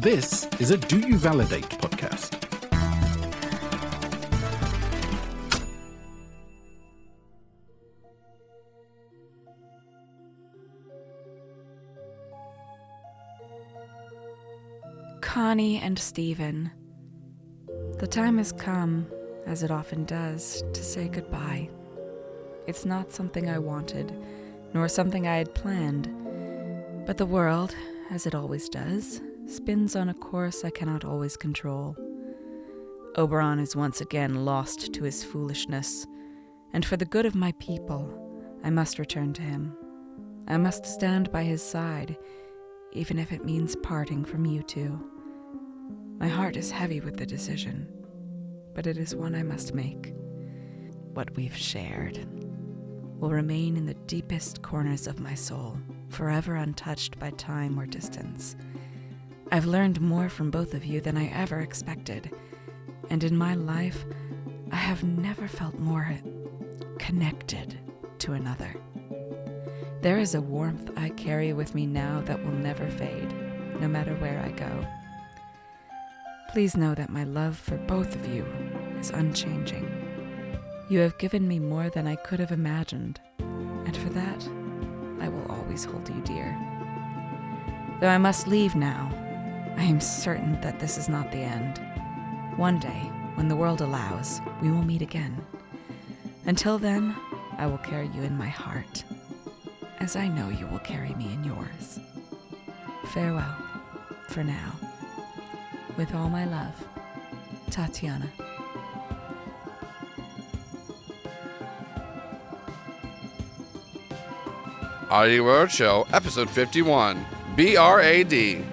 This is a Do You Validate podcast. Connie and Stephen. The time has come, as it often does, to say goodbye. It's not something I wanted, nor something I had planned, but the world, as it always does, spins on a course I cannot always control. Oberon is once again lost to his foolishness, and for the good of my people, I must return to him. I must stand by his side, even if it means parting from you two. My heart is heavy with the decision, but it is one I must make. What we've shared will remain in the deepest corners of my soul, forever untouched by time or distance. I've learned more from both of you than I ever expected, and in my life, I have never felt more connected to another. There is a warmth I carry with me now that will never fade, no matter where I go. Please know that my love for both of you is unchanging. You have given me more than I could have imagined, and for that, I will always hold you dear. Though I must leave now, I am certain that this is not the end. One day, when the world allows, we will meet again. Until then, I will carry you in my heart, as I know you will carry me in yours. Farewell, for now. With all my love, Tatiana. Oddity Roadshow, episode 51, B.R.A.D.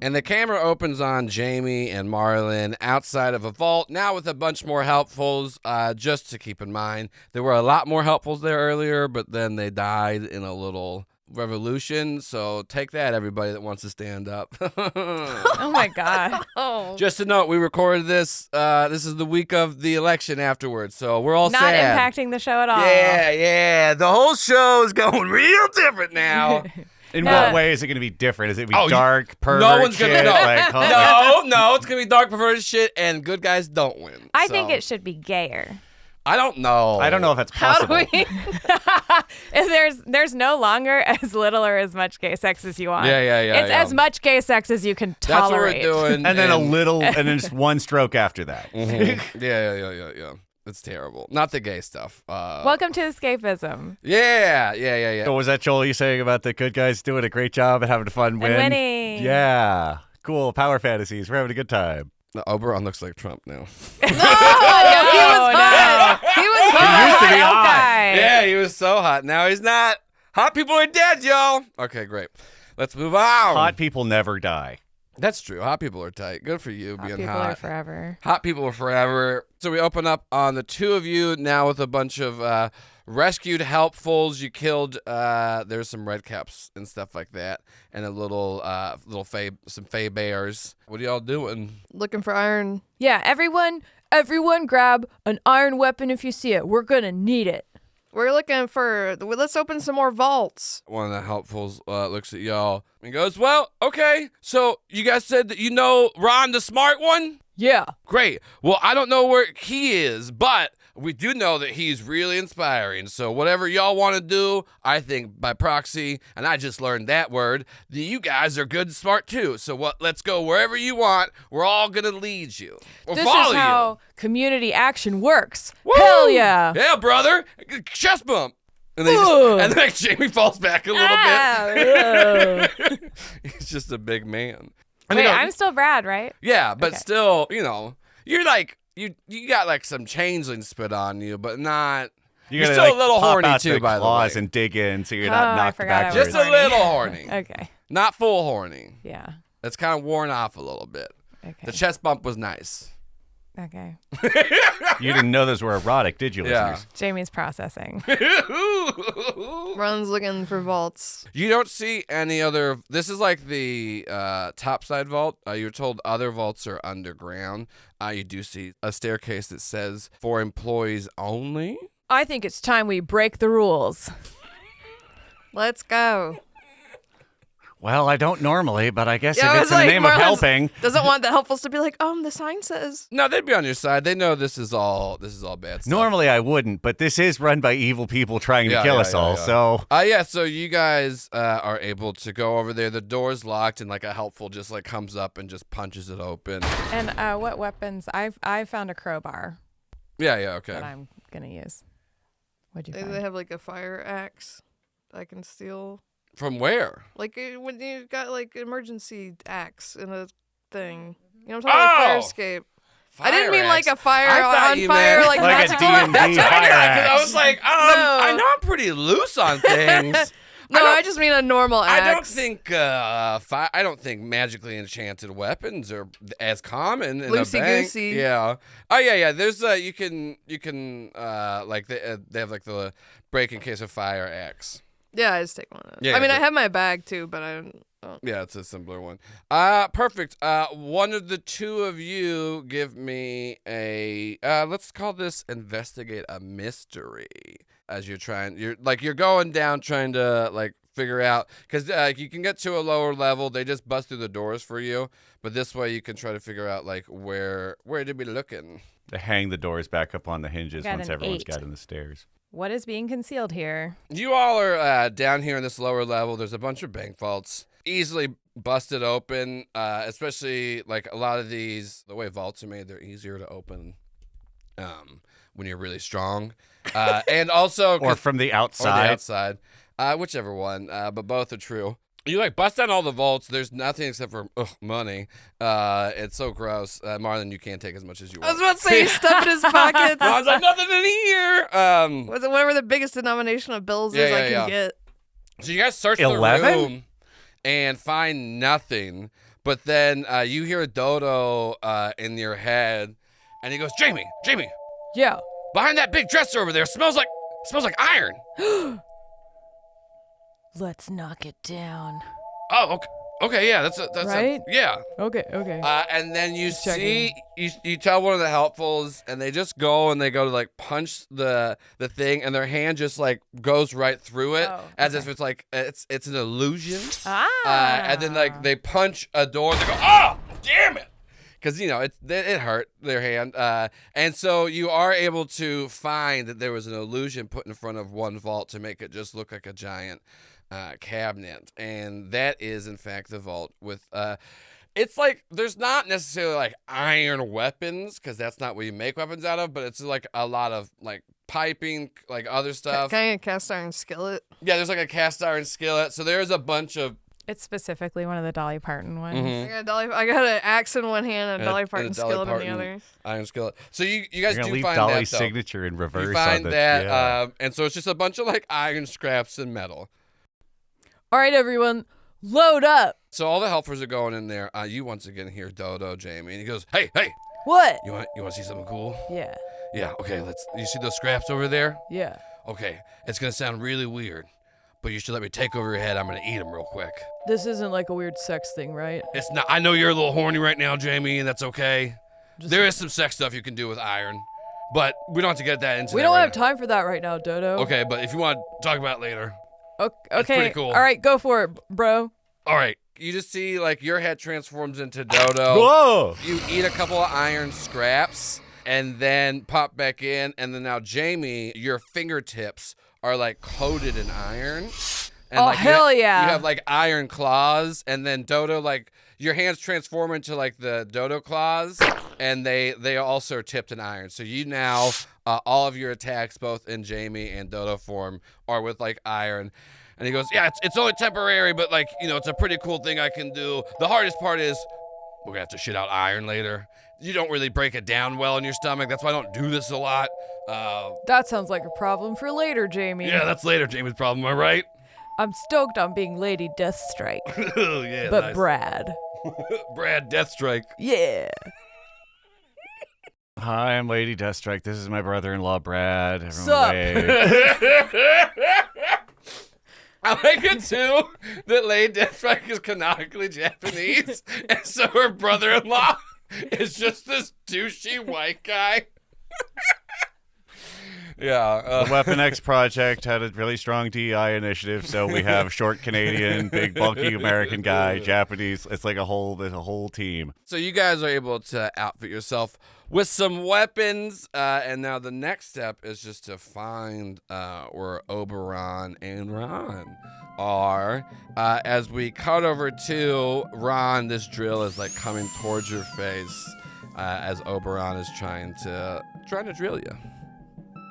And the camera opens on Jamie and Marlon outside of a vault, now with a bunch more helpfuls, just to keep in mind. There were a lot more helpfuls there earlier, but then they died in a little revolution, so take that, everybody that wants to stand up. Oh my God. Just a note, we recorded this. This is the week of the election afterwards, so we're all Not sad. impacting the show at all. Yeah. The whole show is going real different now. In what way is it going to be different? Is it going to be dark, pervert no one's shit? Gonna know. Like, No, it's going to be dark, perverted shit, and good guys don't win. I think it should be gayer. I don't know. I don't know if that's possible. If there's no longer as little or as much gay sex as you want. Yeah. It's as much gay sex as you can tolerate. That's what we're doing. And then a little, and then just one stroke after that. Mm-hmm. Yeah. It's terrible. Not the gay stuff. Welcome to escapism. Yeah. So was that Joel you saying about the good guys doing a great job and having a fun win? And winning. Yeah. Cool. Power fantasies. We're having a good time. Oberon looks like Trump now. No, he was hot. He was hot. He used to be hot. Guy. Yeah, he was so hot. Now he's not. Hot people are dead, y'all. Okay, great. Let's move on. Hot people never die. That's true. Hot people are tight. Good for you being People hot. are forever. Hot people are forever. So we open up on the two of you now with a bunch of rescued helpfuls. You killed. There's some red caps and stuff like that, and a little some fey bears. What are y'all doing? Looking for iron. Yeah, everyone grab an iron weapon if you see it. We're gonna need it. We're looking for, let's open some more vaults. One of the helpfuls looks at y'all and goes, well, okay, so you guys said that you know Ron the smart one? Yeah. Great. Well, I don't know where he is, but we do know that he's really inspiring. So whatever y'all want to do, I think by proxy, and I just learned that word, that you guys are good and smart too. So let's go wherever you want. We're all going to lead you. Or This follow is how you. community action works. Woo! Hell yeah. Yeah, brother. Chest bump. And then Jamie falls back a little bit. He's just a big man. Wait, I'm still Brad, right? Yeah, but Okay. still, you're like, you got like some changeling spit on you, but not. You're gotta, still a little pop horny out too, the by the claws way. and dig in so you're Oh, not I knocked forgot I was Just backwards. a little horny. Okay. Not full horny. Yeah. It's kind of worn off a little bit. Okay. The chest bump was nice. Okay. You didn't know those were erotic, did you, Yeah. listeners? Jamie's processing. Ron's looking for vaults. You don't see any other. This is like the topside vault. You're told other vaults are underground. You do see a staircase that says for employees only. I think it's time we break the rules. Let's go. Well, I don't normally, but I guess Yeah, I if was it's in the like, name of Marlon's- helping. Doesn't want the helpfuls to be like, the sign says. No, they'd be on your side. They know this is all bad stuff. Normally I wouldn't, but this is run by evil people trying to Yeah, kill yeah, us yeah, all, yeah. so... So you guys are able to go over there. The door's locked, and like a helpful just like comes up and just punches it open. And what weapons? I found a crowbar Yeah, okay. that I'm gonna use. What'd you They find? have like a fire axe I can steal. From where? Like when you got like emergency axe in a thing. You know what I'm talking about? Like fire Oh! escape. I didn't mean like a I fire thought on you fire, meant- like Like a magical. D&D fire I axe. was like, No. I know I'm pretty loose on things. No, I just mean a normal axe. I don't think magically enchanted weapons are as common in a bank. Loosey-goosey. Yeah. Oh yeah. There's you can like they have like the break in case of fire axe. Yeah, I just take one of those. Yeah, I mean, but- I have my bag too, but I don't. Yeah, it's a simpler one. Perfect. One of the two of you give me a let's call this investigate a mystery. As you're going down trying to like figure out, because you can get to a lower level. They just bust through the doors for you, but this way you can try to figure out like where did we looking. To hang the doors back up on the hinges Got once an everyone's 8. got in the stairs. What is being concealed here? You all are down here in this lower level. There's a bunch of bank vaults, easily busted open, especially like a lot of these, the way vaults are made, they're easier to open when you're really strong. And also... Or from the Or outside. the outside. Whichever one, but both are true. You like bust down all the vaults. There's nothing except for money. It's so gross. Marlon, you can't take as much as you I was want. about to say, he stuffed in his pockets. I was like, nothing in here. Whatever the biggest denomination of bills is I can get. So you guys search 11? the room and find nothing. But then you hear Dodo in your head, and he goes, Jamie, Yeah. behind that big dresser over there smells like iron. Let's knock it down. Oh, okay, yeah, that's Right? yeah. Okay. And then you Just see, you tell one of the helpfuls, and they just go to like punch the thing, and their hand just like goes right through it, Oh, as okay. if it's like it's an illusion. Ah. And then like they punch a door, and they go, oh, damn it, because it hurt their hand. And so you are able to find that there was an illusion put in front of one vault to make it just look like a giant cabinet, and that is in fact the vault with it's like there's not necessarily like iron weapons, because that's not what you make weapons out of, but it's like a lot of like piping, like other stuff. Can I get a cast iron skillet? Yeah, there's like a cast iron skillet, so there's a bunch of It's specifically one of the Dolly Parton ones. Mm-hmm. I got an axe in one hand and a Dolly Parton and a Dolly skillet in Parton the other. iron skillet. So you guys You're do gonna leave find Dolly's that though. signature in reverse. You find on the, that, yeah. and so it's just a bunch of like iron scraps and metal. All right, everyone, load up. So all the helpers are going in there. You once again hear Dodo, Jamie, and he goes, "Hey, What? you want to see something cool? Yeah. Yeah, okay. You see those scraps over there? Yeah. Okay, it's gonna sound really weird, but you should let me take over your head. I'm gonna eat them real quick. This isn't like a weird sex thing, right? It's not. I know you're a little horny right now, Jamie, and that's okay. There is some sex stuff you can do with iron, but we don't have to get that into. We that don't right have time for that right now, Dodo. Okay, but if you want to talk about it later. Okay. pretty cool. All right, go for it, bro. All right, you just see like your head transforms into Dodo. Whoa! You eat a couple of iron scraps, and then pop back in, and then now Jamie, your fingertips are like coated in iron. And Oh, like hell yeah. You have like iron claws, and then Dodo, like your hands transform into like the Dodo claws, and they also are tipped in iron. So you now all of your attacks, both in Jamie and Dodo form, are with like iron. And he goes, yeah, it's only temporary, but like, you know, it's a pretty cool thing I can do. The hardest part is we're gonna have to shit out iron later. You don't really break it down well in your stomach. That's why I don't do this a lot. That sounds like a problem for later, Jamie. Yeah, that's later Jamie's problem, am I right? I'm stoked on being Lady Deathstrike. Oh, yeah, But nice. Brad. Brad Deathstrike. Yeah. Hi, I'm Lady Deathstrike. This is my brother-in-law, Brad. Everyone Sup? wave. I like it too that Lady Deathstrike is canonically Japanese, and so her brother-in-law is just this douchey white guy. Yeah. The Weapon X Project had a really strong DEI initiative, so we have short Canadian, big bulky American guy, Japanese. It's like there's a whole team. So you guys are able to outfit yourself with some weapons, and now the next step is just to find where Oberon and Ron are. As we cut over to Ron, this drill is like coming towards your face as Oberon is trying to drill you.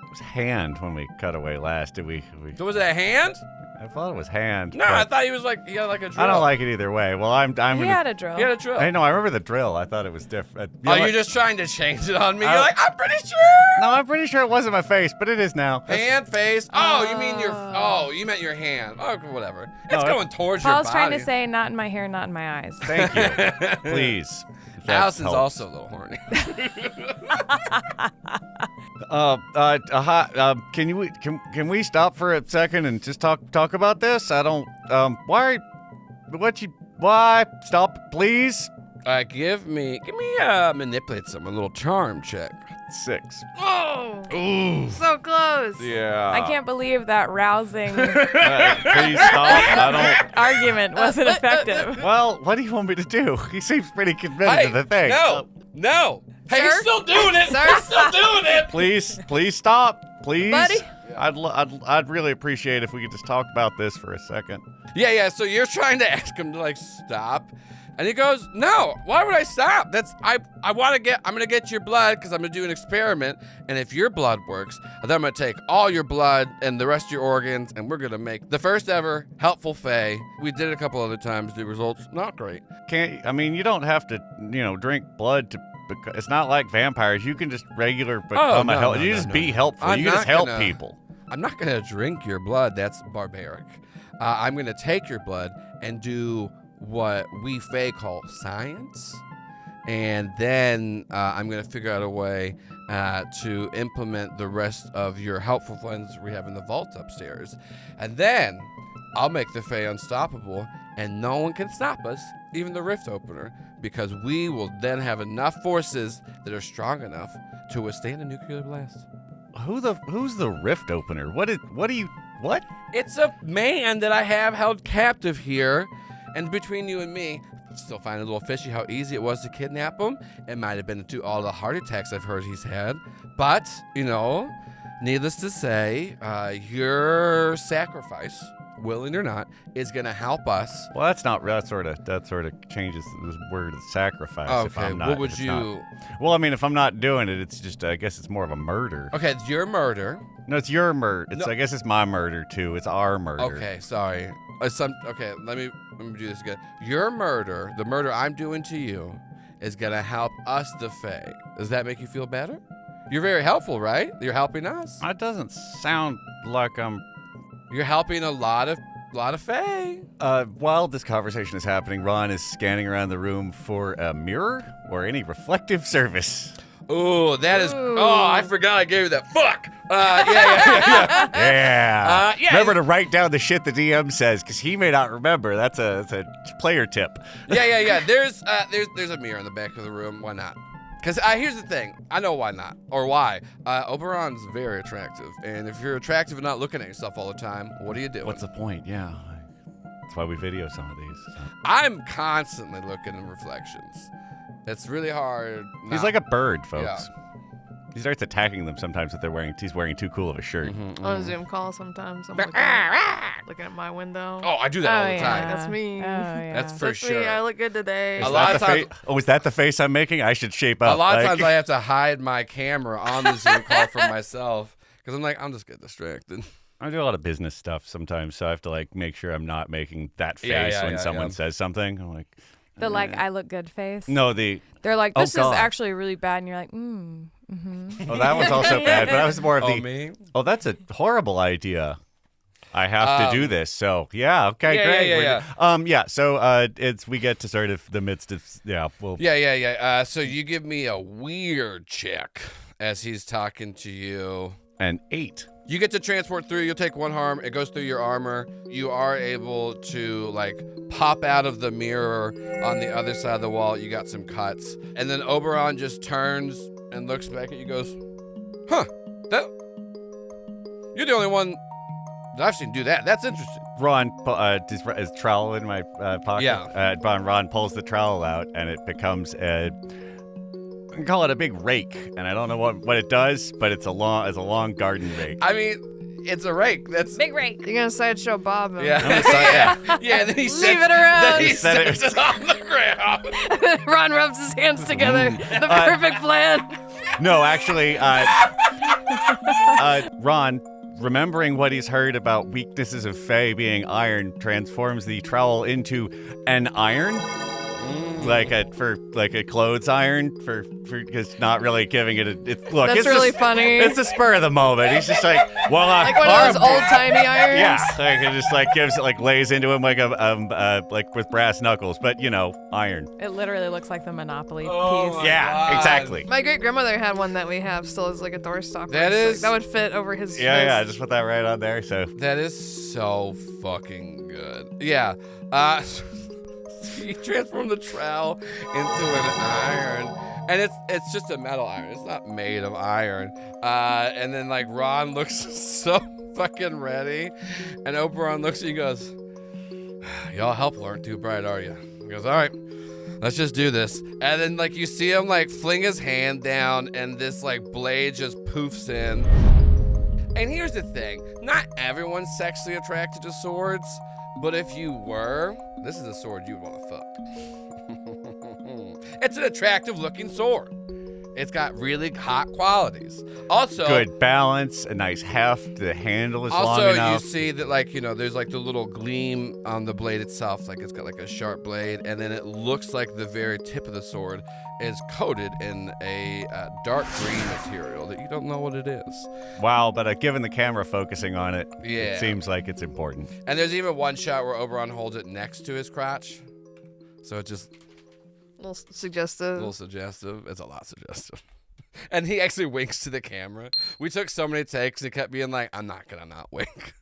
It was hand when we cut away last. Did we? So was it a hand? I thought it was hand. No, I thought he was like, he had like a drill. I don't like it either way. Well, I'm He gonna. had a drill. He had a drill. I know. I remember the drill. I thought it was different. Oh, you're just trying to change it on me? You're like, I'm pretty sure. No, I'm pretty sure it wasn't my face, but it is now. Hand, face. Oh, you mean your? Oh, you meant your hand. Oh, whatever. It's No, going towards your Paul's body. trying to say, not in my hair, not in my eyes. Thank you. Please. That Allison's helps. also a little horny. Can we stop for a second and just talk about this? I don't. Why stop, please? Give me manipulate some, a little charm check. 6. Oh, Ooh. so close. Yeah. I can't believe that rousing Please stop. I don't. argument wasn't effective. Well, what do you want me to do? He seems pretty committed to the thing. No. Hey, he's Sir? still doing it. Sir? He's still doing it. Please stop. Please. Buddy? I'd really appreciate if we could just talk about this for a second. Yeah. So you're trying to ask him to like stop, and he goes, "No. Why would I stop? I'm gonna get your blood because I'm gonna do an experiment, and if your blood works, then I'm gonna take all your blood and the rest of your organs, and we're gonna make the first ever helpful Fae. We did it a couple other times. The results not great. You don't have to, drink blood to. It's not like vampires. You can just become a help. You just be helpful. I'm you just not help gonna- people. I'm not gonna drink your blood. That's barbaric. I'm gonna take your blood and do what we Fae call science, and then I'm gonna figure out a way to implement the rest of your helpful cleanse we have in the vault upstairs, and then I'll make the Fae unstoppable, and no one can stop us, even the rift opener, because we will then have enough forces that are strong enough to withstand a nuclear blast. Who's the rift opener? What? It's a man that I have held captive here, and between you and me, still find it a little fishy how easy it was to kidnap him. It might have been to all the heart attacks I've heard he's had, but needless to say, your sacrifice, willing or not, is gonna help us. Well, that sort of changes the word sacrifice. If Okay, I'm not, what would if you? not- Well, if I'm not doing it, it's just I guess it's more of a murder. Okay, it's your murder. No, it's your murder. No. I guess it's my murder too. It's our murder. Okay, sorry. Okay, let me do this again. Your murder, the murder I'm doing to you, is gonna help us, the Fae. Does that make you feel better? You're very helpful, right? You're helping us. That doesn't sound like I'm. You're helping a lot of Fae. While this conversation is happening, Ron is scanning around the room for a mirror or any reflective surface. Ooh, that is. Ooh. Oh, I forgot I gave you that. Fuck. Yeah. Yeah. Yeah. Remember to write down the shit the DM says, because he may not remember. That's a player tip. Yeah. There's a mirror in the back of the room. Why not? Because here's the thing. I know why not, or why. Oberon's very attractive, and if you're attractive and not looking at yourself all the time, what are you doing? What's the point? Yeah. That's why we video some of these. I'm constantly looking in reflections. It's really hard. He's like a bird, folks. Yeah. He starts attacking them sometimes if he's wearing too cool of a shirt. On a Zoom call sometimes. I'm looking at my window. Oh, I do that all the time. That's me. Oh, yeah. That's for That's sure. me. I look good today. A lot of times, is that the face I'm making? I should shape up. a lot of times I have to hide my camera on the Zoom call from myself because I'm like, I'm just getting distracted. I do a lot of business stuff sometimes, so I have to like make sure I'm not making that face when someone says something. I'm like, The I look good face. no, They're like, this is God. actually really bad, and you're like, Oh, that one's also bad, but that was more of me? Oh, that's a horrible idea. I have to do this, so yeah, okay, Yeah, great. yeah. So we get to sort of the midst of So you give me a weird check as he's talking to you. an 8. You get to transport through. You'll take 1 harm. It goes through your armor. You are able to like pop out of the mirror on the other side of the wall. You got some cuts, and then Oberon just turns and looks back at you. Goes, "Huh? You're the only one that I've seen do that. That's interesting." Ron is trowel in my pocket. Yeah. Ron pulls the trowel out, and it becomes we can call it a big rake, and I don't know what it does, but it's a long garden rake. I mean, it's a rake. That's big rake. You're gonna sideshow Bob him. yeah. Yeah. Then he Leave it around. Then he Set it- sets it on the ground. Ron rubs his hands together. The perfect plan. No, actually, Ron, remembering what he's heard about weaknesses of Fae being iron, transforms the trowel into an iron. Like a clothes iron for because not really giving it look. That's it's really funny. It's the spur of the moment. He's just like, well, Like one of those old timey irons. yeah, like it just like gives it like lays into him like like with brass knuckles, but iron. It literally looks like the Monopoly Oh piece. my Yeah, God. exactly. My great grandmother had one that we have still as like a doorstopper. That It's is- that would fit over his Yeah, face. just put that right on there. So That is so fucking good. Yeah. You transform the trowel into an iron, and it's just a metal iron. It's not made of iron. And then like Ron looks so fucking ready, and Oberon looks at you and goes, "Y'all help aren't too bright, are you?" He goes, "All right, let's just do this." And then like you see him like fling his hand down, and this like blade just poofs in. And here's the thing, not everyone's sexually attracted to swords, but if you were, this is a sword you'd want to fuck. It's an attractive looking sword. It's got really hot qualities. Also, good balance, a nice heft. The handle is long also, enough. you see that, like, there's like the little gleam on the blade itself, like it's got like a sharp blade, and then it looks like the very tip of the sword is coated in a dark green material that you don't know what it is. Wow, but given the camera focusing on it, Yeah. it seems like it's important. And there's even one shot where Oberon holds it next to his crotch, so it's just A little suggestive. a little suggestive. It's a lot suggestive. And he actually winks to the camera. We took so many takes, he kept being like, "I'm not gonna not wink.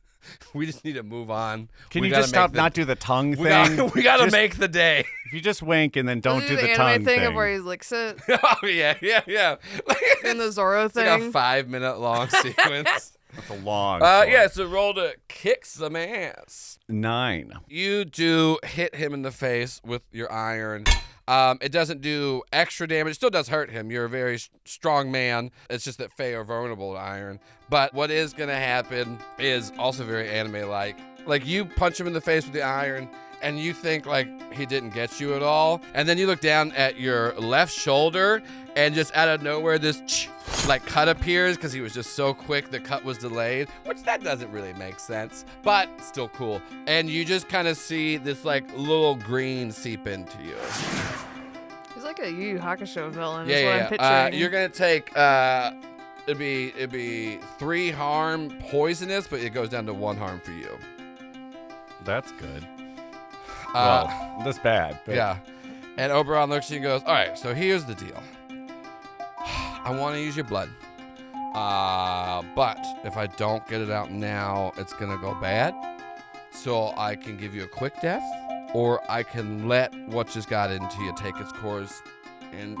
We just need to move on. Can We you gotta just stop make not do the tongue We thing? gotta Just- make the day." If you just wink and then don't Does do he the the tongue anime thing thing. of where he licks it Oh yeah. in the Zorro It's like a thing. 5-minute long sequence. It's a long. Yeah, so roll to kick some ass. 9. You do hit him in the face with your iron. It doesn't do extra damage. It still does hurt him. You're a very strong man. It's just that Fae are vulnerable to iron. But what is going to happen is also very anime-like. Like, you punch him in the face with the iron, and you think, like, he didn't get you at all. And then you look down at your left shoulder, and just out of nowhere, this like cut appears because he was just so quick the cut was delayed, which that doesn't really make sense, but still cool. And you just kind of see this like little green seep into you. He's like a Yu Yu Hakusho villain. Yeah, is what yeah. I'm picturing. You're gonna take it'd be 3 harm poisonous, but it goes down to 1 harm for you. That's good. Uh, Well, that's bad. But Yeah. And Oberon looks at you and goes, "All right, so here's the deal. I want to use your blood. But if I don't get it out now, it's going to go bad. So I can give you a quick death, or I can let what just got into you take its course, and,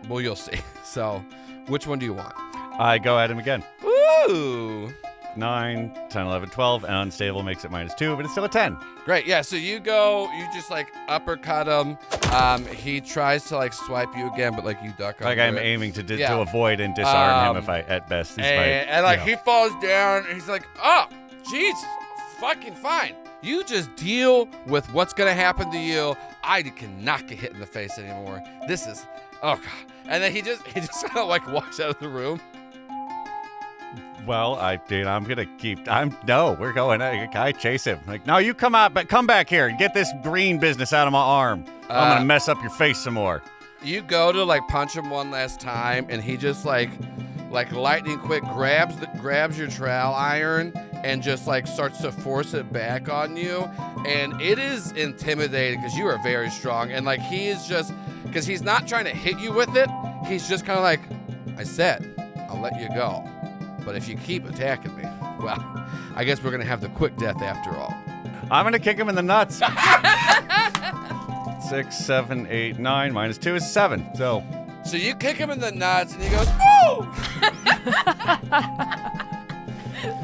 well, you'll see. So which one do you want?" I go at him again. Ooh. 9, 10, 11, 12, and unstable makes it -2, but it's still a 10. Great. Yeah. So you just like uppercut him. He tries to like swipe you again, but like you duck. Like under I'm it. aiming to avoid and disarm him if I, at best. And like he falls down, and he's like, "Oh, Jesus, fucking fine. You just deal with what's gonna happen to you. I cannot get hit in the face anymore. This is, oh god." And then he just kind of like walks out of the room. Well, we're going. I chase him. Like, no, you come back here and get this green business out of my arm. I'm gonna mess up your face some more. You go to like punch him one last time, and he just like lightning quick grabs your trowel iron and just like starts to force it back on you. And it is intimidating because you are very strong. And like he is just, because he's not trying to hit you with it. He's just kind of like, I said, I'll let you go. But if you keep attacking me, well, I guess we're going to have the quick death after all. I'm going to kick him in the nuts. 6, 7, 8, 9, -2 is 7. So you kick him in the nuts, and he goes, "Oh!"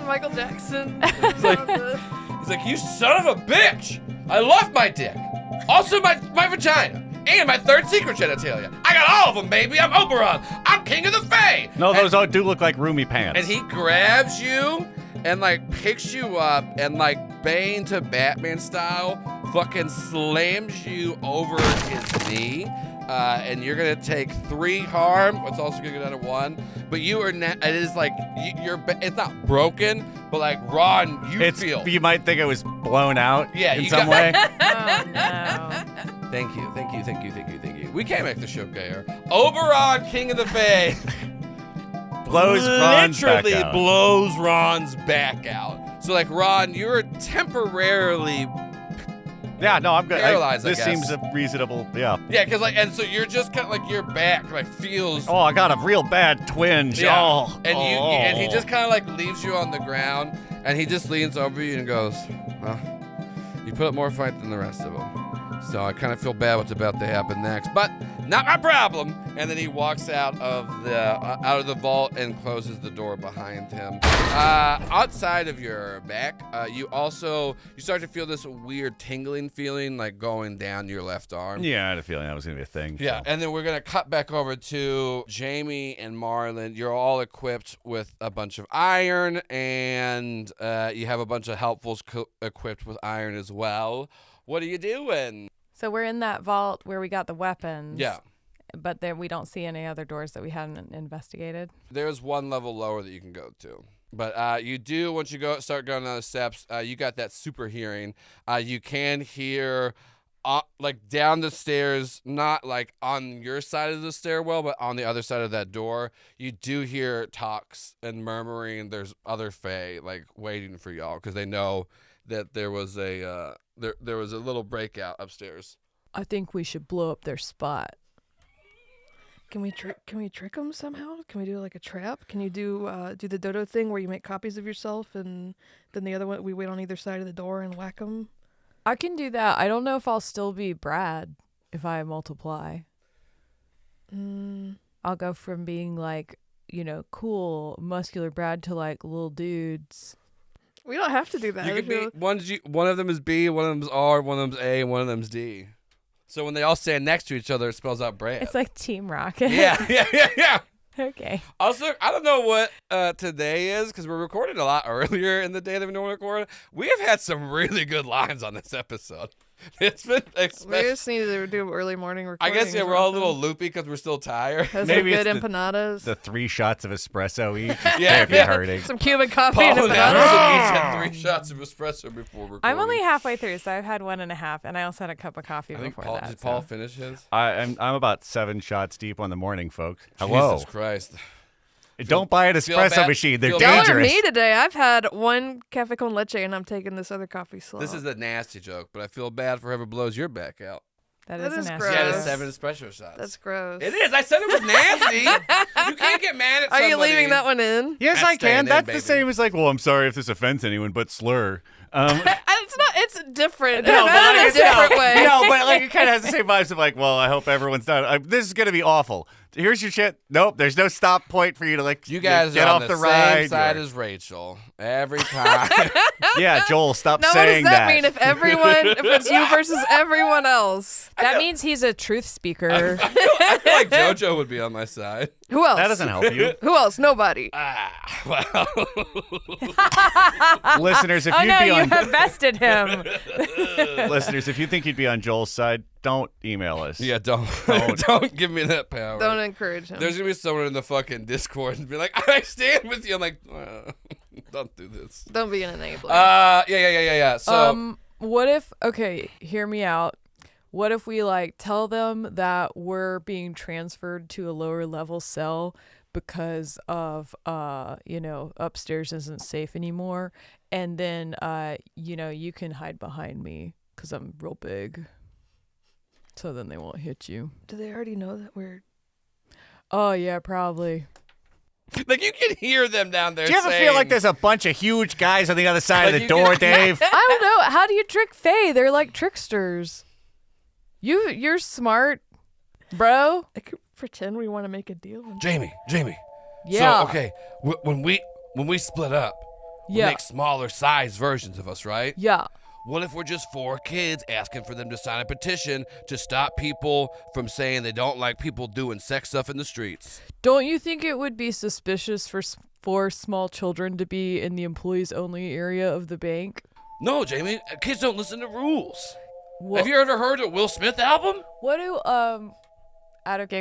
Michael Jackson. He's like, "You son of a bitch! I love my dick. Also my vagina. And my third secret genitalia. I got all of them, baby. I'm Oberon. I'm king of the Fae." No, those all do look like roomy pants. And he grabs you and like picks you up and like Bane to Batman style fucking slams you over his knee. And you're gonna take 3 harm. It's also gonna go down to 1. But you are it is like it's not broken, but like Ron, feel. You might think it was blown out. Yeah, in some way. Oh, no. Thank you. We can't make the show gayer. Oberon, king of the Fae, blows Ron's back literally out. blows Ron's back out. So like Ron, you're temporarily Yeah, no, I'm good. paralyzed. This I guess. seems a reasonable. Yeah. Yeah, because like, and so you're just kind of like your back like feels. Oh, I got a real bad twinge. Yeah. Oh, And he just kind of like leaves you on the ground, and he just leans over you and goes, "Well, you put up more fight than the rest of them. So I kind of feel bad what's about to happen next, but not my problem." And then he walks out of the vault and closes the door behind him. Outside of your back, you start to feel this weird tingling feeling like going down your left arm. Yeah, I had a feeling that was gonna be a thing. Yeah, so. and then we're gonna cut back over to Jamie and Marlon. You're all equipped with a bunch of iron, and you have a bunch of helpfuls equipped with iron as well. What are you doing? So we're in that vault where we got the weapons. Yeah. But there we don't see any other doors that we hadn't investigated. There's one level lower that you can go to. But you do, once you start going down the steps, you got that super hearing. You can hear, like, down the stairs, not, like, on your side of the stairwell, but on the other side of that door. You do hear talks and murmuring. There's other Fae, like, waiting for y'all, because they know that there was a there was a little breakout upstairs. I think we should blow up their spot. Can we trick them somehow? Can we do like a trap? Can you do the dodo thing where you make copies of yourself and then the other one we wait on either side of the door and whack them? I can do that. I don't know if I'll still be Brad if I multiply. I'll go from being like, cool, muscular Brad to like little dudes. We don't have to do that. You could be one of them is B, one of them's R, one of them's A, and one of them's D. So when they all stand next to each other, it spells out Brad. It's like Team Rocket. Yeah. Okay. Also, I don't know what today is because we're recording a lot earlier in the day than we normally record. We have had some really good lines on this episode. It's been We just need to do early morning recording. I guess we're all a little loopy because we're still tired. Has Maybe some good it's empanadas. The 3 shots of espresso each. Yeah, Can't be hurting. Some Cuban coffee Paul and and empanadas. Allison each had 3 shots of espresso before recording. I'm only halfway through, so I've had 1.5, and I also had a cup of coffee I think before that. Did Paul finish his? I'm about 7 shots deep on the morning, folks. Hello. Jesus Christ. Don't buy an feel espresso bad- machine. They're feel Y'all bad. are dangerous. me today. I've had 1 cafe con leche and I'm taking this other coffee slow. This is a nasty joke, but I feel bad for whoever blows your back out. That That is is a gross. She had nasty. a 7 espresso shots. That's gross. It is. I said it was nasty. You can't get mad at Are somebody. you leaving that one in? Yes, That's I staying can. in, That's baby. the same as like, well, I'm sorry if this offends anyone, but slur. It's not. It's different. No, It's but in a different way. No, but like it kind of has the same vibes of like, well, I hope everyone's not. This is gonna be awful. here's your shit. Nope, there's no stop point for you to like. You guys get are off on the the ride. same side as Rachel every time. Yeah, Joel, stop Now, what does saying that mean if it's you versus everyone else? That means he's a truth speaker. I feel like JoJo would be on my side. Who else? That doesn't help you. Who else? Nobody. Well. Listeners, if Oh you'd no, be you on have vested him. listeners, if you think you'd be on Joel's side, don't email us. Yeah, don't give me that power. Don't encourage him. There's gonna be someone in the fucking Discord and be like, I stand with you. I'm like, don't do this. Don't be an enabler. Yeah. So What if? Okay, hear me out. What if we like tell them that we're being transferred to a lower level cell because of upstairs isn't safe anymore, and then you can hide behind me because I'm real big, so then they won't hit you. Do they already know that we're? Oh yeah, probably. like you can hear them down there. Do you ever feel like there's a bunch of huge guys on the other side of Like the you door, can- Dave? I don't know. How do you trick Faye? They're like tricksters. You're smart, bro. I could pretend we want to make a deal. Jamie? Yeah. So okay, when we split up, we Yeah. make smaller size versions of us, right? Yeah. What if we're just 4 kids asking for them to sign a petition to stop people from saying they don't like people doing sex stuff in the streets? Don't you think it would be suspicious for small children to be in the employees only area of the bank? No, Jamie, kids don't listen to rules. What, Have you ever heard a Will Smith album? what do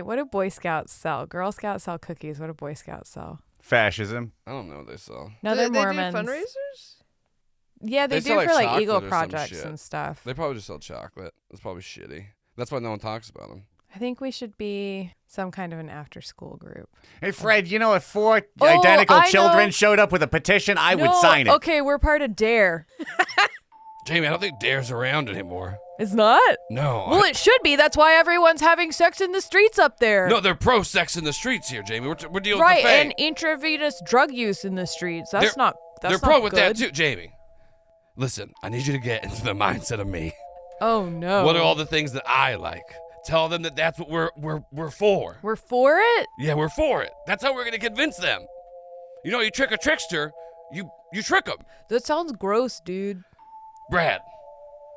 what do Boy Scouts sell? Girl Scouts sell cookies. What do Boy Scouts sell? Fascism. I don't know what they sell. No, Do they're they Mormons. do fundraisers? Yeah, they They do sell, like, for like chocolate Eagle or some projects shit. and stuff. They probably just sell chocolate. That's probably shitty. That's why no one talks about them. I think we should be some kind of an after-school group. Hey, Fred, if 4 Oh, identical I children know. showed up with a petition, I would No, sign it. Okay, we're part of DARE. Jamie, I don't think Dare's around anymore. It's not? No. Well, it should be. That's why everyone's having sex in the streets up there. No, they're pro-sex in the streets here, Jamie. We're dealing right, with the Fae. and intravenous drug use in the streets. That's They're- not. That's They're not pro with that good. too, Jamie. Listen, I need you to get into the mindset of me. Oh no. What are all the things that I like? Tell them that that's what we're for. We're for it? Yeah, we're for it. That's how we're gonna convince them. You trick a trickster, you trick them. That sounds gross, dude. Brad,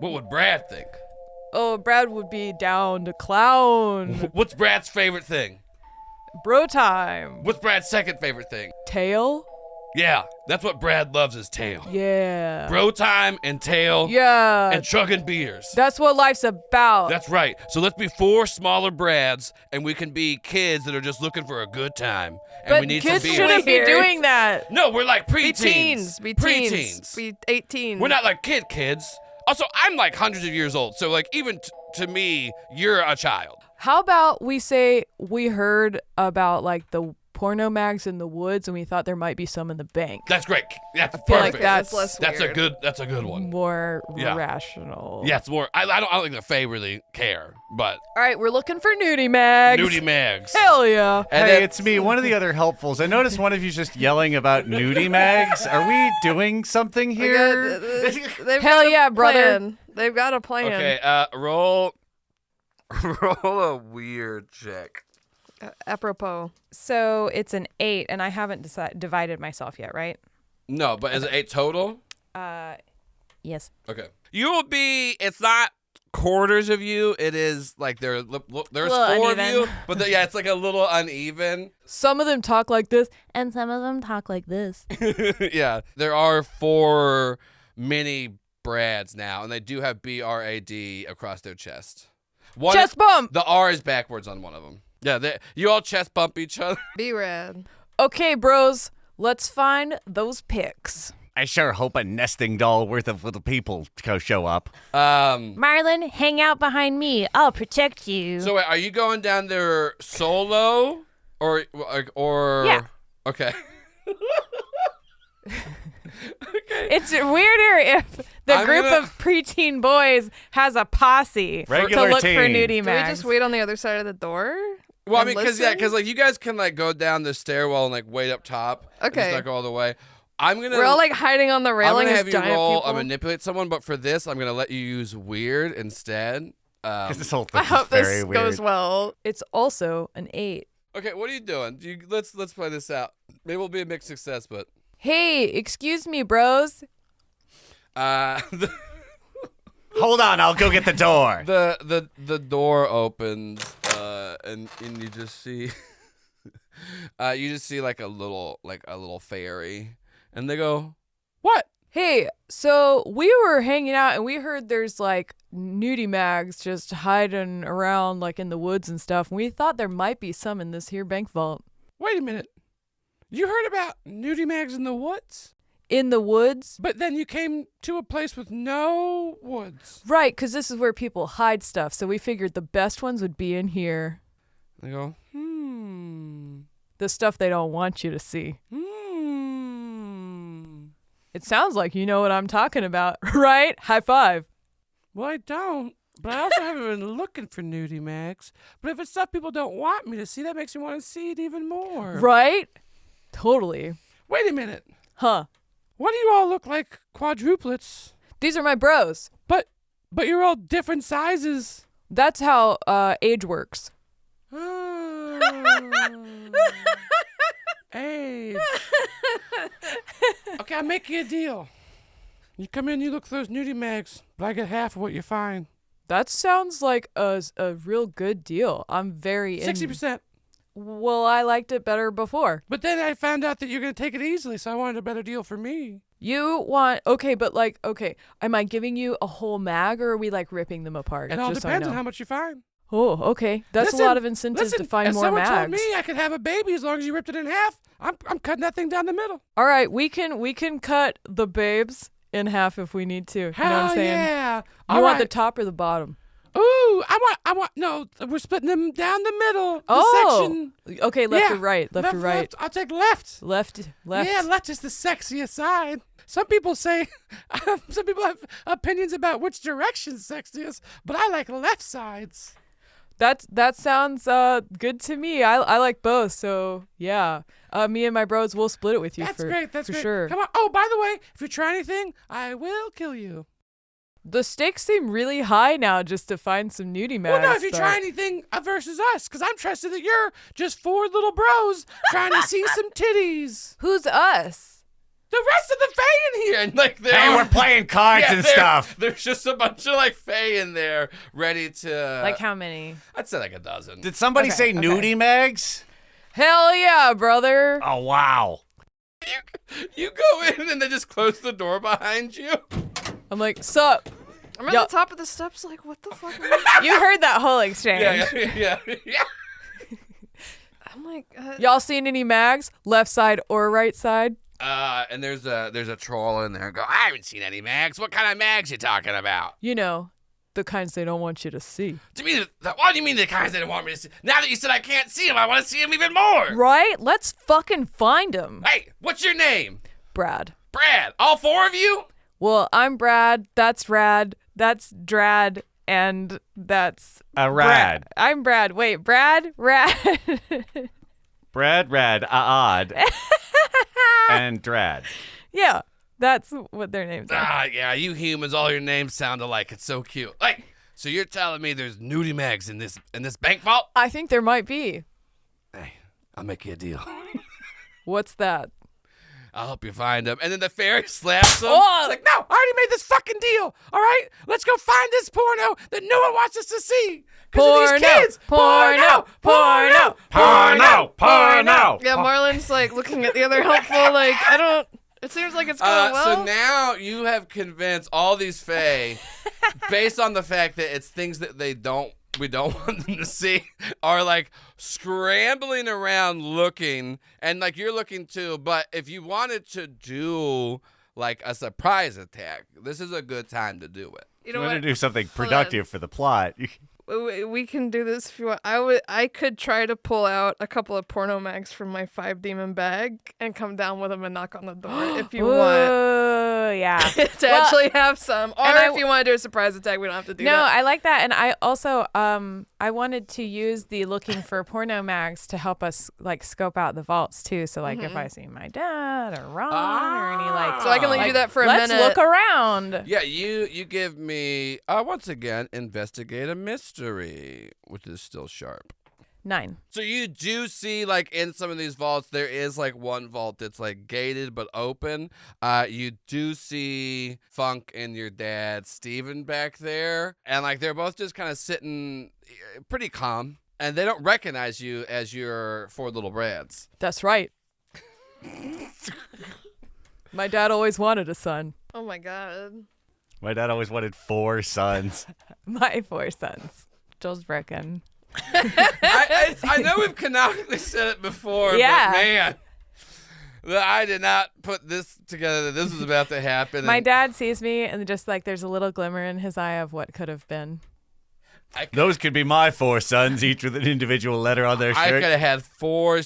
what would Brad think? Oh, Brad would be down to clown. What's Brad's favorite thing? Bro time. What's Brad's second favorite thing? Tail? Yeah, that's what Brad loves is tail. Yeah. Bro time and tail Yeah. and chugging beers. That's what life's about. That's right. So let's be 4 smaller Brads, and we can be kids that are just looking for a good time. And but we need kids some beers. shouldn't be Weird. doing that. No, we're like Be preteens. teens. Be teens. Preteens. Be 18. We're not like kids. Also, I'm like hundreds of years old, so like even to me, you're a child. How about we say we heard about like the porno mags in the woods and we thought there might be some in the bank? That's great. That's feel like perfect. that's less That's weird. a good one. More Yeah. rational. Yeah, it's more. I don't think the Fae really care, but All right, we're looking for nudie mags. nudie mags. Hell yeah. And Hey, then- it's me. One of the other helpfuls. I noticed one of you's just yelling about nudie mags. Are we doing something They here? they've Hell got a yeah, brother. plan. They've got a plan. Okay, roll a weird check. Apropos. So it's an 8, and I haven't divided myself yet, right? No, but is it 8 total? Yes. Okay. You will be. It's not quarters of you. It is like there's little 4 of uneven. you, but yeah, it's like a little uneven. Some of them talk like this. And some of them talk like this. Yeah, there are 4 mini Brads now, and they do have B.R.A.D across their chest. One, Chest bump. The R is backwards on one of them. Yeah, you all chest bump each other. B.R.A.D. Okay, bros, let's find those pics. I sure hope a nesting doll worth of little people go show up. Marlon, hang out behind me. I'll protect you. So wait, are you going down there solo, or Yeah. Okay. It's weirder if the I'm group gonna- of preteen boys has a posse Regular to look for teen. nudie Do we mags. just wait on the other side of the door? Well, I and mean, because listen? like you guys can like go down the stairwell and like wait up top. And Okay. just not go all the way. I'm gonna. We're all like hiding on the I'm railing gonna as have you giant roll people. a manipulate someone, but for this, I'm gonna let you use weird instead. Because this whole thing I hope is very this weird. goes well. It's also an 8. Okay, what are you doing? Let's play this out. Maybe it'll be a mixed success, but Hey, excuse me, bros. the Hold on, I'll go get the door. the door opens, and you just see like a little fairy, and they go, "What?" Hey, so we were hanging out and we heard there's like nudie mags just hiding around like in the woods and stuff. And we thought there might be some in this here bank vault. Wait a minute. You heard about nudie mags in the woods? In the woods? But then you came to a place with no woods. Right, because this is where people hide stuff. So we figured the best ones would be in here. They go, The stuff they don't want you to see. It sounds like you know what I'm talking about, right? High five. Well, I don't. But I also haven't been looking for nudie mags. But if it's stuff people don't want me to see, that makes me want to see it even more. Right? Totally. Wait a minute. Huh. Why do you all look like quadruplets? These are my bros. But you're all different sizes. That's how age works. Age. Okay, I'll make you a deal. You come in, you look for those nudie mags, but I get half of what you find. That sounds like a real good deal. I'm very 60%. Well, I liked it better before. But then I found out that you're going to take it easily, so I wanted a better deal for me. You want, okay, am I giving you a whole mag or are we like ripping them apart? It all Just so I depends know. on how much you find. Oh, okay. That's Listen, a lot of incentives to find as more someone mags. told me I could have a baby as long as you ripped it in half. I'm cutting that thing down the middle. All right, we can cut the babes in half if we need to. You know what I'm Hell saying? yeah. You want the top or the bottom? Ooh, no, we're splitting them down the middle. Oh, section. okay, left Yeah. or right? Left or right? Left. I'll take left. Left. Yeah, left is the sexiest side. Some people say, some people have opinions about which direction's sexiest, but I like left sides. That sounds good to me. I like both, so yeah. Me and my bros will split it with you. That's for, great. That's for great. sure. Come on. Oh, by the way, if you try anything, I will kill you. The stakes seem really high now just to find some nudie mags. Well, no, if you try anything versus us, because I'm trusted that you're just four little bros trying to see some titties. Who's us? The rest of the fae in here, and like Hey, we're playing cards and stuff. There's just a bunch of like fae in there, ready to. Like how many? I'd say like a dozen. Did somebody say nudie mags? Hell yeah, brother. Oh, wow. You go in and they just close the door behind you. I'm like, sup? I'm at the top of the steps, like, what the fuck? You heard that whole exchange. Yeah. I'm like, Y'all seen any mags? Left side or right side? And there's a troll in there. Go, I haven't seen any mags. What kind of mags you talking about? You know, the kinds they don't want you to see. To me, what do you mean the kinds they don't want me to see? Now that you said I can't see them, I want to see them even more. Right? Let's fucking find them. Hey, what's your name? Brad. Brad. All four of you? Well, I'm Brad. That's Rad. That's Drad. And that's A rad. I'm Brad. Wait, Brad? Rad. Brad, rad, odd, and drad. Yeah, that's what their names are. Yeah, you humans, all your names sound alike. It's so cute. Hey, so you're telling me there's nudie mags in this bank vault? I think there might be. Hey, I'll make you a deal. What's that? I'll help you find them. And then the fairy slaps him. Oh! It's like, no, I already made this fucking deal. All right? Let's go find this porno that no one wants us to see. Because of these kids. Porno. yeah, Marlon's like looking at the other helpful, like, it seems like it's going well. So now you have convinced all these fae, based on the fact that it's things that we don't want them to see, are like scrambling around looking, and like you're looking too. But if you wanted to do like a surprise attack, this is a good time to do it. You know want to what? do something productive for the plot. We can do this if you want. I could try to pull out a couple of porno mags from my 5 demon bag and come down with them and knock on the door if you want Ooh, yeah. to actually have some. Or and if you want to do a surprise attack, we don't have to do No, that. I like that. And I also, I wanted to use the looking for porno mags to help us like scope out the vaults too. So like if I see my dad or Ron or any like. So I can let you do that for a let's minute. look around. Yeah, you give me once again investigate a mystery, which is still sharp. 9. So you do see, like, in some of these vaults, there is, like, one vault that's, like, gated but open. You do see Funk and your dad, Steven, back there. And, like, they're both just kind of sitting pretty calm. And they don't recognize you as your 4 little Brads. That's right. My dad always wanted a son. Oh my god. My dad always wanted 4 sons. My 4 sons. Joel's broken. I know we've canonically said it before, Yeah. but man, I did not put this together that this was about to happen. My dad sees me and just like there's a little glimmer in his eye of what could have been. Those could be my 4 sons, each with an individual letter on their I shirt. could have had 4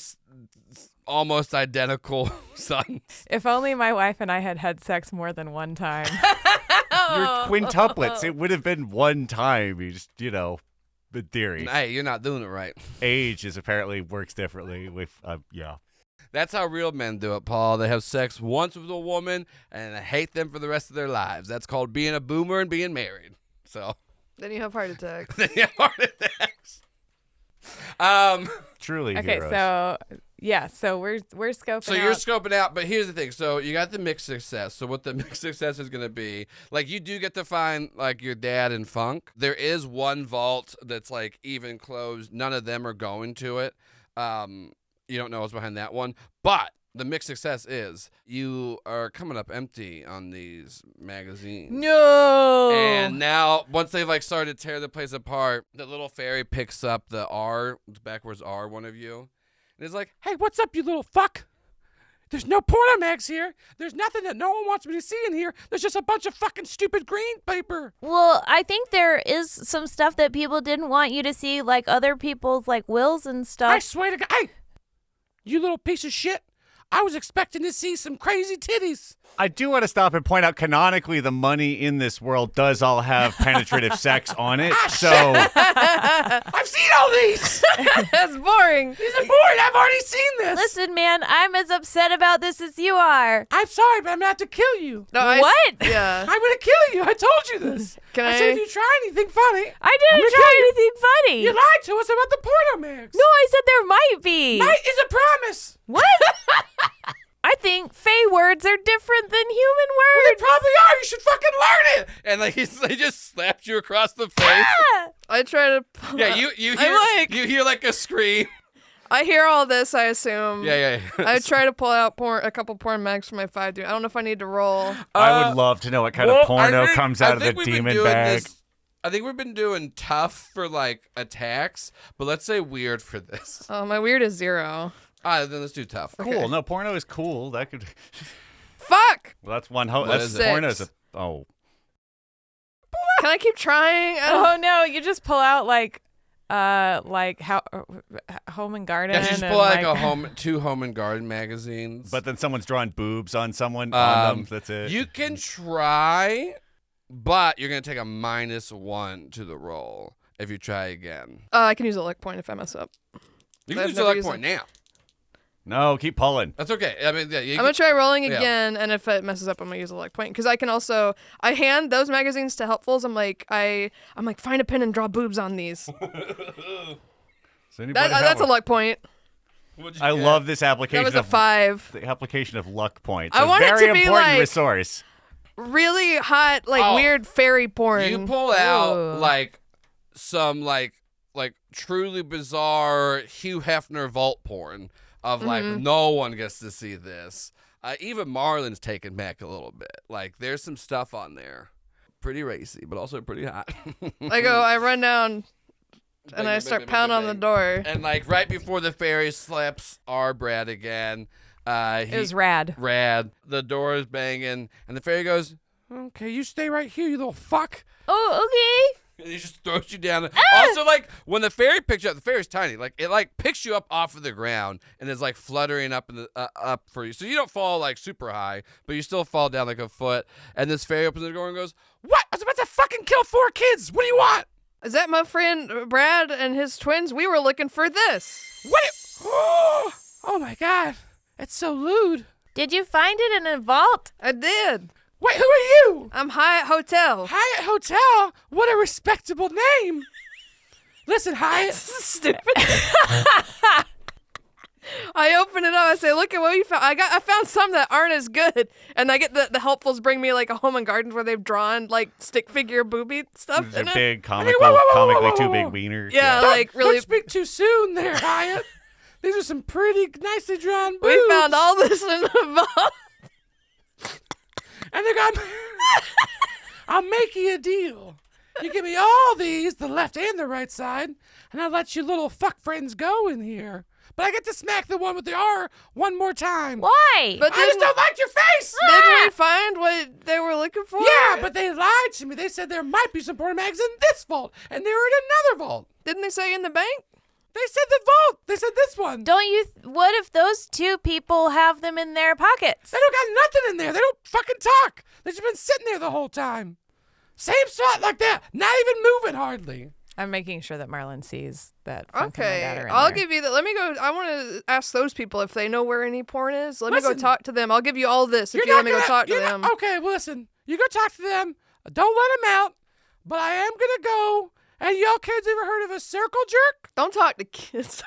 almost identical sons. If only my wife and I had had sex more than one time. You're quintuplets. It would have been one time. You just, in theory. Hey, you're not doing it right. Age is apparently works differently with, yeah. That's how real men do it, Paul. They have sex once with a woman and hate them for the rest of their lives. That's called being a boomer and being married. So Then you have heart attacks. then you have heart attacks. Truly Okay, heroes. so yeah, so we're scoping So out. you're scoping out, but here's the thing. So you got the mixed success. So what the mixed success is going to be, like you do get to find like your dad and Funk. There is one vault that's like even closed. None of them are going to it. You don't know what's behind that one. But the mixed success is you are coming up empty on these magazines. No. And now, once they've like started to tear the place apart, the little fairy picks up the R, backwards R, one of you. And is like, hey, what's up, you little fuck? There's no porno mags here. There's nothing that no one wants me to see in here. There's just a bunch of fucking stupid green paper. Well, I think there is some stuff that people didn't want you to see, like other people's like wills and I stuff. swear to God. Hey, you little piece of shit. I was expecting to see some crazy titties. I do want to stop and point out, canonically, the money in this world does all have penetrative sex on it. So I've seen all these. That's boring. These are boring. I've already seen this. Listen, man, I'm as upset about this as you are. I'm sorry, but I'm going to have to kill you. No, What? Yeah. I'm going to kill you. I told you this. Can I said if I? you try anything funny, I I'm didn't gonna try kill you. anything funny. You lied to us about the porno mags. No, I said there might be. Might is a promise. What? I think Fey words are different than human Well, they words. probably are. You should fucking learn it. And like he just slapped you across the face. Ah! I try to. Yeah, you hear I'm you hear like a scream. I hear all this. I assume. Yeah. I try to pull out a couple porn mags from my 5 dude. I don't know if I need to roll. I would love to know what kind of porno comes out of the we've been demon doing bag. this- I think we've been doing tough for like attacks, but let's say weird for this. Oh, my weird is 0. Then let's do tough. Cool. No, porno is cool. That could. Fuck! Well, that's one. What That's is it? porno. Six. Oh. Can I keep trying? I don't- Oh no, you just pull out like how Home and Garden. Yeah, just and, pull like two home and garden magazines. But then someone's drawing boobs on someone. On them. That's it. You can try, but you're gonna take a -1 to the roll if you try again. I can use a luck point if I mess up. You I've can use your never luck used point now. No, keep pulling. That's okay. I mean, yeah, I'm gonna try rolling yeah. again, and if it messes up, I'm gonna use a luck point because I can also I hand those magazines to helpfuls. I'm like find a pen and draw boobs on these. Does anybody have That's a one? luck point. What'd you I get? love this That application was a of 5. the application of luck points. I A want it very to be important like- resource. Really hot, like Oh. weird fairy porn. You pull out Ooh. like some like truly bizarre Hugh Hefner vault porn of like no one gets to see this. Even Marlon's taken back a little bit. Like there's some stuff on there, pretty racy, but also pretty hot. I run down and I Bang, start bang, pounding on bang, the bang. door. And like right before the fairy slaps our Brad again, It was rad. rad. The door is banging, and the fairy goes, "Okay, you stay right here, you little fuck." Oh, okay. And he just throws you down. Also, like when the fairy picks you up, the fairy's tiny. Like it like picks you up off of the ground and is like fluttering up in the up for you. So you don't fall like super high, but you still fall down like a foot. And this fairy opens the door and goes, "What? I was about to fucking kill 4 kids. What do you want? Is that my friend Brad and his twins? We were looking for this. What? Oh my god, it's so lewd. Did you find it in a vault? I did. Wait, who are you? I'm Hyatt Hotel. Hyatt Hotel? What a respectable name. Listen, Hyatt. Stupid. I open it up. I say, "Look at what we found. I found some that aren't as good." And I get the helpfuls bring me like a home and gardens where they've drawn like stick figure booby stuff They're in it. big, comically too big wieners. Yeah, like really. Don't speak too soon there, Hyatt. These are some pretty nicely drawn boobs. We found all this in the vault. And they got. I'll make you a deal. You give me all these, the left and the right side, and I'll let you little fuck friends go in here. But I get to smack the one with the R one more time. Why? But I just don't like your face. didn't we find what they were looking for? Yeah, but they lied to me. They said there might be some porn mags in this vault, and they were in another vault. Didn't they say in the bank? They said the vault. They said this one. Don't you? What if those two people have them in their pockets? They don't got nothing in there. They don't fucking talk. They've just been sitting there the whole time. Same spot like that. Not even moving hardly. I'm making sure that Marlon sees that. Funk and my dad are Okay, in I'll there. give you that. Let me go. I want to ask those people if they know where any porn is. Let me Listen. go talk to them. I'll give you all this if You're you let not me go gonna- talk to you're them. not- okay, well, listen. You go talk to them. Don't let them out. But I am going to go. And y'all kids ever heard of a circle jerk? Don't talk to kids.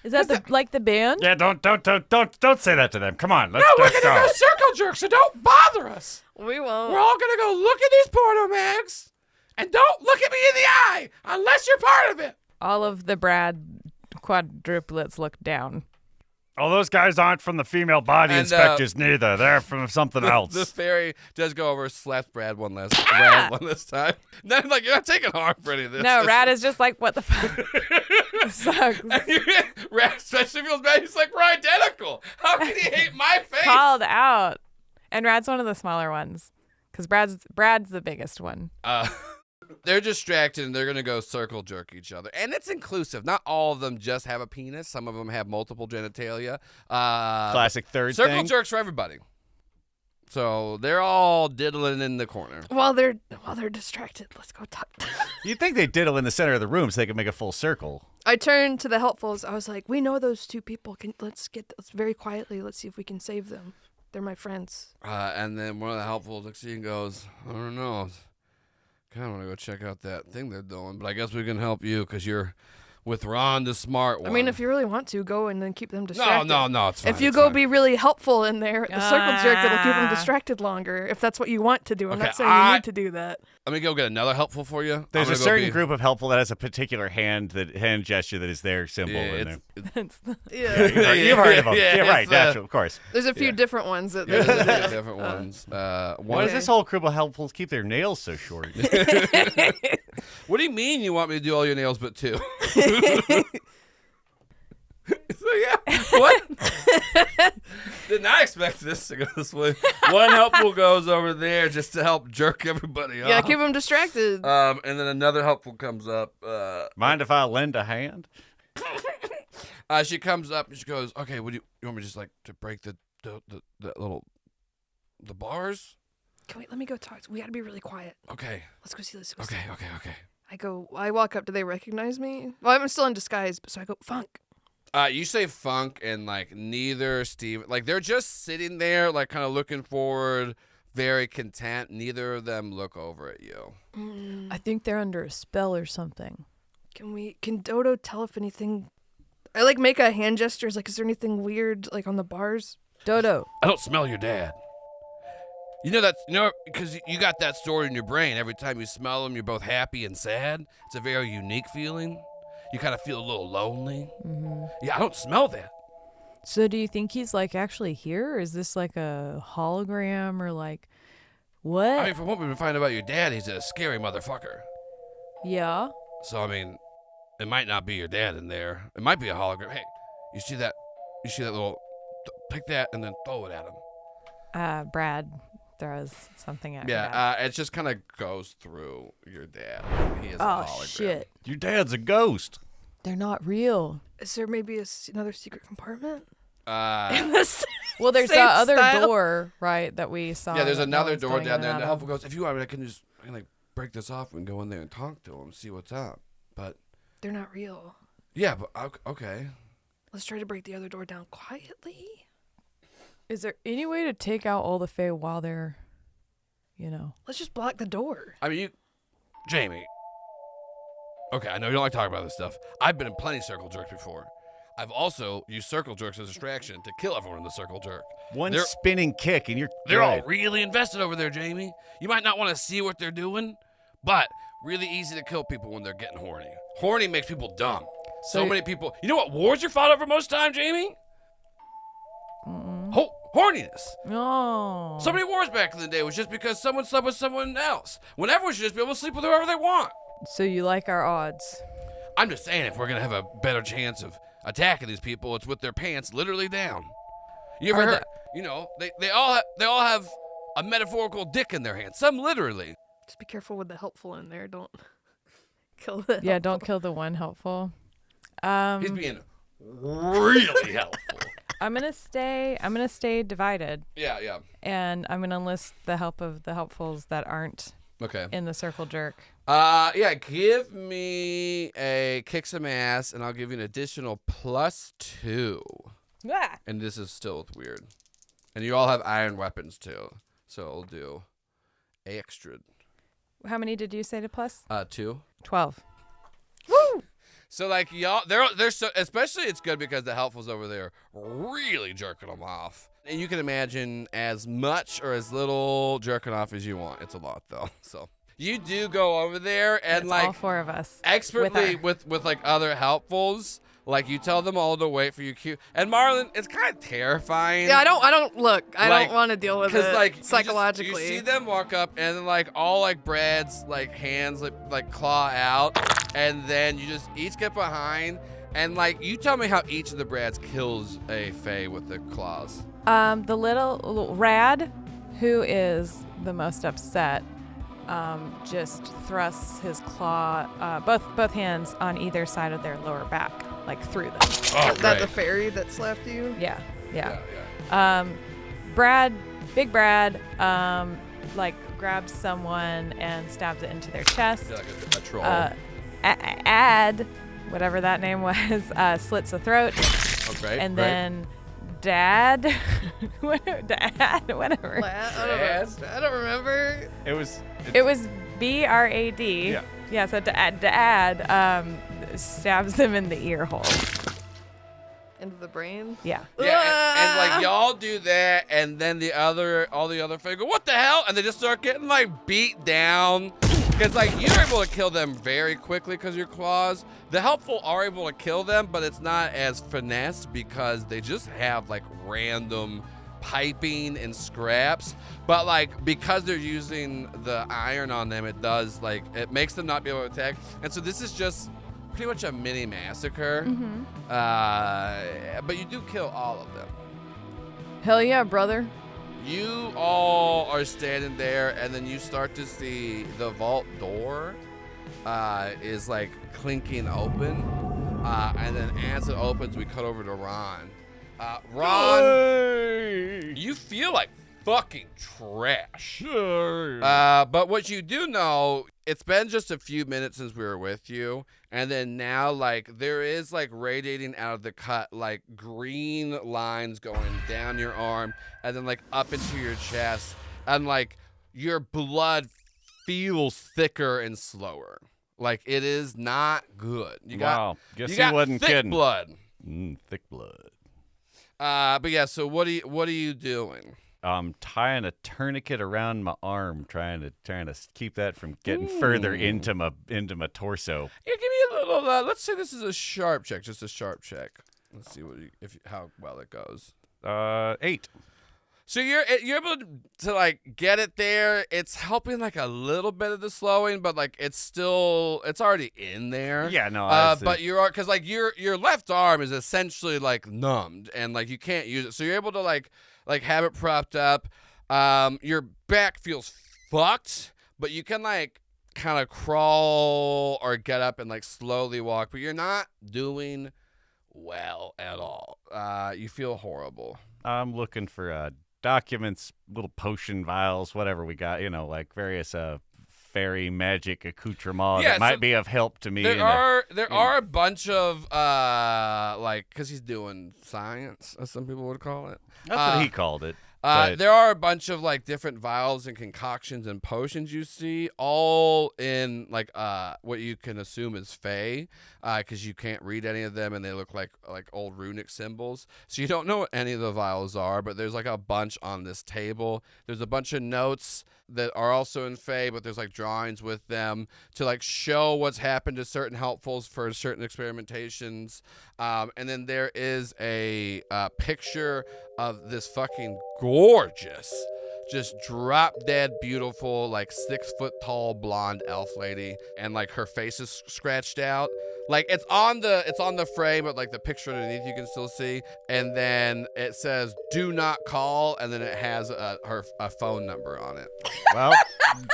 Is that like the band? Yeah, don't say that to them. Come on, let's No, we're going to go circle jerk, so don't bother us. We won't. We're all going to go look at these porno mags. And don't look at me in the eye unless you're part of it. All of the Brad quadruplets look down. Oh, those guys aren't from the female body And, inspectors neither. They're from something else. The fairy does go over, slaps Brad one last time. Then, like, you're not taking harm for any of this. No, Rad is just like, what the fuck? This sucks. Rad especially feels bad. He's like, we're identical. How can he hate my face? Called out. And Rad's one of the smaller ones. Because Brad's the biggest one. They're distracted and they're going to go circle jerk each other. And it's inclusive. Not all of them just have a penis. Some of them have multiple genitalia. Classic third circle thing. jerks for everybody. So they're all diddling in the corner. While they're distracted, let's go talk. You'd think they'd diddle in the center of the room so they could make a full circle. I turned to the helpfuls. I was like, "We know those two people. Let's very quietly. Let's see if we can save them. They're my friends." And then one of the helpfuls looks at you and goes, I don't know. Kind of want to go check out that thing they're doing, but I guess we can help you because you're with Ron, the smart one. I mean, if you really want to, go and then keep them distracted. No, it's fine. If you it's go fine. be really helpful in there, the circle jerk, it'll keep them distracted longer. If that's what you want to do, I'm Okay, not saying you need to do that. Let me go get another helpful for you. There's I'm a gonna go certain be- group of helpful that has a particular hand gesture that is their symbol in there. Yeah, You've heard of them. Yeah, Yeah, right. it's, Natural, of course. there's a few different ones that. There's a few different ones. Why One does this whole group of helpfuls keep their nails so short? What do you mean you want me to do all your nails but two? So yeah, what? Did not expect this to go this way. One helpful goes over there just to help jerk everybody off. Yeah, keep them distracted. And then another helpful comes up. Mind if I lend a hand? She comes up and she goes, "Okay, what do you want me just like to break the bars?" Let me go talk. We got to be really quiet. Okay. Let's go see this. Okay. I walk up. Do they recognize me? Well, I'm still in disguise, so I go, Funk. You say Funk, and like neither Steve, like they're just sitting there, like kind of looking forward, very content. Neither of them look over at you. I think they're under a spell or something. Can Dodo tell if anything? I like make a hand gesture. Like, is there anything weird like on the bars? Dodo. I don't smell your dad. Because you got that stored in your brain. Every time you smell him, you're both happy and sad. It's a very unique feeling. You kind of feel a little lonely. Mm-hmm. Yeah, I don't smell that. So do you think he's like actually here? Or is this like a hologram or like what? I mean, from what we've been finding about your dad, he's a scary motherfucker. Yeah. So, I mean, it might not be your dad in there. It might be a hologram. Hey, you see that little... Pick that and then throw it at him. Brad throws something at me. Yeah, it just kind of goes through your dad. He is a Oh, hologram. shit. Your dad's a ghost. They're not real. Is there maybe another secret compartment? Uh, Well, there's Same that other style. door, right, that we saw. yeah, there's that another Nolan's door going down in there, and the out helper of. goes, if you want, I can like break this off and go in there and talk to him, see what's up. But They're not real. yeah, but okay. Let's try to break the other door down quietly. Is there any way to take out all the Fae while they're, Let's just block the door. I mean, Jamie, Okay, I know you don't like talking about this stuff. I've been in plenty of circle jerks before. I've also used circle jerks as a distraction to kill everyone in the circle jerk. One spinning kick and they're all dead. really invested over there, Jamie. You might not want to see what they're doing, but really easy to kill people when they're getting horny. Horny makes people dumb. So many people. You know what wars are fought over most time, Jamie? Horniness. Oh. So many wars back in the day was just because someone slept with someone else. When everyone should just be able to sleep with whoever they want. So you like our odds? I'm just saying, if we're gonna have a better chance of attacking these people, it's with their pants literally down. You ever heard? They all have a metaphorical dick in their hand. Some literally. Just be careful with the helpful in there. Don't kill the Yeah, helpful. don't kill the one helpful. He's being really helpful. I'm gonna stay divided, Yeah. and I'm gonna enlist the help of the helpfuls that aren't Okay. in the circle jerk. Yeah, give me a kick some ass, and I'll give you an additional +2. Ah. And this is still weird. And you all have iron weapons, too. So I'll do extra. How many did you say to plus? 2. 12. So, like, y'all, they're so, especially it's good because the helpfuls over there really jerking them off. And you can imagine as much or as little jerking off as you want. It's a lot, though. So you do go over there and, It's like, all 4 of us. expertly with with like other helpfuls, like you tell them all to wait for you. And Marlon, it's kind of terrifying. Yeah, I don't look. I Like, don't want to deal with it like psychologically. you see them walk up and then like all like Brad's like hands like claw out, and then you just each get behind and like you tell me how each of the Brads kills a Fae with the claws. The little Rad, who is the most upset, just thrusts his claw, both hands on either side of their lower back, like through them. Oh, that the fairy that slapped you? Yeah. Yeah. Big Brad, like grabs someone and stabs it into their chest. Like a troll. Ad, whatever that name was, slits the throat. Okay. And then Dad, whatever. I don't remember. It was B.R.A.D. Yeah. So Dad stabs him in the ear hole. Into the brain? Yeah. Yeah, and like y'all do that, and then all the other Fae go, what the hell? And they just start getting like beat down. Because like you're able to kill them very quickly because your claws. The helpful are able to kill them, but it's not as finesse because they just have like random piping and scraps. But like because they're using the iron on them, it does like it makes them not be able to attack. And so this is just pretty much a mini massacre. But you do kill all of them. Hell yeah, brother. You all are standing there, and then you start to see the vault door is like clinking open. And then as it opens, we cut over to Ron. Ron, you feel like fucking trash. But what you do know, it's been just a few minutes since we were with you, and then now like there is like radiating out of the cut like green lines going down your arm and then like up into your chest, and like your blood feels thicker and slower. Like it is not good. Guess you he got wasn't thick kidding. blood. Thick blood. But yeah, so what are you doing? Tying a tourniquet around my arm, trying to keep that from getting further into my torso. Yeah, give me a little. Let's say this is a sharp check, just a sharp check. Let's see how well it goes. 8. So you're able to like get it there. It's helping like a little bit of the slowing, but like it's already in there. Yeah, no. But because like your left arm is essentially like numbed and like you can't use it. So you're able to like have it propped up. Your back feels fucked, but you can like kind of crawl or get up and like slowly walk, but you're not doing well at all. You feel horrible. I'm looking for documents, little potion vials, whatever we got, like various fairy magic accoutrements that might be of help to me. There are a bunch of like, because he's doing science, as some people would call it. That's what he called it. There are a bunch of like different vials and concoctions and potions you see, all in like what you can assume is Fae, because you can't read any of them and they look like old runic symbols. So you don't know what any of the vials are, but there's like a bunch on this table. There's a bunch of notes that are also in Fae, but there's like drawings with them to like show what's happened to certain helpfuls for certain experimentations. And then there is a picture of this fucking gorgeous, just drop dead beautiful, like 6 foot tall blonde elf lady, and like her face is scratched out. Like it's on the frame, but like the picture underneath you can still see. And then it says "Do not call," and then it has a phone number on it. Well,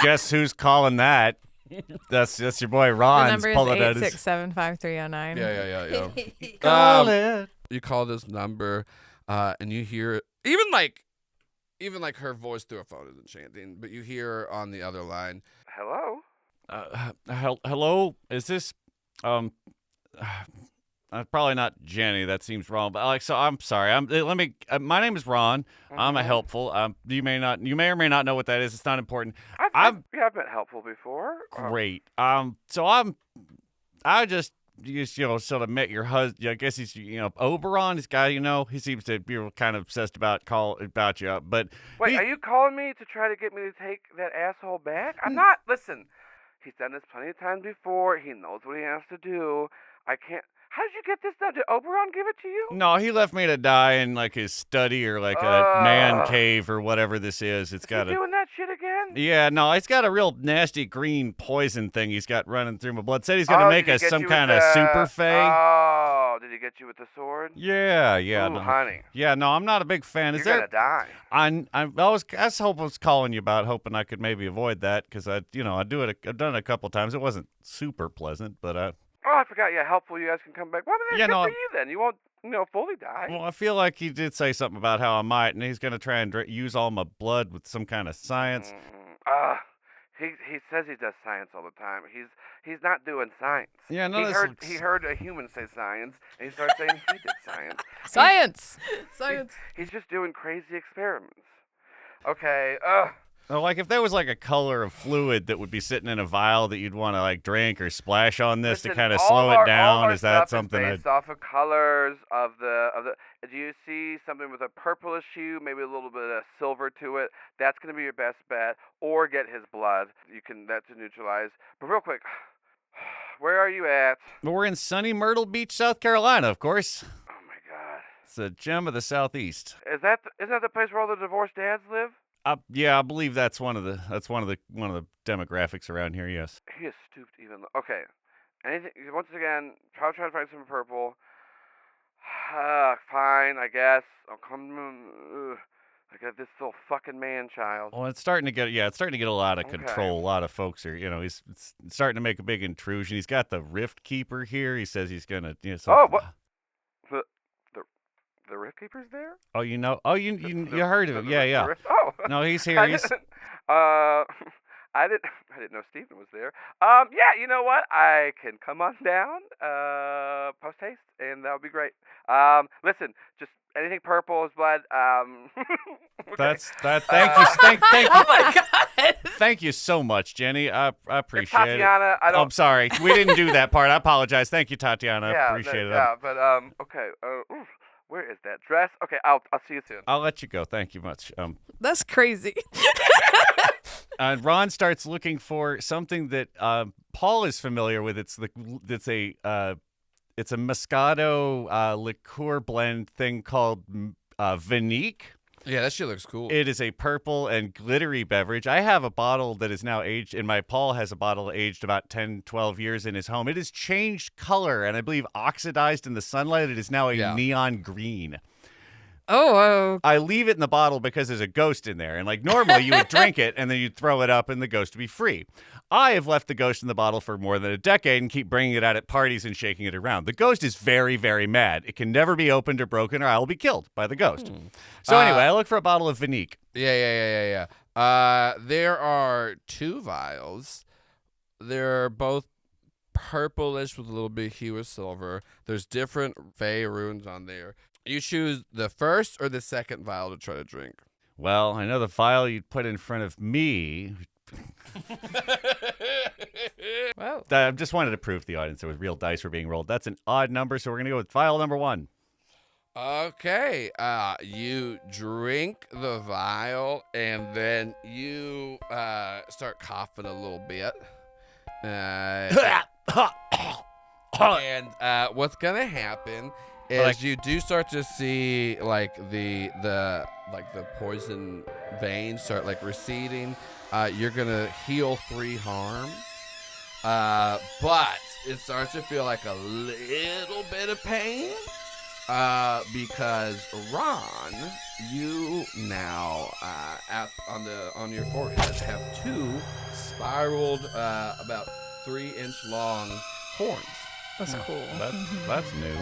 guess who's calling that? That's your boy Ron. The number is 867-5309. Yeah. Call it. You call this number, and you hear even like her voice through a phone is enchanting, but you hear her on the other line. Hello. Hello. Is this probably not Jenny. That seems wrong. But so I'm sorry. My name is Ron. Mm-hmm. I'm a helpful. You may or may not know what that is. It's not important. I've been helpful before. Great. So I just sort of met your husband. I guess he's Oberon. This guy, he seems to be kind of obsessed about you. But wait, are you calling me to try to get me to take that asshole back? I'm not. Listen, he's done this plenty of times before. He knows what he has to do. I can't. How did you get this done? Did Oberon give it to you? No, he left me to die in like his study or like a man cave or whatever this is. It's got doing that shit again? Yeah, no, it's got a real nasty green poison thing he's got running through my blood. Said he's gonna make us some kind of super fae. Oh, did he get you with the sword? Yeah. Ooh, no, honey. Yeah, no, I'm not a big fan. You're gonna die. I was calling you about hoping I could maybe avoid that because I've done it a couple times. It wasn't super pleasant, but Oh, I forgot. Yeah, helpful. You guys can come back. Well, then good for you then. You won't, fully die. Well, I feel like he did say something about how I might, and he's going to try and use all my blood with some kind of science. He says he does science all the time. He's not doing science. Yeah, no, he heard a human say science, and he started saying he did Science. He's just doing crazy experiments. Okay. So, like, if there was like a color of fluid that would be sitting in a vial that you'd want to like drink or splash on this to kind of slow it down, is that something? Based off of colors of the. Do you see something with a purplish hue, maybe a little bit of silver to it? That's going to be your best bet. Or get his blood. That's to neutralize. But real quick, where are you at? Well, we're in sunny Myrtle Beach, South Carolina, of course. Oh my God. It's a gem of the Southeast. Isn't that the place where all the divorced dads live? Yeah, I believe that's one of the demographics around here. Yes. He is stooped even. Okay. Anything? Once again, try to find some purple. Fine, I guess. I'll come. I got this little fucking man child. Well, it's starting to get a lot of control. A lot of folks are, it's starting to make a big intrusion. He's got the Rift Keeper here. He says he's gonna. What? The Rift Keeper's there? Oh, you heard of him? Yeah. Oh, no, he's here. I didn't know Stephen was there. Yeah, you know what? I can come on down, post haste, and that would be great. Listen, just anything purple is blood. Okay. Thank you. Oh my God. Thank you so much, Jenny. I appreciate Tatiana, it. I'm sorry, we didn't do that part. I apologize. Thank you, Tatiana. I yeah, appreciate it. Yeah, but okay. Where is that dress? Okay, I'll see you soon. I'll let you go. Thank you much. That's crazy. Ron starts looking for something that Paul is familiar with. It's a Moscato liqueur blend thing called Vinique. Yeah, that shit looks cool. It is a purple and glittery beverage. I have a bottle that is now aged, and Paul has a bottle aged about 10, 12 years in his home. It has changed color, and I believe oxidized in the sunlight. It is now a neon green. Oh. I leave it in the bottle because there's a ghost in there. And like normally you would drink it and then you'd throw it up and the ghost would be free. I have left the ghost in the bottle for more than a decade and keep bringing it out at parties and shaking it around. The ghost is very, very mad. It can never be opened or broken or I will be killed by the ghost. So anyway, I look for a bottle of Vinique. Yeah. There are 2 vials. They're both purplish with a little bit of hue of silver. There's different Fey runes on there. You choose the first or the second vial to try to drink. Well, I know the vial you'd put in front of me. Whoa. I just wanted to prove to the audience there was real dice were being rolled. That's an odd number, so we're going to go with vial number 1. Okay, you drink the vial, and then you start coughing a little bit. And what's gonna happen is you do start to see like the poison veins start like receding. You're gonna heal 3 harm, but it starts to feel like a little bit of pain. Because Ron, you now on your forehead have 2 spiraled about 3-inch long horns. That's cool. That's new.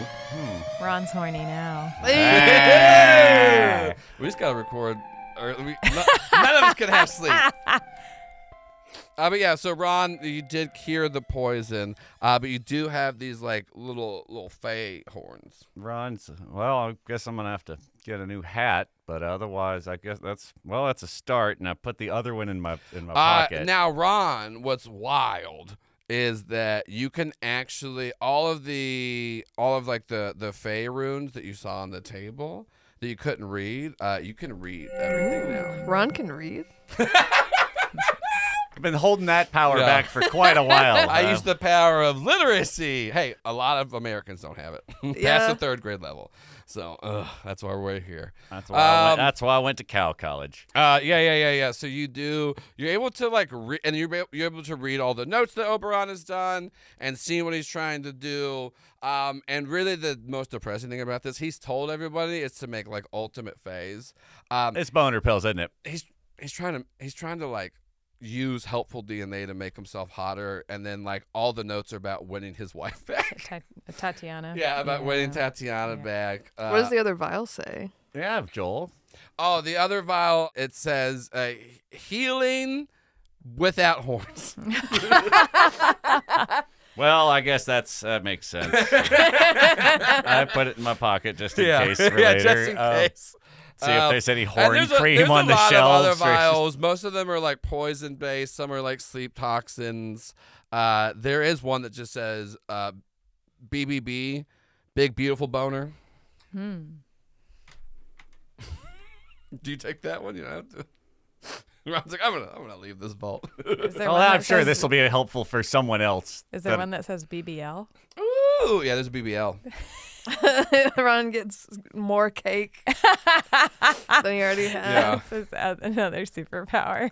Ron's horny now. Hey! We just gotta record. Or none of us can have sleep. But yeah, so Ron, you did cure the poison, but you do have these like little fey horns. Ron's, well, I guess I'm going to have to get a new hat, but otherwise, I guess that's a start, and I put the other one in my pocket. Now, Ron, what's wild is that you can actually, all of the fey runes that you saw on the table that you couldn't read, you can read everything now. Ron can read. I've been holding that power back for quite a while. I use the power of literacy. Hey, a lot of Americans don't have it. Past the 3rd grade level. So that's why we're here. That's why I went to Cal College. Yeah. So you're able to like and you're able to read all the notes that Oberon has done and see what he's trying to do. And really the most depressing thing about this, he's told everybody it's to make like ultimate phase. It's boner pills, isn't it? He's trying to like use helpful DNA to make himself hotter, and then like all the notes are about winning his wife back. Tatiana. Yeah, about winning Tatiana back. What does the other vial say? Yeah, Joel. Oh, the other vial, it says healing without horns. Well, I guess that makes sense. I put it in my pocket just in case for later. Yeah, just in case. See if there's any horn cream there's on the shelves. shelves. There's a lot of other vials. Most of them are like poison based. Some are like sleep toxins. There is one that just says BBB, big beautiful boner. Do you take that one? You know. Ron's like, I'm gonna leave this vault. I'm sure this will be helpful for someone else. Is there one that says BBL? Ooh, yeah, there's a BBL. Ron gets more cake than he already had. Yeah. This is another superpower.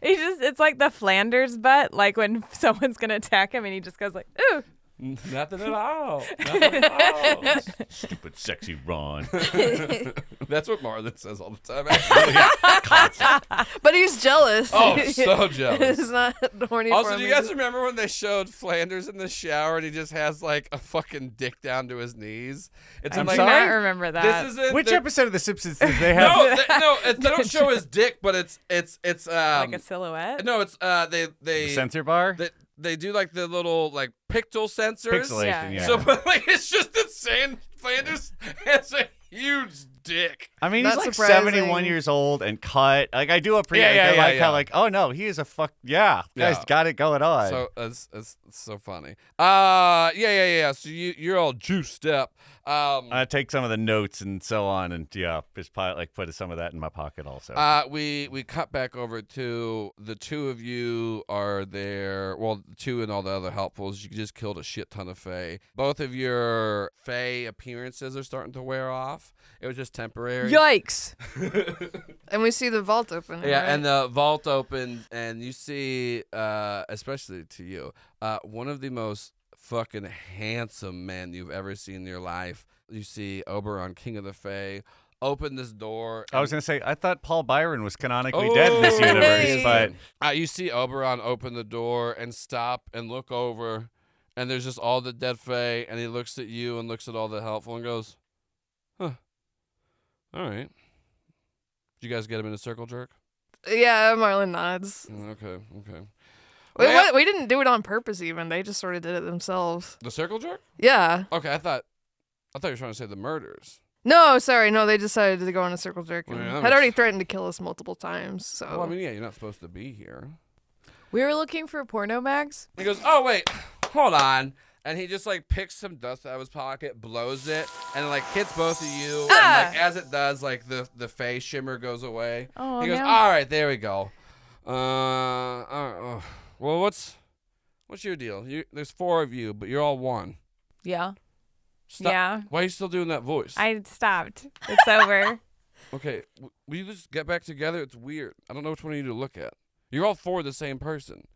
It's like the Flanders butt, like when someone's gonna attack him and he just goes like, ooh. Nothing at all. Nothing at all. Stupid, sexy Ron. That's what Marlon says all the time. Actually. But he's jealous. Oh, so jealous. He's not horny Also, for do him. you guys remember when they showed Flanders in the shower and he just has like a fucking dick down to his knees? It's I like, do not remember that. This isn't Which the- episode of The Simpsons did they have? they don't show his dick, but it's like a silhouette? No, it's they The censor bar? they do like the little like pixel sensors. Pixelation, yeah. So, but like it's just insane. Flanders has a huge dick. I mean, Not he's like surprising. 71 years old and cut. Like, I do appreciate how, like, oh, no, he is a Guy's got it going on. So it's so funny. Yeah. So you're all juiced up. I take some of the notes and so on, and just put some of that in my pocket also. We cut back over to the 2 of you are there. Well, 2 and all the other helpfuls. You just killed a shit ton of Fae. Both of your Fae appearances are starting to wear off. It was just temporary. Yikes. And we see the vault open. Yeah, right? and the vault opens, and you see, especially to you, one of the most fucking handsome men you've ever seen in your life. You see Oberon, King of the Fae, open this door. I was going to say, I thought Paul Byron was canonically dead in this universe, but... you see Oberon open the door and stop and look over, and there's just all the dead Fae, and he looks at you and looks at all the helpful and goes, huh, all right. Did you guys get him in a circle jerk? Yeah, Marlon nods. Okay. We didn't do it on purpose even. They just sort of did it themselves. The circle jerk? Yeah. Okay, I thought you were trying to say the murders. No, sorry, no. They decided to go in a circle jerk and Well, yeah, that had already makes- threatened to kill us multiple times. So Well, I mean, yeah, you're not supposed to be here. We were looking for porno mags. He goes, oh, wait, hold on. And he just, like, picks some dust out of his pocket, blows it, and, like, hits both of you. And, like, as it does, like, the face shimmer goes away. Oh, He goes, no. all right, there we go. All right, well, what's your deal? There's 4 of you, but you're all one. Yeah. Stop. Yeah. Why are you still doing that voice? I stopped. It's over. Okay, will you just get back together? It's weird. I don't know which one of you to look at. You're all 4 the same person.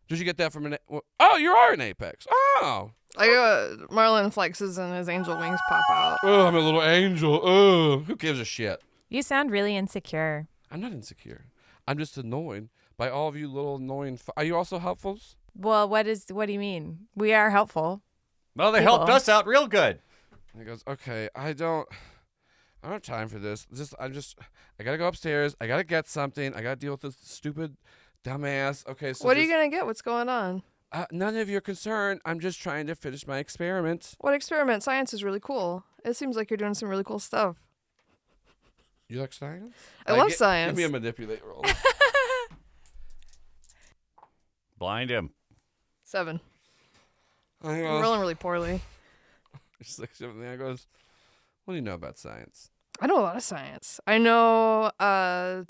Did you get that from oh, you are an Apex. Oh. Marlin flexes and his angel wings pop out. Oh, I'm a little angel. Oh, who gives a shit? You sound really insecure. I'm not insecure. I'm just annoyed by all of you little annoying. Are you also helpfuls? Well, what do you mean? We are helpful. Well, they helped us out real good. And he goes, okay, I don't have time for this. I gotta go upstairs. I gotta get something. I gotta deal with this stupid dumbass. Okay, so What are you gonna get? What's going on? None of your concern. I'm just trying to finish my experiment. What experiment? Science is really cool. It seems like you're doing some really cool stuff. You like science? I love Give science. me a manipulate roll. Blind him. 7. I I'm goes, rolling really poorly. she's like, I goes, what do you know about science? I know a lot of science. I know,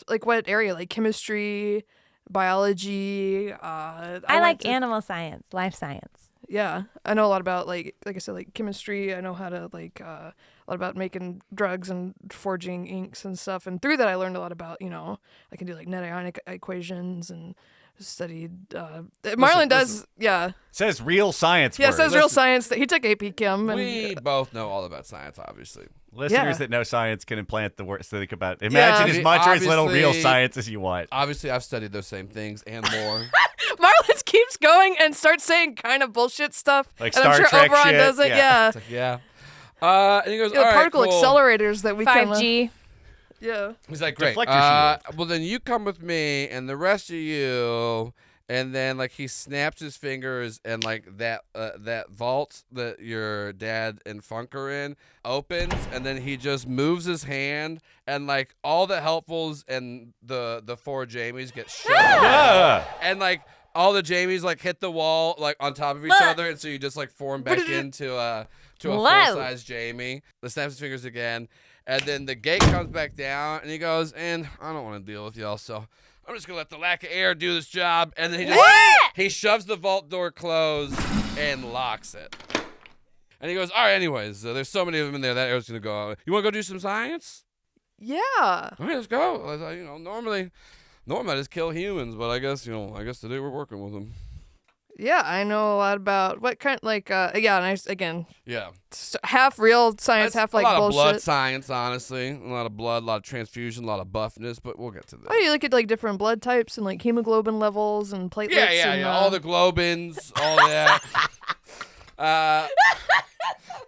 like what area? Like chemistry, biology. I went like to- animal science, life science. Yeah, I know a lot about like I said, like chemistry. I know how to a lot about making drugs and forging inks and stuff. And through that, I learned a lot about I can do like net ionic equations and studied. Marlon does, yeah. Says real science Yeah, words. says real science. That he took AP Chem. And, We both know all about science, obviously. Listeners Yeah. that know science can implant the words to think about. Imagine Yeah. as much or as little real Obviously- science as you want. Obviously, I've studied those same things and more. Marlon keeps going and starts saying kind of bullshit stuff. Like and I'm Star sure Trek Oberon shit, does it. yeah. Yeah. It's like, yeah. And he goes, Yeah, all the right, particle cool. accelerators that we can. 5G. Yeah. He's like, great. Deflector Well, then you come with me, and the rest of you. And then, like, he snaps his fingers, and like that vault that your dad and Funk are in opens, and then he just moves his hand, and like all the helpfuls and the 4 Jamies get shot, Yeah. and like all the Jamies like hit the wall like on top of each other, and so you just like form back into a full size Jamie. He snaps his fingers again, and then the gate comes back down, and he goes, and I don't want to deal with y'all, so I'm just gonna let the lack of air do this job. And then he shoves the vault door closed and locks it. And he goes, all right, anyways, there's so many of them in there, that air's gonna go out. You wanna go do some science? Yeah. All right, let's go. I thought, normally I just kill humans, but I guess today we're working with them. Yeah, I know a lot about what kind, again, Yeah. half real science, It's half like a lot bullshit. of blood science, honestly. A lot of blood, a lot of transfusion, a lot of buffness, but we'll get to that. Oh, you look at like different blood types and like hemoglobin levels and platelets. Yeah. All the globins, all that.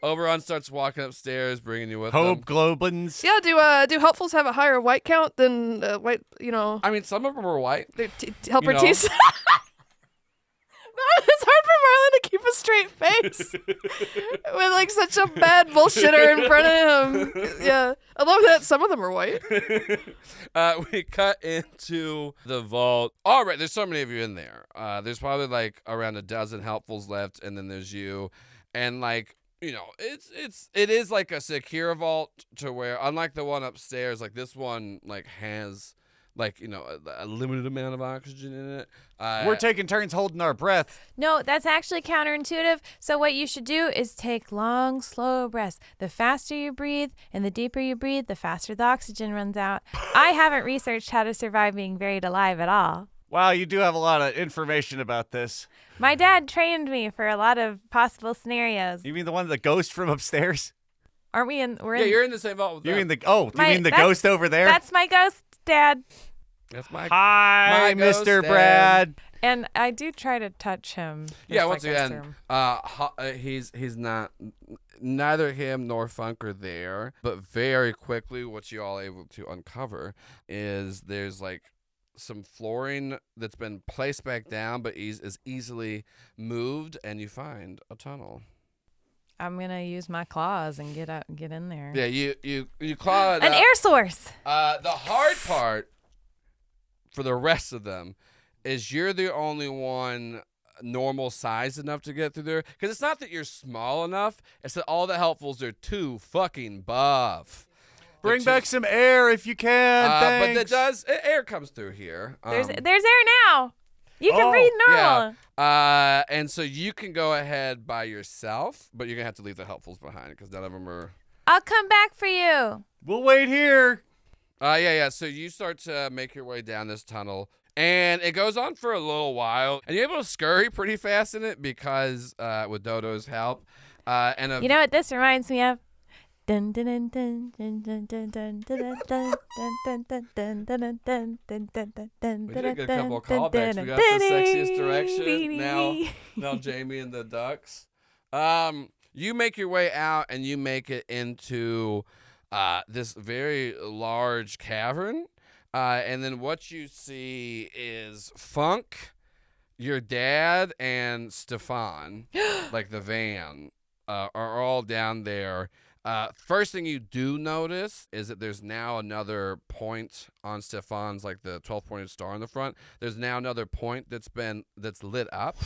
Oberon starts walking upstairs, bringing you with him. Hoglobins. Yeah, do helpfuls have a higher white count than white? I mean, some of them are white. Their helper know. T's. It's hard for Marlon to keep a straight face with like such a bad bullshitter in front of him. Yeah, I love that some of them are white. We cut into the vault. All right, there's so many of you in there. There's probably like around a dozen helpfuls left, and then there's you, and like it is like a secure vault to where, unlike the one upstairs, like this one like has like a limited amount of oxygen in it. We're taking turns holding our breath. No, that's actually counterintuitive. So what you should do is take long, slow breaths. The faster you breathe and the deeper you breathe, the faster the oxygen runs out. I haven't researched how to survive being buried alive at all. Wow, you do have a lot of information about this. My dad trained me for a lot of possible scenarios. You mean the one, the ghost from upstairs? Aren't we in? We're Yeah, in. you're in the same vault with You them. mean the That's- ghost over there? That's my ghost, Dad. That's my Hi, my ghost, Mr. Dad. Brad. And I do try to touch him. Yeah, just once like us again, through. he's not. Neither him nor Funk are there, but very quickly, what you all are able to uncover is there's like some flooring that's been placed back down, but is easily moved, and you find a tunnel. I'm gonna use my claws and get in there. Yeah, you claw it An up. air source. The hard part for the rest of them is you're the only one normal size enough to get through there. Because it's not that you're small enough, it's that all the helpfuls are too fucking buff. Bring back some air if you can. But Thanks. air comes through here. There's air now. You can breathe normal. Yeah. And so you can go ahead by yourself, but you're going to have to leave the helpfuls behind because none of them are... I'll come back for you. We'll wait here. Yeah. So you start to make your way down this tunnel, and it goes on for a little while, and you're able to scurry pretty fast in it because with Dodo's help. You know what this reminds me of? Dun dun dun dun dun dun dun dun dun dun dun dun dun dun dun dun dun dun. We did get a couple of callbacks. We got the sexiest direction. Now Jamie and the ducks. You make your way out, and you make it into this very large cavern. And then what you see is Funk, your dad, and Stefan, like the van, are all down there. First thing you do notice is that there's now another point on Stefan's, like the 12-pointed star in the front. There's now another point that's lit up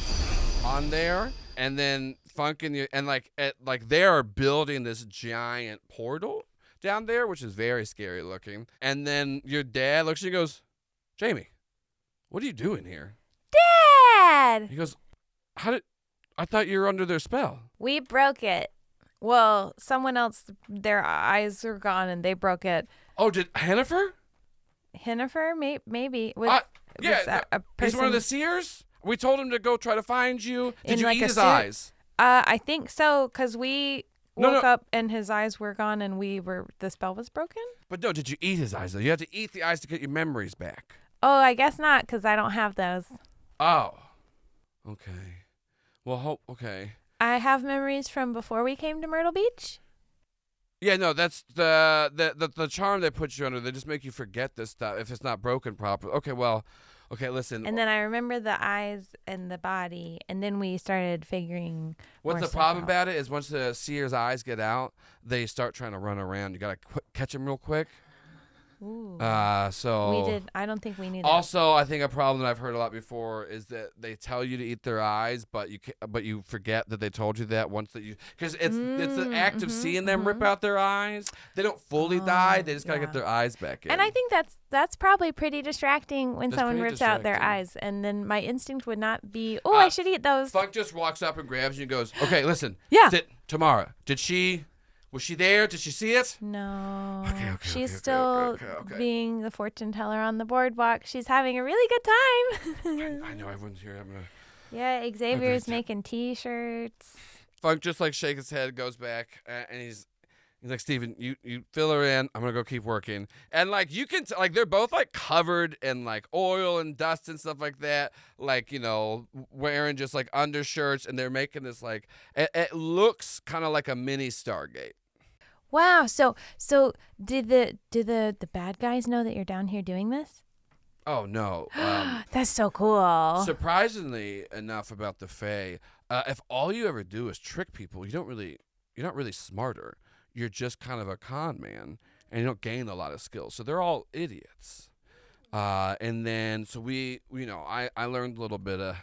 on there, and then Funk and they are building this giant portal down there, which is very scary looking. And then your dad looks at you and goes, "Jamie, what are you doing here?" Dad! He goes, I thought you were under their spell." We broke it. Well, someone else, their eyes were gone and they broke it. Oh, did Hennifer? Hennifer? Maybe. Yeah, he's one of the seers? We told him to go try to find you. Did you eat his eyes? I think so, because we woke up and his eyes were gone and the spell was broken. But no, did you eat his eyes, though? You have to eat the eyes to get your memories back. Oh, I guess not, because I don't have those. Oh. Okay. Well, okay. I have memories from before we came to Myrtle Beach. Yeah, no, that's the charm they put you under. They just make you forget this stuff if it's not broken properly. Okay, listen. And then I remember the eyes and the body, and then we started figuring. What's the problem about it is once the seer's eyes get out, they start trying to run around. You gotta catch them real quick. Ooh. So we did. I don't think we need. Also, I think a problem that I've heard a lot before is that they tell you to eat their eyes, but you forget that they told you that once that you because it's an act of seeing them rip out their eyes. They don't fully die. They just gotta get their eyes back in. And I think that's probably pretty distracting when someone pretty rips out their distracting. eyes, and then my instinct would not be, I should eat those. Funk just walks up and grabs you and goes, "Okay, listen. Yeah. Tamara, was she there? Did she see it?" No. Okay, She's still being the fortune teller on the boardwalk. She's having a really good time. I know everyone's here. Yeah, Xavier's making T-shirts. Funk just shake his head, goes back, and he's like, "Steven, you fill her in. I'm gonna go keep working." And you can they're both covered in oil and dust and stuff like that. Wearing just undershirts, and they're making this it looks kind of like a mini Stargate. Wow. So did the bad guys know that you're down here doing this? Oh no. That's so cool. Surprisingly enough about the Fae, if all you ever do is trick people, you're not really smarter. You're just kind of a con man, and you don't gain a lot of skills. So they're all idiots. And then so I learned a little bit of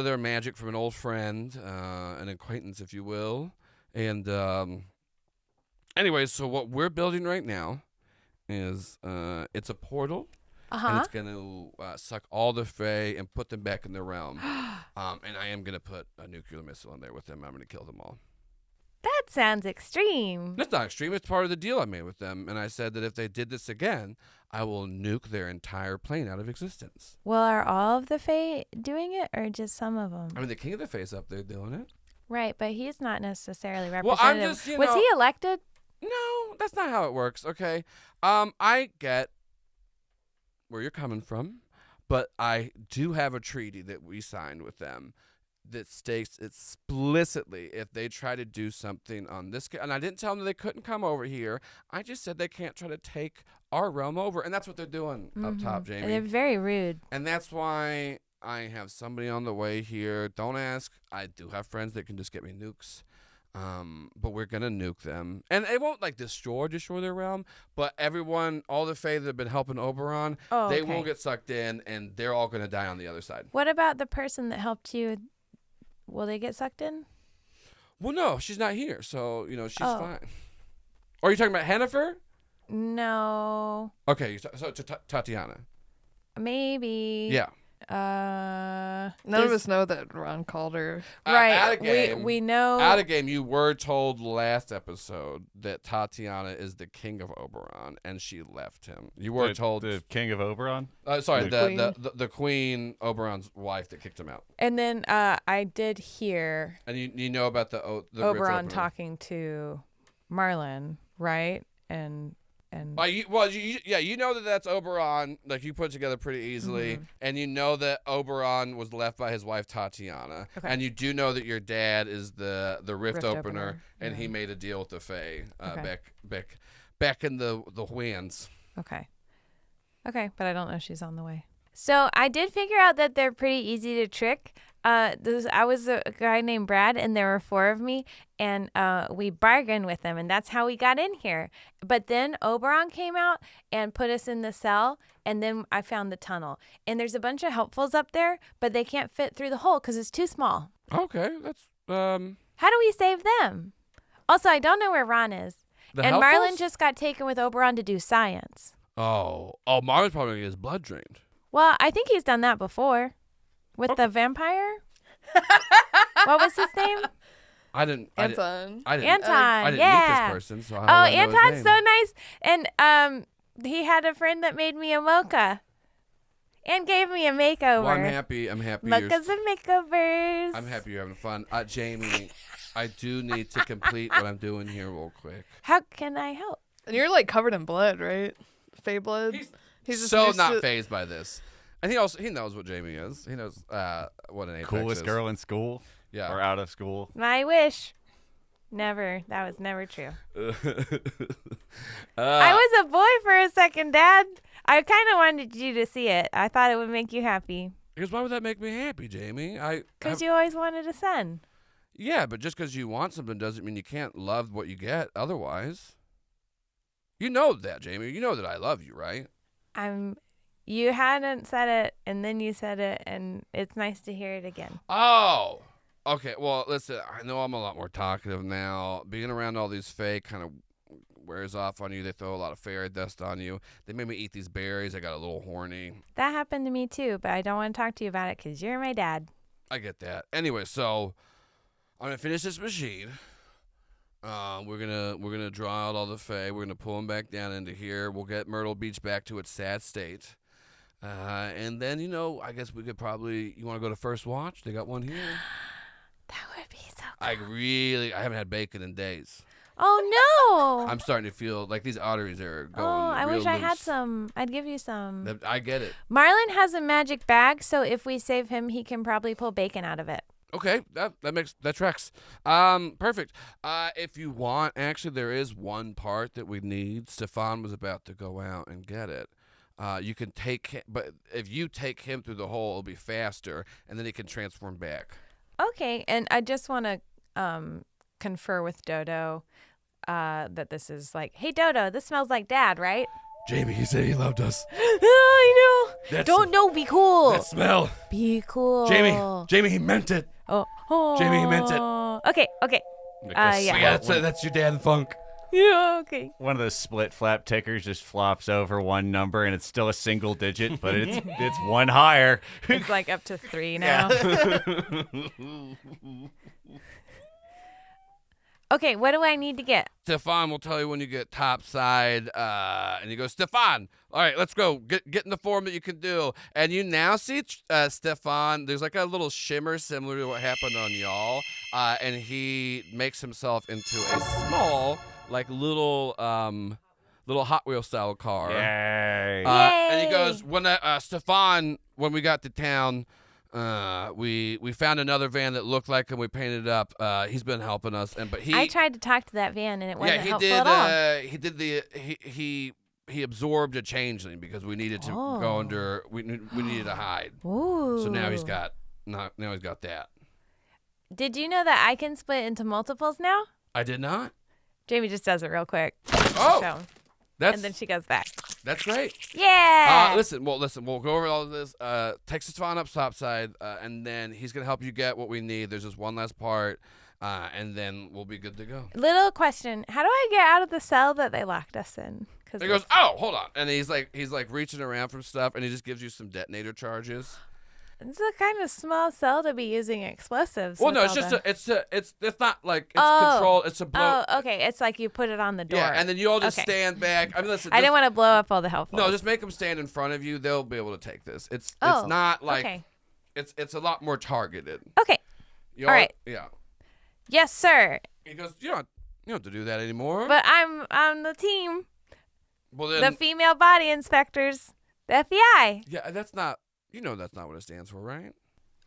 their magic from an old friend, an acquaintance, if you will. And anyways, so what we're building right now is it's a portal. And it's going to suck all the Fae and put them back in their realm. And I am going to put a nuclear missile in there with them. I'm going to kill them all. That sounds extreme. That's not extreme. It's part of the deal I made with them. And I said that if they did this again, I will nuke their entire plane out of existence. Well, are all of the Fae doing it or just some of them? I mean, the King of the Fae's up there doing it. Right, but he's not necessarily representative. Well, I'm just, Was he elected? No, that's not how it works, okay? I get where you're coming from, but I do have a treaty that we signed with them that states explicitly if they try to do something on this, and I didn't tell them they couldn't come over here. I just said they can't try to take our realm over, and that's what they're doing up top, Jamie. They're very rude. And that's why I have somebody on the way here. Don't ask. I do have friends that can just get me nukes. But we're gonna nuke them, and it won't like destroy their realm. But everyone, all the Fae that have been helping Oberon, they will get sucked in, and they're all gonna die on the other side. What about the person that helped you? Will they get sucked in? Well, no, she's not here, so she's fine. Or are you talking about Hennifer? No. Okay, so Tatiana. Maybe. Yeah. None of us know that Ron called her. Right. Out of game, we know. Out of game, you were told last episode that Tatiana is the king of Oberon, and she left him. You were told the king of Oberon. Sorry, The the queen, Oberon's wife, that kicked him out. And then I did hear. And you know about the Oberon Rift talking to Marlin, right? And you know that's Oberon. Like, you put it together pretty easily, and you know that Oberon was left by his wife Tatiana, and you do know that your dad is the Rift opener, and he made a deal with the Fae back in the winds. Okay, but I don't know if she's on the way. So I did figure out that they're pretty easy to trick. I was a guy named Brad, and there were 4 of me, and we bargained with them, and that's how we got in here. But then Oberon came out and put us in the cell, and then I found the tunnel. And there's a bunch of helpfuls up there, but they can't fit through the hole because it's too small. Okay, that's How do we save them? Also, I don't know where Ron is. And Marlin just got taken with Oberon to do science. Oh, Marlin's probably gonna get his blood drained. Well, I think he's done that before. With the vampire? What was his name? Anton. I didn't Anton, meet this person, so Oh, Anton's so nice. And he had a friend that made me a mocha. And gave me a makeover. Well, I'm happy. Mochas and makeovers. I'm happy you're having fun. Jamie, I do need to complete what I'm doing here real quick. How can I help? And you're like covered in blood, right? Fae blood. He's just so used not to- phased by this. And he knows what Jamie is. He knows what an apex Coolest is. girl in school. Yeah. Or out of school. My wish. Never. That was never true. Uh, I was a boy for a second, Dad. I kind of wanted you to see it. I thought it would make you happy. Because why would that make me happy, Jamie? Because you always wanted a son. Yeah, but just because you want something doesn't mean you can't love what you get otherwise. You know that, Jamie. You know that I love you, right? You hadn't said it, and then you said it, and it's nice to hear it again. Oh, okay. Well, listen, I know I'm a lot more talkative now. Being around all these Fae kind of wears off on you. They throw a lot of fairy dust on you. They made me eat these berries. I got a little horny. That happened to me too, but I don't want to talk to you about it because you're my dad. I get that. Anyway, so I'm gonna finish this machine. We're gonna draw out all the Fae. We're gonna pull them back down into here. We'll get Myrtle Beach back to its sad state. And then, I guess we could probably, you want to go to First Watch? They got one here. That would be so cool. I haven't had bacon in days. Oh, no. I'm starting to feel like these arteries are going I real wish I had loose. some. I'd give you some. I get it. Marlin has a magic bag, so if we save him, he can probably pull bacon out of it. Okay, that tracks. Perfect. If you want, actually, there is one part that we need. Stefan was about to go out and get it. You can take him, but if you take him through the hole, it'll be faster, and then he can transform back. Okay, and I just want to confer with Dodo that this is like, hey, Dodo, this smells like Dad, right? Jamie, he said he loved us. I know. Don't know. Be cool. That smell. Be cool. Jamie, he meant it. Oh. Jamie, he meant it. Okay. Yeah, that's your dad funk. Yeah, okay. One of those split flap tickers just flops over one number, and it's still a single digit, but it's one higher. It's like up to 3 now. Okay, what do I need to get? Stefan will tell you when you get topside, and he goes, Stefan, all right, let's go. Get in the form that you can do. And you now see Stefan, there's like a little shimmer similar to what happened on y'all, and he makes himself into a small, like little Hot Wheel style car. Yay. And he goes, Stefan, when we got to town, we found another van that looked like him. We painted it up. He's been helping us, I tried to talk to that van, and it wasn't helpful at all. He absorbed a changeling because we needed to go under. We needed to hide. Ooh. So now he's got that. Did you know that I can split into multiples now? I did not. Jamie just does it real quick. Oh, So, that's and then she goes back. that's great. Yeah. Listen. We'll go over all of this. Texas Fawn up topside, and then he's gonna help you get what we need. There's just one last part, and then we'll be good to go. Little question. How do I get out of the cell that they locked us in? And he goes, oh, hold on, and he's like reaching around for stuff, and he just gives you some detonator charges. It's a kind of small cell to be using explosives. Well, with no, it's all just the... it's not like it's controlled. It's a blow. Oh, okay. It's like you put it on the door. Yeah, and then you all just Okay. stand back. I mean, listen. I didn't want to blow up all the helpfuls. No, just make them stand in front of you. They'll be able to take this. It's Oh, not like okay. it's a lot more targeted. Okay. You All right. Yeah. Yes, sir. He goes, you don't have to do that anymore. But I'm on the team. well then, The female body inspectors. The FBI. yeah, that's not. You know that's not what it stands for, right?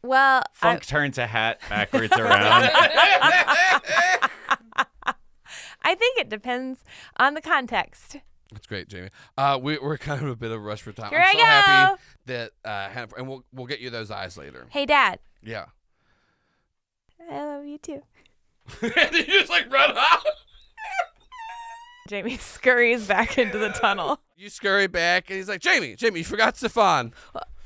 Well, Funk turns a hat backwards around. I think it depends on the context. That's great, Jamie. We're kind of a bit of a rush for time. Here I'm I so go. happy that Hannah, and we'll get you those eyes later. Hey, Dad. Yeah. I love you too. And you just like run out. Jamie scurries back into the tunnel. You scurry back, and he's like, Jamie, you forgot Stefan.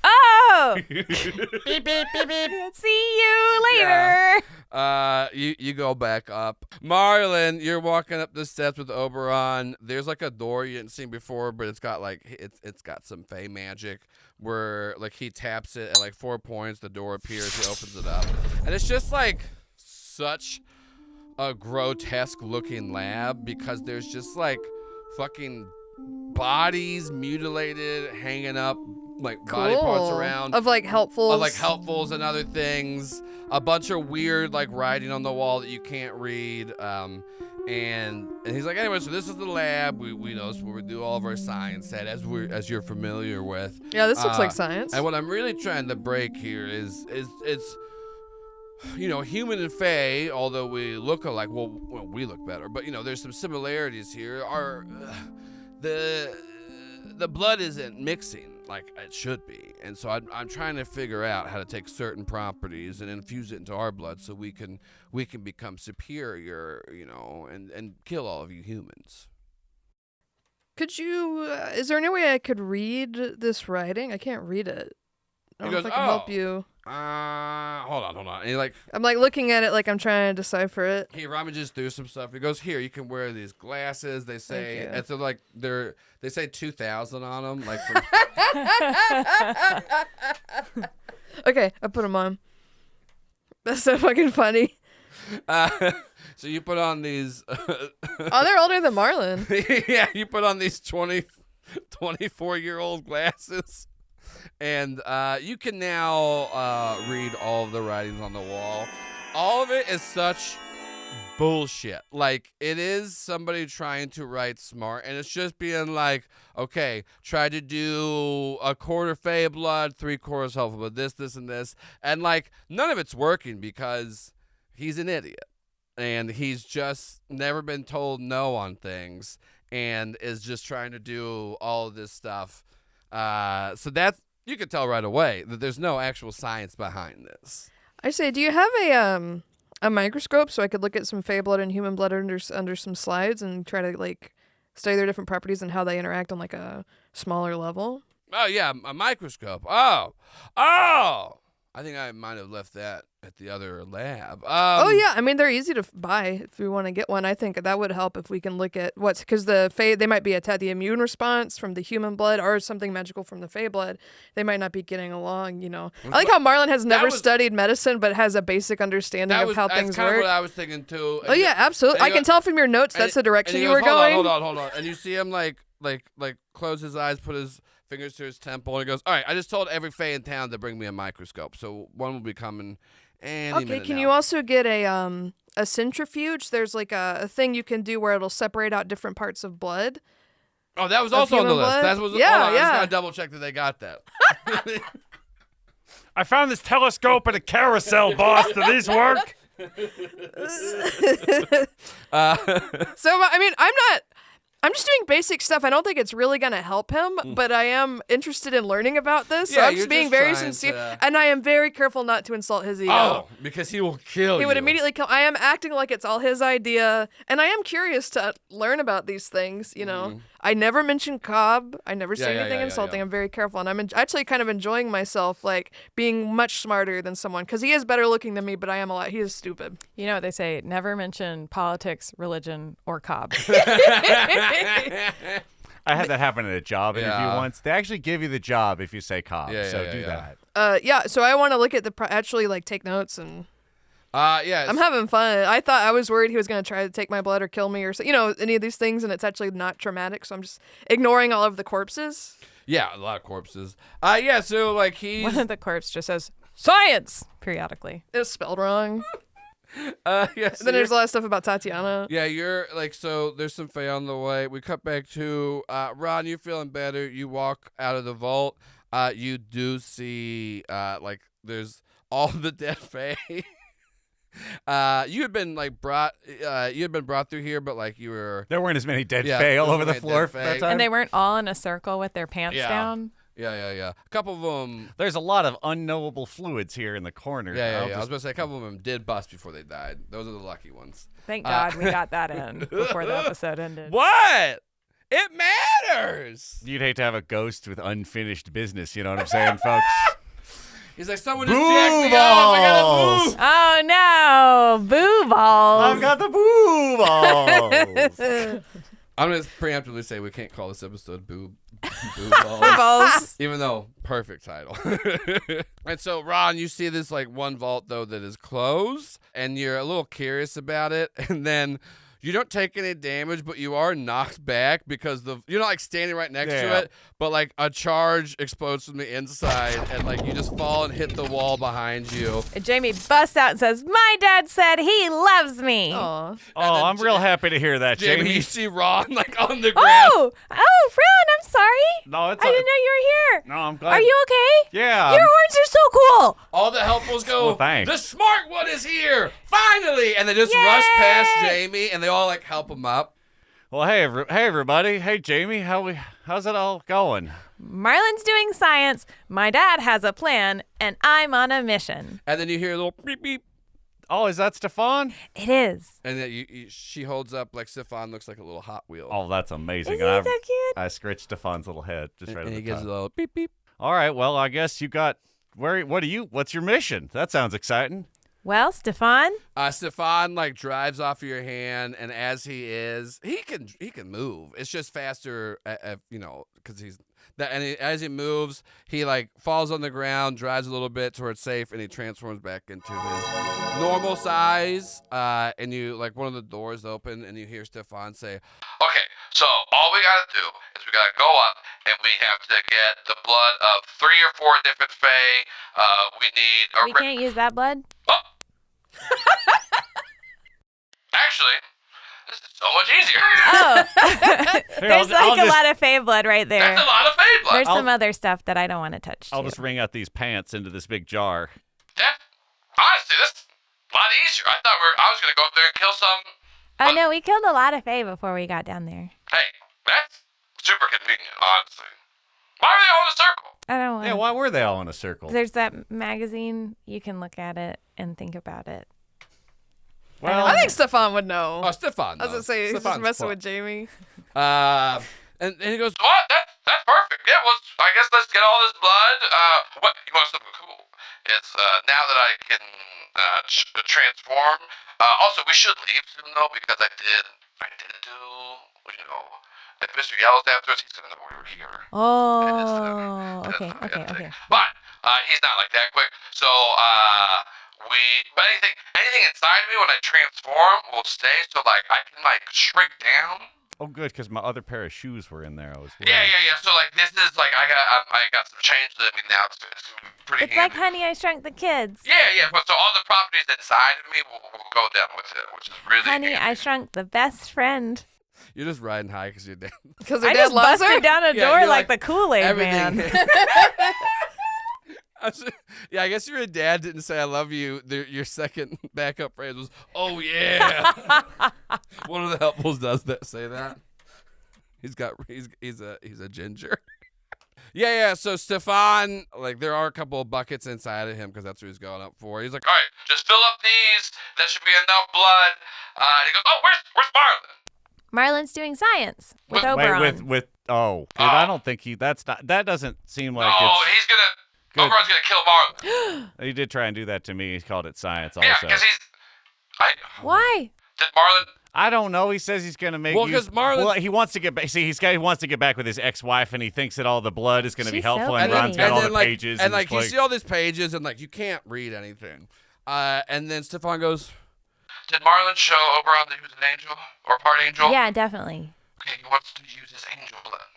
Oh! Beep, beep, beep, beep. See you later. You go back up. Marlon, you're walking up the steps with Oberon. There's like a door you hadn't seen before, but it's got like it's got some fey magic where like he taps it at like 4 points, the door appears, he opens it up. And it's just like such a grotesque looking lab because there's just like fucking bodies mutilated hanging up like body parts around of like helpfuls. of like helpfuls and other things, a bunch of weird like writing on the wall that you can't read, and he's like, anyway, so this is the lab. We know this is where we do all of our science at, as you're familiar with. Yeah, this looks like science. And what I'm really trying to break here is you know, human and fae, although we look alike, well we look better, but you know there's some similarities here. The blood isn't mixing like it should be, and so I'm trying to figure out how to take certain properties and infuse it into our blood so we can become superior, you know, and kill all of you humans. Could you? Is there any way I could read this writing? I can't read it. I don't know if I can help you. Hold on. And he like, I'm like looking at it like I'm trying to decipher it. he rummages through some stuff. He goes, here, you can wear these glasses. They say, Thank you. and so like they say 2000 on them. Like, from, Okay, I put them on. That's so fucking funny. so you put on these. Oh, they're older than Marlon. Yeah, you put on these 24-year-old glasses. And you can now read all of the writings on the wall. All of it is such bullshit. Like, it is somebody trying to write smart, and it's just being like, okay, try to do a quarter fey blood, 3/4 helpful, but this, and this. And, like, none of it's working because he's an idiot. And he's just never been told no on things and is just trying to do all of this stuff. So that's, you can tell right away that there's no actual science behind this. I say, do you have a microscope so I could look at some fey blood and human blood under some slides and try to like study their different properties and how they interact on like a smaller level? Oh yeah, a microscope. Oh, I think I might have left that at the other lab. Oh yeah, I mean they're easy to buy if we want to get one. I think that would help if we can look at what's, because the fey, they might be attacked, the immune response from the human blood or something magical from the fey blood. They might not be getting along, you know. I like how Marlon has never studied medicine but has a basic understing of how things That's kind work. of what I was thinking too. Oh yeah, absolutely. I can tell from your notes that's the direction you were going. Hold on. And you see him like close his eyes, put his fingers to his temple, and he goes, all right, I just told every fae in town to bring me a microscope, so one will be coming any minute can now. you also get a centrifuge? There's like a thing you can do where it'll separate out different parts of blood. Oh, that was also on the human list. blood? That was, Yeah, hold on, I just yeah. gotta double check that they got that. I found this telescope and a carousel, boss. Do these work? So I mean, I'm just doing basic stuff. I don't think it's really going to help him, but I am interested in learning about this. So Yeah, I'm just you're being just very trying sincere. to- And I am very careful not to insult his ego. Oh, because he will kill you. He would immediately kill. I am acting like it's all his idea, and I am curious to learn about these things. You know, I never mention Cobb. I never say anything insulting. I'm very careful, and I'm actually kind of enjoying myself, like being much smarter than someone because he is better looking than me, but I am a lot. He is stupid. You know what they say? Never mention politics, religion, or Cobb. I had that happen at a job interview Yeah. once. They actually give you the job if you say Cobb, so do that. Yeah. So I want to look at actually like take notes and. Yeah. I'm having fun. I was worried he was going to try to take my blood or kill me or so, any of these things, and it's actually not traumatic. So I'm just ignoring all of the corpses. Yeah, a lot of corpses. Yeah, so like he's One of the corpse just says science periodically. It was spelled wrong. yeah. So Then there's a lot of stuff about Tatiana. yeah, you're like so. There's some Fae on the way. We cut back to Ron. You're feeling better. You walk out of the vault. You do see like there's all the dead Fae. You had been like brought. You had been brought through here, but like you were. There weren't as many dead Yeah, Fae all there over the weren't dead floor Fae. that time. And they weren't all in a circle with their pants Yeah. down. Yeah. A couple of them. There's a lot of unknowable fluids here in the corner. Yeah. I'll I was just- about to say a couple of them did bust before they died. Those are the lucky ones. Thank God we got that in before the episode ended. What? It matters. You'd hate to have a ghost with unfinished business, you know what I'm saying, folks? He's like, someone just jacked me up. I gotta balls. move. Oh no, boo balls. I've got the boo balls. I'm gonna preemptively say we can't call this episode Boo Balls. Balls. Even though perfect title. And so Ron, you see this like one vault though that is closed, and you're a little curious about it, and then you don't take any damage, but you are knocked back because you're not like standing right next to it, but like a charge explodes from the inside, and like you just fall and hit the wall behind you. And Jamie busts out and says, "My dad said he loves me." Aw. Oh, I'm real happy to hear that, Jamie, Jamie. you see Ron like on the ground. Oh, Ron, I'm sorry. No, it's I didn't know you were here. No, I'm glad. Are you okay? Yeah. Your horns are so cool. All the helpers go, Oh, thanks. the smart one is here, finally! And they just rush past Jamie, and they all like help him up. Well, hey, everybody. Hey, Jamie. How's it all going? Marlon's doing science. My dad has a plan, and I'm on a mission. And then you hear a little beep beep, Oh, is that Stefan? It is. and then she holds up like Stefan looks like a little Hot Wheel. Oh, that's amazing. Isn't And he so cute? I scratched Stefan's little head just right and at he the gives top. a little beep beep. All right. Well, I guess you got. What's your mission? That sounds exciting. Well, Stefan, Stefan like drives off of your hand, and as he can move. It's just faster, because he's that. And as he moves, he like falls on the ground, drives a little bit towards safe, and he transforms back into his normal size. And you like one of the doors open, and you hear Stefan say, "Okay, so all we gotta do is we gotta go up, and we have to get the blood of 3 or 4 different Fae. We need we can't use that blood. Oh. Actually, this is so much easier. Oh, Here, there's I'll like a just- lot of Fae blood right there. That's a lot of Fae blood. There's some other stuff that I don't want to touch. I'll too. just wring out these pants into this big jar. Honestly, this is a lot easier. I was gonna go up there and kill some. Oh no, we killed a lot of Fae before we got down there. Hey, that's super convenient, honestly. Why are they all in a circle? I don't want. Yeah, why were they all in a circle? There's that magazine. You can look at it and think about it. Well, I think Stefan would know. Oh, Stefan. I was gonna say he's just Stefan's messing fun. with Jamie. And he goes, "What? That's perfect. Yeah, well, I guess let's get all this blood. What you want something cool? It's now that I can transform. Also, we should leave soon though because I did do, if Mr. Yellows after us, he's gonna know we were here. Oh, okay. But he's not like that quick. So but anything inside of me when I transform will stay. So like I can like shrink down. oh, good, because my other pair of shoes were in there. I was Yeah. worried. So like this is like I got some change in me now. It's pretty It's like handy. Honey, I Shrunk the Kids. Yeah. But so all the properties inside of me will go down with it, which is really Honey, handy. I Shrunk the Best Friend. You're just riding high because you're dead. Because I their dad just loves her. busted down a Yeah, door you're like like the Kool-Aid man. Yeah, I guess your dad didn't say I love you. Your second backup phrase was, "Oh yeah." One of the helpfuls does say that. He's a ginger. Yeah. So Stefan, like, there are a couple of buckets inside of him because that's what he's going up for. He's like, all right, just fill up these. That should be enough blood. And he goes, oh, where's Marlon? Marlon's doing science with Wait, Oberon. I don't think that doesn't seem like No, it's... he's gonna. Oberon's gonna kill Marlon. He did try and do that to me. He called it science Yeah, also. because Why? Did Marlon? I don't know. He says he's going to make Well, because Marlon. Well, he wants to get back. See, he wants to get back with his ex-wife, and he thinks that all the blood is going to be She's helpful. so And pretty. Ron's got all the like, pages. And like, he's you see all these pages, and like, you can't read anything. And then Stefan goes, did Marlon show Oberon that he was an angel or part angel? Yeah, definitely. Okay, he wants to use his angel blood.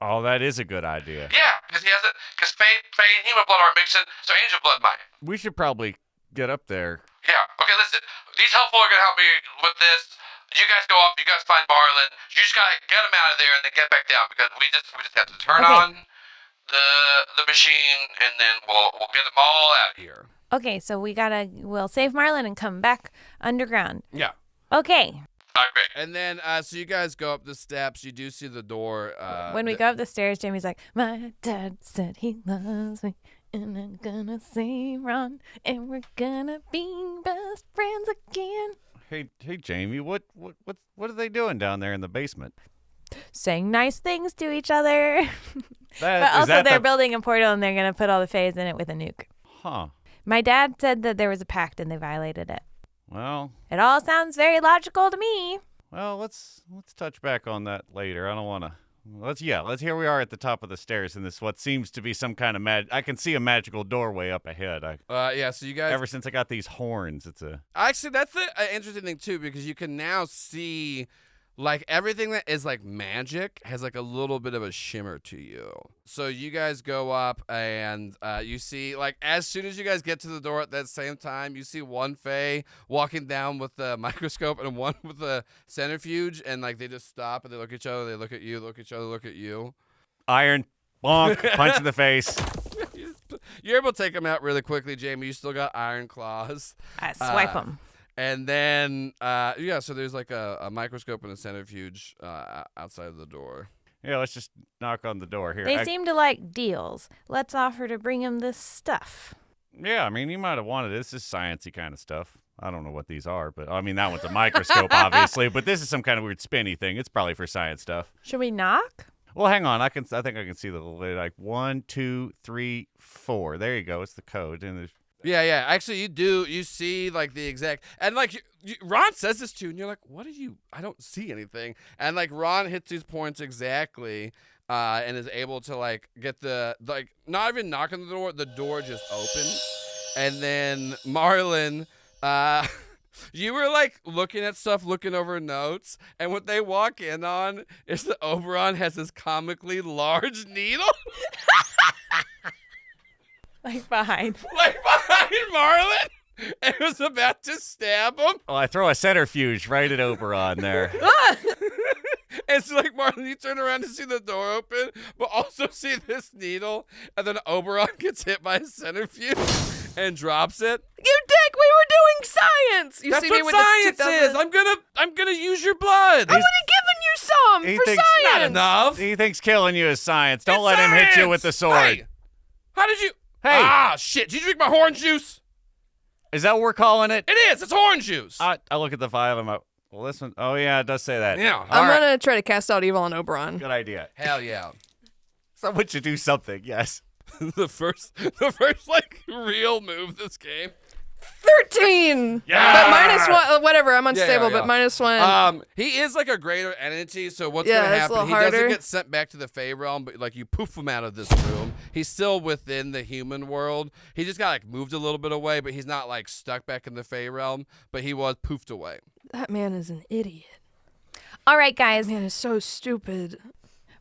Oh, that is a good idea. Yeah, because he has it. Because Fae and human blood aren't mixing, so angel blood might. We should probably get up there. Yeah. Okay, listen. These helpful are gonna help me with this. You guys go up. You guys find Marlon. You just gotta get him out of there and then get back down because we just have to turn on the machine and then we'll get them all out here. Okay, so we'll save Marlon and come back underground. Yeah. Okay. All right, great. And then, so you guys go up the steps. You do see the door. When we go up the stairs, Jamie's like, my dad said he loves me, and I'm gonna save Ron, and we're gonna be best friends again. Hey, Jamie, what are they doing down there in the basement? Saying nice things to each other. That, But is also that they're building a portal, and they're gonna put all the Faes in it with a nuke. Huh. My dad said that there was a pact, and they violated it. Well, It all sounds very logical to me. let's touch back on that later. I don't want to. Here we are at the top of the stairs in this what seems to be some kind of I can see a magical doorway up ahead. Yeah. So you guys. Ever since I got these horns, it's a. Actually, that's the interesting thing too because you can now see. Like, everything that is, like, magic has, like, a little bit of a shimmer to you. So you guys go up, and you see, like, as soon as you guys get to the door at that same time, you see one Fae walking down with the microscope and one with the centrifuge, and, like, they just stop, and they look at each other, they look at you, look at each other, look at you. Iron, bonk, punch in the face. You're able to take them out really quickly, Jamie. You still got iron claws. I swipe them. And then, so there's like a microscope and a centrifuge outside of the door. Yeah, let's just knock on the door here. They seem to like deals. Let's offer to bring him this stuff. Yeah, I mean, you might have wanted it. This is sciencey kind of stuff. I don't know what these are, but I mean, that one's a microscope, obviously. But this is some kind of weird spinny thing. It's probably for science stuff. Should we knock? Well, hang on. I think I can see the little like 1, 2, 3, 4. There you go. It's the code. And there's. Yeah. Actually, you do. You see, like, the exact... And, like, Ron says this to you, and you're like, what did you... I don't see anything. And, like, Ron hits these points exactly and is able to, like, get the... Like, not even knock on the door just opens. And then Marlon... You were, like, looking at stuff, looking over notes, and what they walk in on is that Oberon has this comically large needle. Like behind Marlon, and was about to stab him. Oh, I throw a centrifuge right at Oberon there. And so, like, Marlon, you turn around to see the door open, but also see this needle, and then Oberon gets hit by a centrifuge and drops it. You dick! We were doing science. You That's see what me with science the is. I'm gonna use your blood. I would have given you some He for thinks- science. Not enough. He thinks killing you is science. Don't It's let him hit you science! with the sword. Hey, how did you? Hey. Ah, shit! Did you drink my horn juice? Is that what we're calling it? It is. It's orange juice. I look at the file. I'm like, well, this one. Oh yeah, it does say that. Yeah. All I'm right. gonna try to cast out evil on Oberon. Good idea. Hell yeah. Someone should do something. Yes. the first like real move this game. 13. Yeah. But -1. Whatever. I'm unstable. yeah. But -1. He is like a greater entity, so what's Yeah, gonna it's a happen? little He doesn't harder. get sent back to the Fae realm, but like you poof him out of this room. He's still within the human world. He just got like moved a little bit away, but he's not like stuck back in the Fae realm. But he was poofed away. That man is an idiot. All right, guys. That man is so stupid.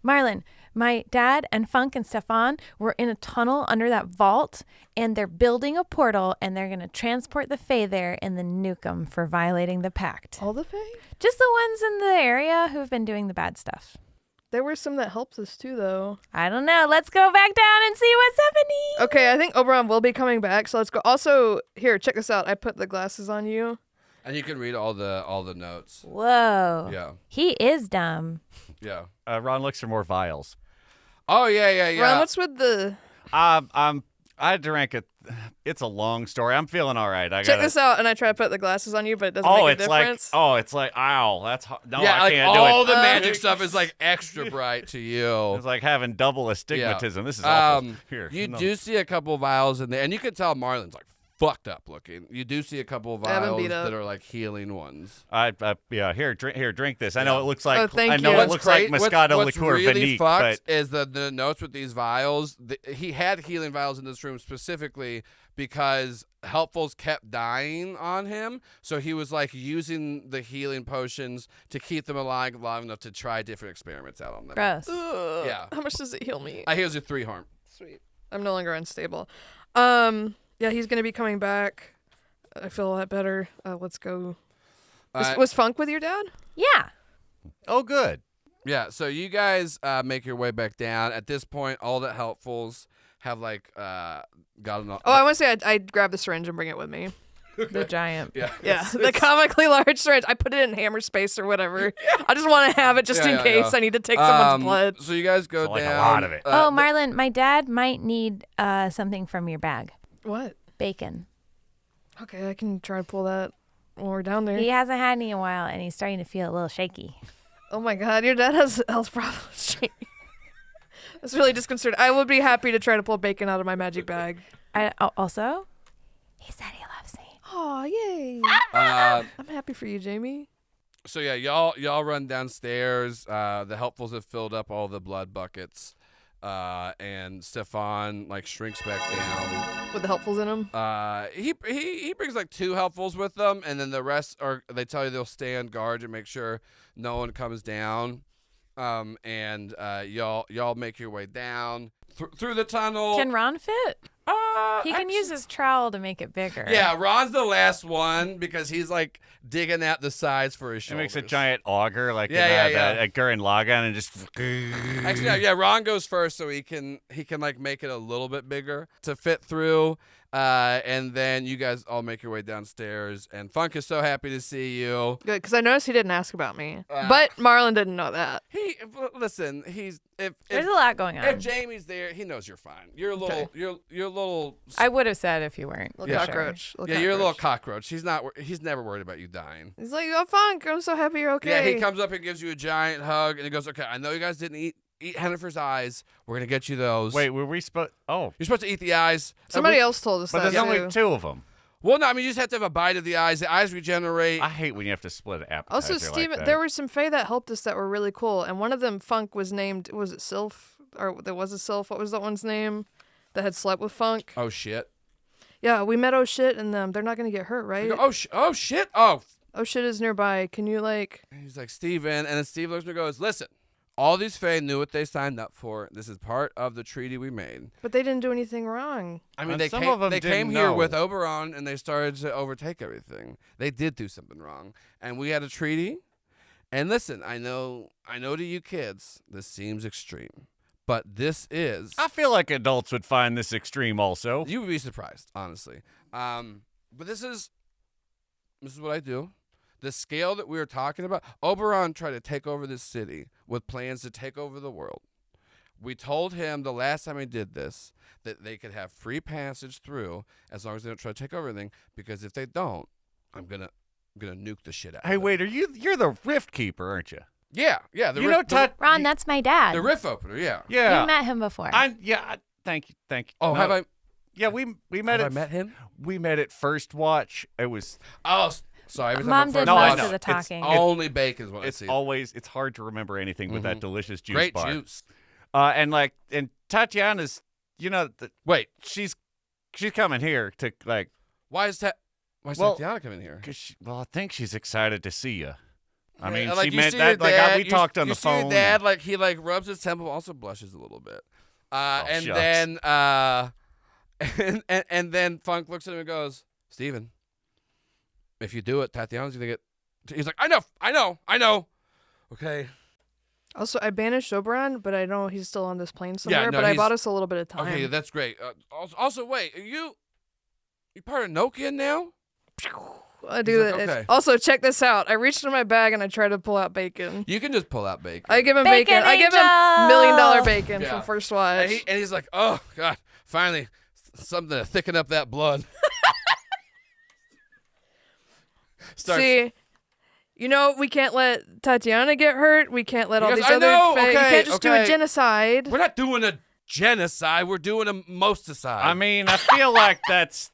Marlon, my dad and Funk and Stefan were in a tunnel under that vault, and they're building a portal, and they're going to transport the Fae there and then nuke them for violating the pact. All the Fae? Just the ones in the area who've been doing the bad stuff. There were some that helped us too, though. I don't know. Let's go back down and see what's happening. Okay, I think Oberon will be coming back, so let's go. Also, here, check this out. I put the glasses on you. And you can read all the notes. Whoa. Yeah. He is dumb. Yeah. Ron looks for more vials. Oh yeah. Ron, what's with the... I drank it. It's a long story. I'm feeling all right. Check this out, and I try to put the glasses on you, but it doesn't make a difference. It's like, ow, that's no, yeah, I like can't do all it. the magic stuff is like extra bright to you. It's like having double astigmatism. Yeah. This is awful. You do see a couple vials in there, and you can tell Marlon's like fucked up looking. You do see a couple of vials that are like healing ones. Here, drink this. I know it looks like thank it you. looks like Moscato what's liqueur really Vanique, fucked but is the notes with these vials. He had healing vials in this room specifically because helpfuls kept dying on him, so he was like using the healing potions to keep them alive long enough to try different experiments out on them. Gross. Ugh. Yeah. How much does it heal me? I heals you 3 harm. Sweet. I'm no longer unstable. Yeah, he's gonna be coming back. I feel a lot better. Let's go. Was Funk with your dad? Yeah. oh, good. Yeah, so you guys make your way back down. At this point, all the helpfuls have like gotten. Oh, I want to say I'd grab the syringe and bring it with me. The giant. Yeah, Yeah, the comically large syringe. I put it in hammer space or whatever. I just want to have it just in case I need to take someone's blood. So you guys go Like down. a lot of it. Marlon, my dad might need something from your bag. What? Bacon. Okay, I can try to pull that when we're down there. He hasn't had any in a while, and he's starting to feel a little shaky. Oh my God, your dad has health problems. That's really disconcerting. I would be happy to try to pull bacon out of my magic bag. Also, he said he loves me. Oh, yay. I'm happy for you, Jamie. So yeah, y'all run downstairs. The helpfuls have filled up all the blood buckets, and Stefan like shrinks back down. With the helpfuls in him? He brings like 2 helpfuls with them, and then the rest they tell you they'll stand guard to make sure no one comes down. And y'all make your way down through the tunnel. Can Ron fit? He can use his trowel to make it bigger. Yeah, Ron's the last one because he's like digging at the sides for his It shoulders. makes a giant auger like Yeah. a Gurren Lagann and just. Actually, yeah. Ron goes first, so he can like make it a little bit bigger to fit through. And then you guys all make your way downstairs, and Funk is so happy to see you. Good, because I noticed he didn't ask about me. But Marlon didn't know that. Listen, There's a lot going on. If Jamie's there, he knows you're fine. You're a little, Okay. you're a little. I would have said if you weren't. Little cockroach. Yeah, you're a little cockroach. He's never worried about you dying. He's like, oh, Funk, I'm so happy you're okay. Yeah, he comes up and gives you a giant hug, and he goes, "Okay, I know you guys didn't eat Hennifer's eyes. We're gonna get you those. Wait, were we supposed? Oh, You're supposed to eat the eyes. Somebody else told us but that, there's only too. 2 of them. Well, no, I mean you just have to have a bite of the eyes. The eyes regenerate. I hate when you have to split an appetizer. Also, like Steven, that. there were some Fae that helped us that were really cool, and one of them, Funk, was named, was it Sylph? Or there was a Sylph. What was that one's name that had slept with Funk? Oh shit. Yeah, we met Oh Shit, and they're not going to get hurt, right? Go, oh shit. Oh. Oh Shit is nearby. Can you, like... He's like, Steven. And then Steve looks at me and goes, listen, all these Fae knew what they signed up for. This is part of the treaty we made. But they didn't do anything wrong. I mean, And they some came, of them they didn't came here know. with Oberon, and they started to overtake everything. They did do something wrong. And we had a treaty. And listen, I know to you kids, this seems extreme. But this is... I feel like adults would find this extreme also. You would be surprised, honestly. But this is what I do. The scale that we were talking about, Oberon tried to take over this city with plans to take over the world. We told him the last time he did this that they could have free passage through as long as they don't try to take over everything. Because if they don't, I'm gonna nuke the shit out. Hey, of them. wait, you're the Rift Keeper, aren't you? Yeah. You know, Ron, that's my dad. the riff opener. Yeah. Yeah. You met him before. Thank you. Oh, No, have I? Yeah, we met Have at I met him? We met at First Watch. It was Oh, sorry. Every time Mom I did first No, I most know. of the It's- talking. only bacon's what I it's see. always hard to remember anything with that delicious juice Great bar. juice. And Tatiana's, Wait, she's coming here to like why is Well, Tatiana coming here? I think she's excited to see you. I mean, Like, she you meant see that. your Like dad, we talked on you the see your phone. dad, like he like rubs his temple, also blushes a little bit, and shucks. then and then Funk looks at him and goes, "Steven, if you do it, Tatiana's gonna get." He's like, "I know." Okay. Also, I banished Oberon, but I know he's still on this plane somewhere, no, but I he's- bought us a little bit of time. Okay, that's great. Also, wait, are you part of Nokia now? I do He's it. like, okay. Also, check this out. I reached in my bag and I tried to pull out bacon. You can just pull out bacon. I give him Bacon bacon. I give him $1 million bacon Yeah. from first watch. And he's like, oh, God, finally, something to thicken up that blood. See, you know, we can't let Tatiana get hurt. We can't let all these I other know, you okay, can't just do a okay. genocide. We're not doing a genocide. We're doing a mosticide. I mean, I feel like that's.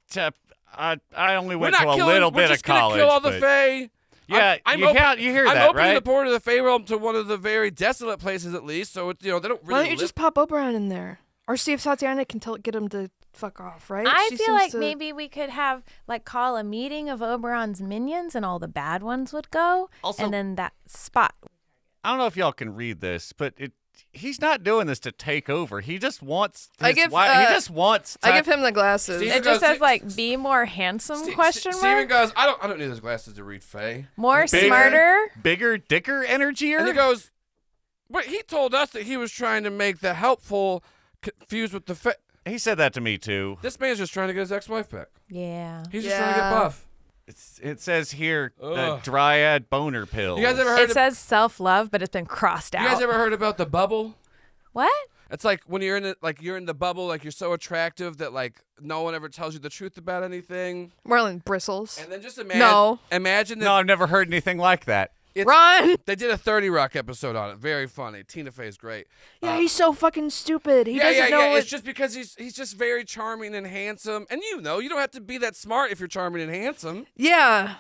I only we're went not to a killing, little we're bit just of college. Kill all the but- Fae. Yeah, I'm you hear I'm that, opening right? the port of the Fae realm to one of the very desolate places, at least. So they don't really. Why don't you live- just pop Oberon in there, or see if Tatiana can get him to fuck off? Right? I She feel seems like to- maybe we could have call a meeting of Oberon's minions and all the bad ones would go, Also- and then that spot. I don't know if y'all can read this, but he's not doing this to take over. He just wants. I his give, he just wants. I give him the glasses. Steve- It just goes- says be more handsome question Steven mark. goes, I don't need those glasses to read Fae. More Bigger. smarter. bigger, dicker energier. And he goes, but he told us that he was trying to make the helpful confused with the Fae. He said that to me too. This man's just trying to get his ex-wife back. Yeah. He's just trying to get Yeah. buff. It says here the Ugh. Dryad boner pill. You guys ever heard? It says self-love, but it's been crossed you out. guys ever heard about the bubble? What? It's like when you're in it, you're in the bubble, you're so attractive that no one ever tells you the truth about anything. Marlon bristles. And then just imagine, No. imagine that No, I've never heard anything like that. Run! they did a 30 Rock episode on it. Very funny. Tina Fey's great. Yeah, he's so fucking stupid. He doesn't know what. It's just because he's just very charming and handsome, and you don't have to be that smart if you're charming and handsome. Yeah.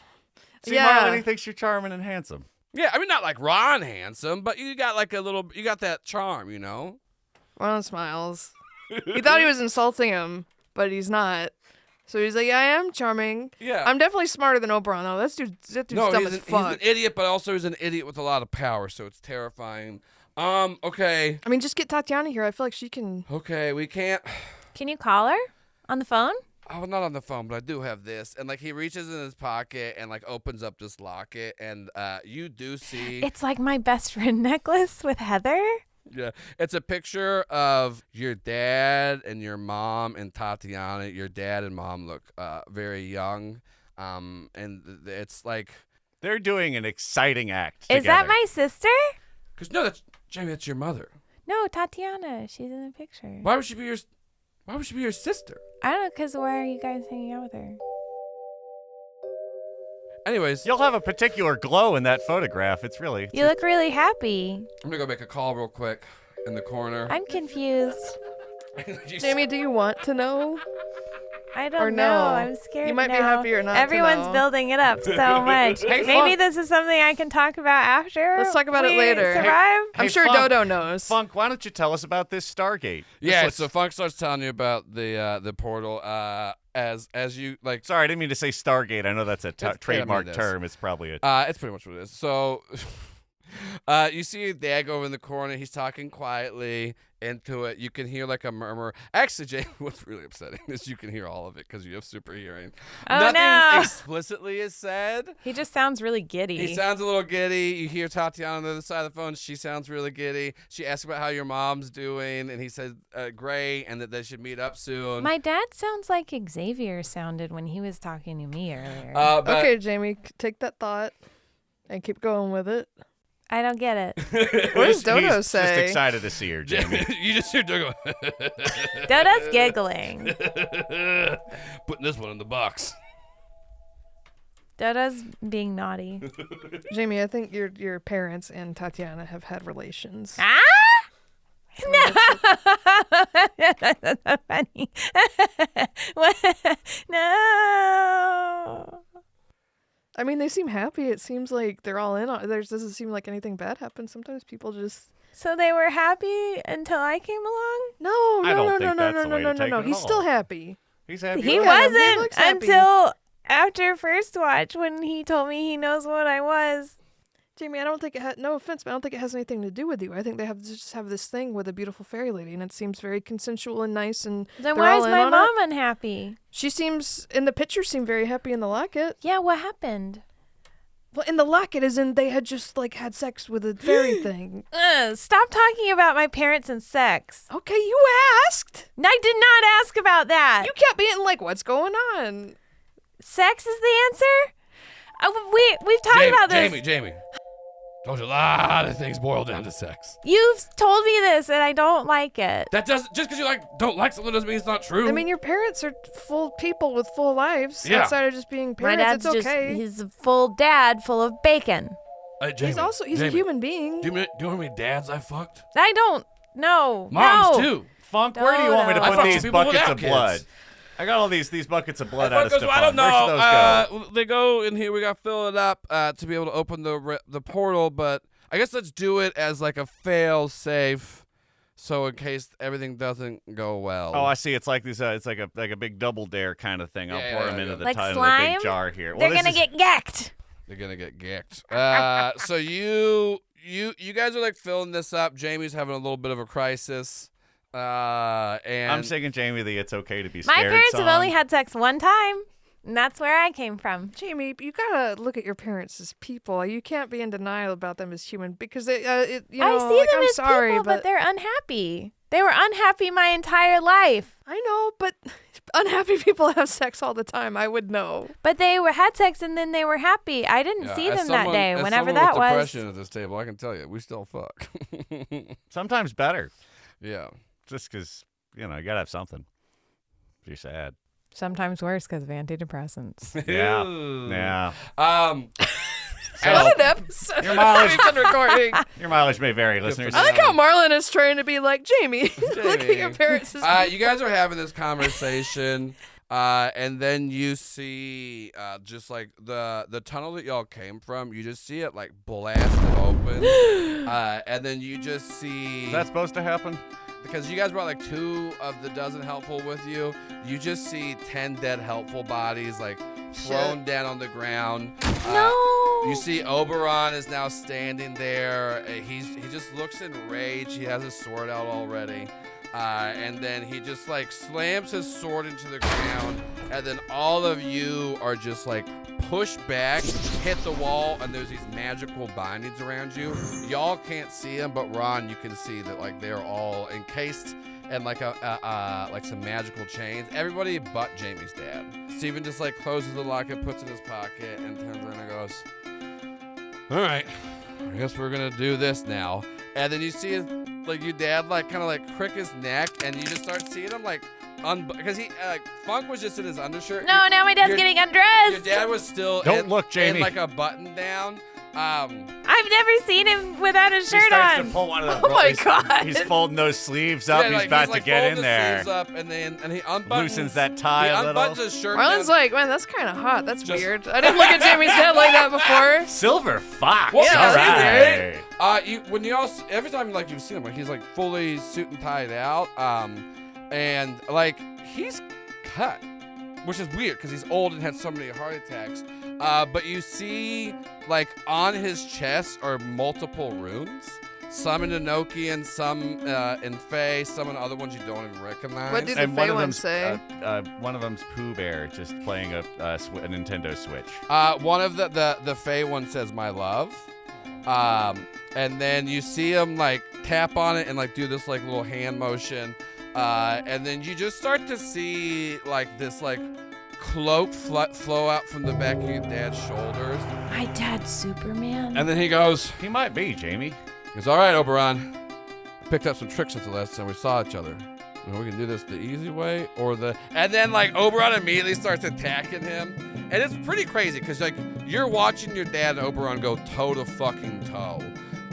See, Yeah. Marlon, he thinks you're charming and handsome. Yeah, I mean not like Ron handsome, but you got you got that charm, Marlon smiles. He thought he was insulting him, but he's not. So he's like, yeah, I am charming. Yeah. I'm definitely smarter than Oberon, though. That dude's dumb as he's fuck. an idiot, but also he's an idiot with a lot of power, so it's terrifying. Okay. I mean, just get Tatiana here. I feel like she can. Okay, we can't. Can you call her on the phone? Oh, not on the phone, but I do have this. And he reaches in his pocket and opens up this locket, and you do see. It's like my best friend necklace with Heather. Yeah, it's a picture of your dad and your mom and Tatiana. Your dad and mom look very young, and it's like They're doing an exciting act. Is that together. my sister? because no, that's Jamie. That's your mother. No, Tatiana. She's in the picture. Why would she be your sister? I don't know, because why are you guys hanging out with her? Anyways, You'll have a particular glow in that photograph. It's really. You look really happy. I'm gonna go make a call real quick in the corner. I'm confused. Jamie, do you want to know? I don't Or know. no. I'm scared You might be now. happier not to Everyone's know. building it up so much. Hey, Maybe Funk. this is something I can talk about after. Let's talk about it we later. Hey, Survive. I'm Hey, sure Funk. Dodo knows. Funk, why don't you tell us about this Stargate? Yeah, This so looks- Funk starts telling you about the portal. As you Sorry, I didn't mean to say Stargate. I know that's a I mean, trademark it is. term. It's probably a. it's pretty much what it is. So, you see your dad go over in the corner. He's talking quietly into it. You can hear a murmur. Actually, Jay, what's really upsetting is you can hear all of it because you have super hearing. Oh, Nothing no. explicitly is said. He just sounds really giddy. He sounds a little giddy. You hear Tatiana on the other side of the phone. She sounds really giddy. She asks about how your mom's doing, and he said great, and that they should meet up soon. My dad sounds like Xavier sounded when he was talking to me earlier. But- Okay, Jamie, take that thought and keep going with it. I don't get it. What does Dodo He's say? just excited to see her, Jamie. you just hear Dodo go, Dodo's giggling. putting this one in the box. Dodo's being naughty. Jamie, I think your parents and Tatiana have had relations. Ah! No. That's not funny. What? No. I mean, they seem happy. It seems like they're all in on it. There doesn't seem like anything bad happened. Sometimes people just So they were happy until I came along? no. I don't think No. that's the way to take it at He's all. still happy. He's happy. He with it. Yeah, he wasn't looks happy. until after first watch when he told me he knows what I was. Jamie, I don't think it had. No offense, but I don't think it has anything to do with you. I think they just have this thing with a beautiful fairy lady, and it seems very consensual and nice. And Then they're why all is in my on mom it. unhappy? She seems in the picture seemed very happy in the locket. Yeah, what happened? Well, in the locket is in they had just had sex with a fairy thing. Stop talking about my parents and sex. Okay, you asked. I did not ask about that. You kept being like, "What's going on?" Sex is the answer? We've talked about this. Jamie. Told you a lot of things boil down to sex. You've told me this, and I don't like it. That doesn't just because you don't like something doesn't mean it's not true. I mean, your parents are full people with full lives. Yeah. Outside of just being My parents, dad's it's okay. he's a full dad full of bacon. Jamie, He's a human being. Do you know how many dads I fucked? I don't know. Moms no. too. Funk, where do you want me to I put fuck these people buckets without of kids. blood? I got all these buckets of blood out of Stefan. I don't Where should know. those go? They go in here. We got to fill it up to be able to open the portal. But I guess let's do it as like a fail safe, so in case everything doesn't go well. Oh, I see. It's like this. It's like a big double dare kind of thing. I'll pour them into the Like into the slime? big jar here. They're this gonna is- get gecked. They're gonna get gecked. So you guys are like filling this up. Jamie's having a little bit of a crisis. And I'm singing Jamie the "It's Okay to Be My Scared" parents song. have only had sex one time, and that's where I came from. Jamie, you gotta look at your parents as people. You can't be in denial about them as human because they, you know, I see like, them I'm as sorry, people, but they're unhappy. They were unhappy my entire life. I know, but unhappy people have sex all the time. I would know. But they had sex and then they were happy. I didn't see them that day, as whenever someone that with was. depression at this table, I can tell you, we still fuck. Sometimes better, Yeah. just because you gotta have something. If you're sad. Sometimes worse because of antidepressants. Yeah. Ew. Yeah. So, What an episode Your mileage- we've been recording. Your mileage may vary, listeners. I like how Marlon is trying to be like, Jamie, look at your parents as people. you guys are having this conversation, and then you see just like the tunnel that y'all came from. You just see it like blasted open, and then you just see. Is that supposed to happen? Because you guys brought like 2 of the dozen helpful with you, you just see 10 dead helpful bodies like thrown down on the ground. No. You see Oberon is now standing there. He just looks enraged. He has his sword out already. And then he just like slams his sword into the ground. And then all of you are just like pushed back, hit the wall, and there's these magical bindings around you. Y'all can't see them, but Ron, you can see that like they're all encased in like like some magical chains. Everybody but Jamie's dad. Steven just like closes the locket, puts it in his pocket, and turns around and goes, "All right, I guess we're gonna do this now." And then you see his, like your dad like kind of like crick his neck, and you just start seeing him like because he Funk was just in his undershirt. No, now my dad's Your- getting undressed. Your dad was still Don't look, Jamie. in like a button down. I've never seen him without his He shirt starts on. to pull one of Oh my God. He's folding those sleeves up. Yeah, He's like, about like to get folding in the there. sleeves up, and he unbuttons. Loosens that tie he a little. unbuttons his shirt. Marlon's down. like, man, that's kind of hot. That's Just- weird. I didn't look at Jamie's head like that before. Silver fox. Well, All yeah, right. every time like you've seen him, like he's like fully suit and tied out, and like he's cut, which is weird because he's old and had so many heart attacks. But you see, like on his chest are multiple runes. Some in Enochian, some in Fae, some in other ones you don't even recognize. What do the And Fae one of ones them's say? one of them's Pooh Bear just playing a Nintendo Switch. One of the Fae one says "My love," and then you see him like tap on it and like do this like little hand motion, and then you just start to see like this like cloak flow out from the back of your dad's shoulders, My dad's Superman. and then he goes, He might be, Jamie. "All right, Oberon, I picked up some tricks since the last time we saw each other. You know, we can do this the easy way or the..." And then like Oberon immediately starts attacking him, and it's pretty crazy because like you're watching your dad and Oberon go toe to fucking toe,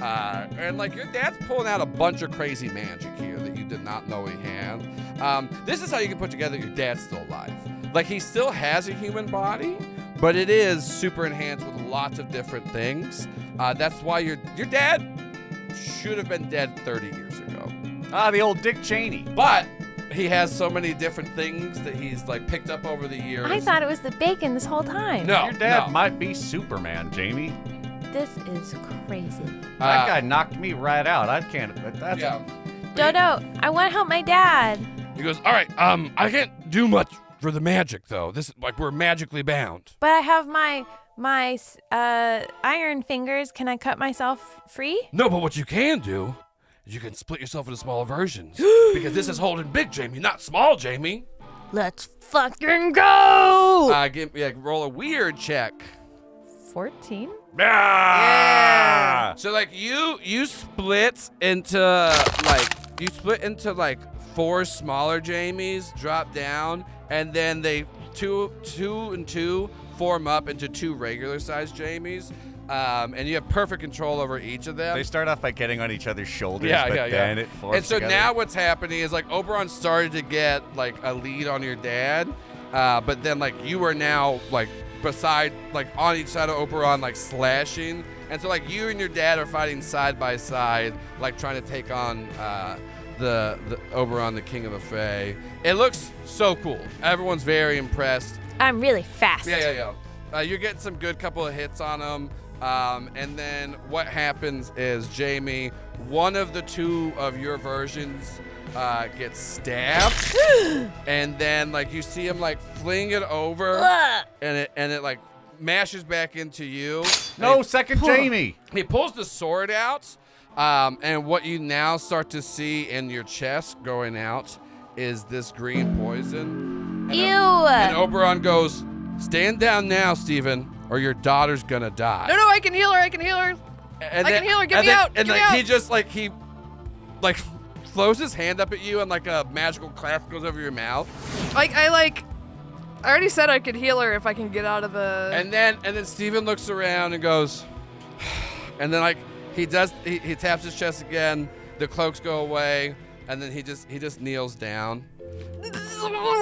and like your dad's pulling out a bunch of crazy magic here that you did not know he had. This is how you can put together your dad's still alive. Like he still has a human body, but it is super enhanced with lots of different things. That's why your dad should have been dead 30 years ago. The old Dick Cheney. But he has so many different things that he's like picked up over the years. I thought it was the bacon this whole time. No, Your dad no. might be Superman, Jamie. This is crazy. That guy knocked me right out. I can't. That's Yeah. Dodo, I want to help my dad. He goes, "All right, I can't do much for the magic though. This like we're magically bound." But I have my iron fingers. Can I cut myself free? No, but what you can do is you can split yourself into smaller versions because this is holding big Jamie, not small Jamie. Let's fucking go! Roll a weird check. 14. Yeah. So like you split into like 4 smaller Jamies, drop down, and then they two and two form up into 2 regular sized Jamies. And you have perfect control over each of them. They start off by getting on each other's shoulders, then it forms And so together. now what's happening is like Oberon started to get like a lead on your dad, but then like you are now like beside, like on each side of Oberon, like slashing. And so like you and your dad are fighting side by side, like trying to take on the Oberon, the King of the Fae. It looks so cool. Everyone's very impressed. I'm really fast. Yeah. You're getting some good couple of hits on him. And then what happens is, Jamie, one of the 2 of your versions gets stabbed, and then like you see him like fling it over, and it like mashes back into you. No, second Jamie. He pulls the sword out, and what you now start to see in your chest going out is this green poison. Ew. And Oberon goes, "Stand down now, Steven, or your daughter's gonna die." No, I can heal her. And I can heal her. Get me out. And Get me like out. he just like he throws his hand up at you, and like a magical clasp goes over your mouth. I already said I could heal her if I can get out of the. And then Steven looks around and goes, and then like he taps his chest again. The cloaks go away, and then he just kneels down.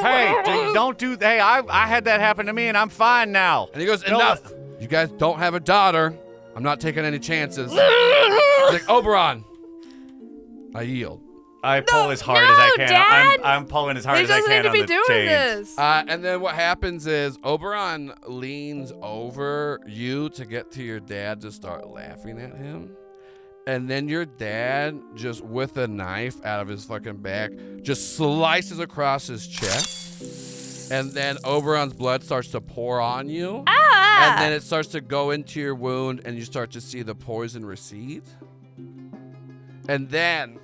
Hey, don't do. Hey, I had that happen to me, and I'm fine now. And he goes, No. "Enough! You guys don't have a daughter. I'm not taking any chances." He's like, "Oberon, I yield." I pull as hard as I can. Dad! I'm pulling as hard He as I doesn't can need to on be the doing chains. this. And then what happens is Oberon leans over you to get to your dad to start laughing at him. And then your dad, just with a knife out of his fucking back, just slices across his chest. And then Oberon's blood starts to pour on you. Ah! And then it starts to go into your wound, and you start to see the poison recede. And then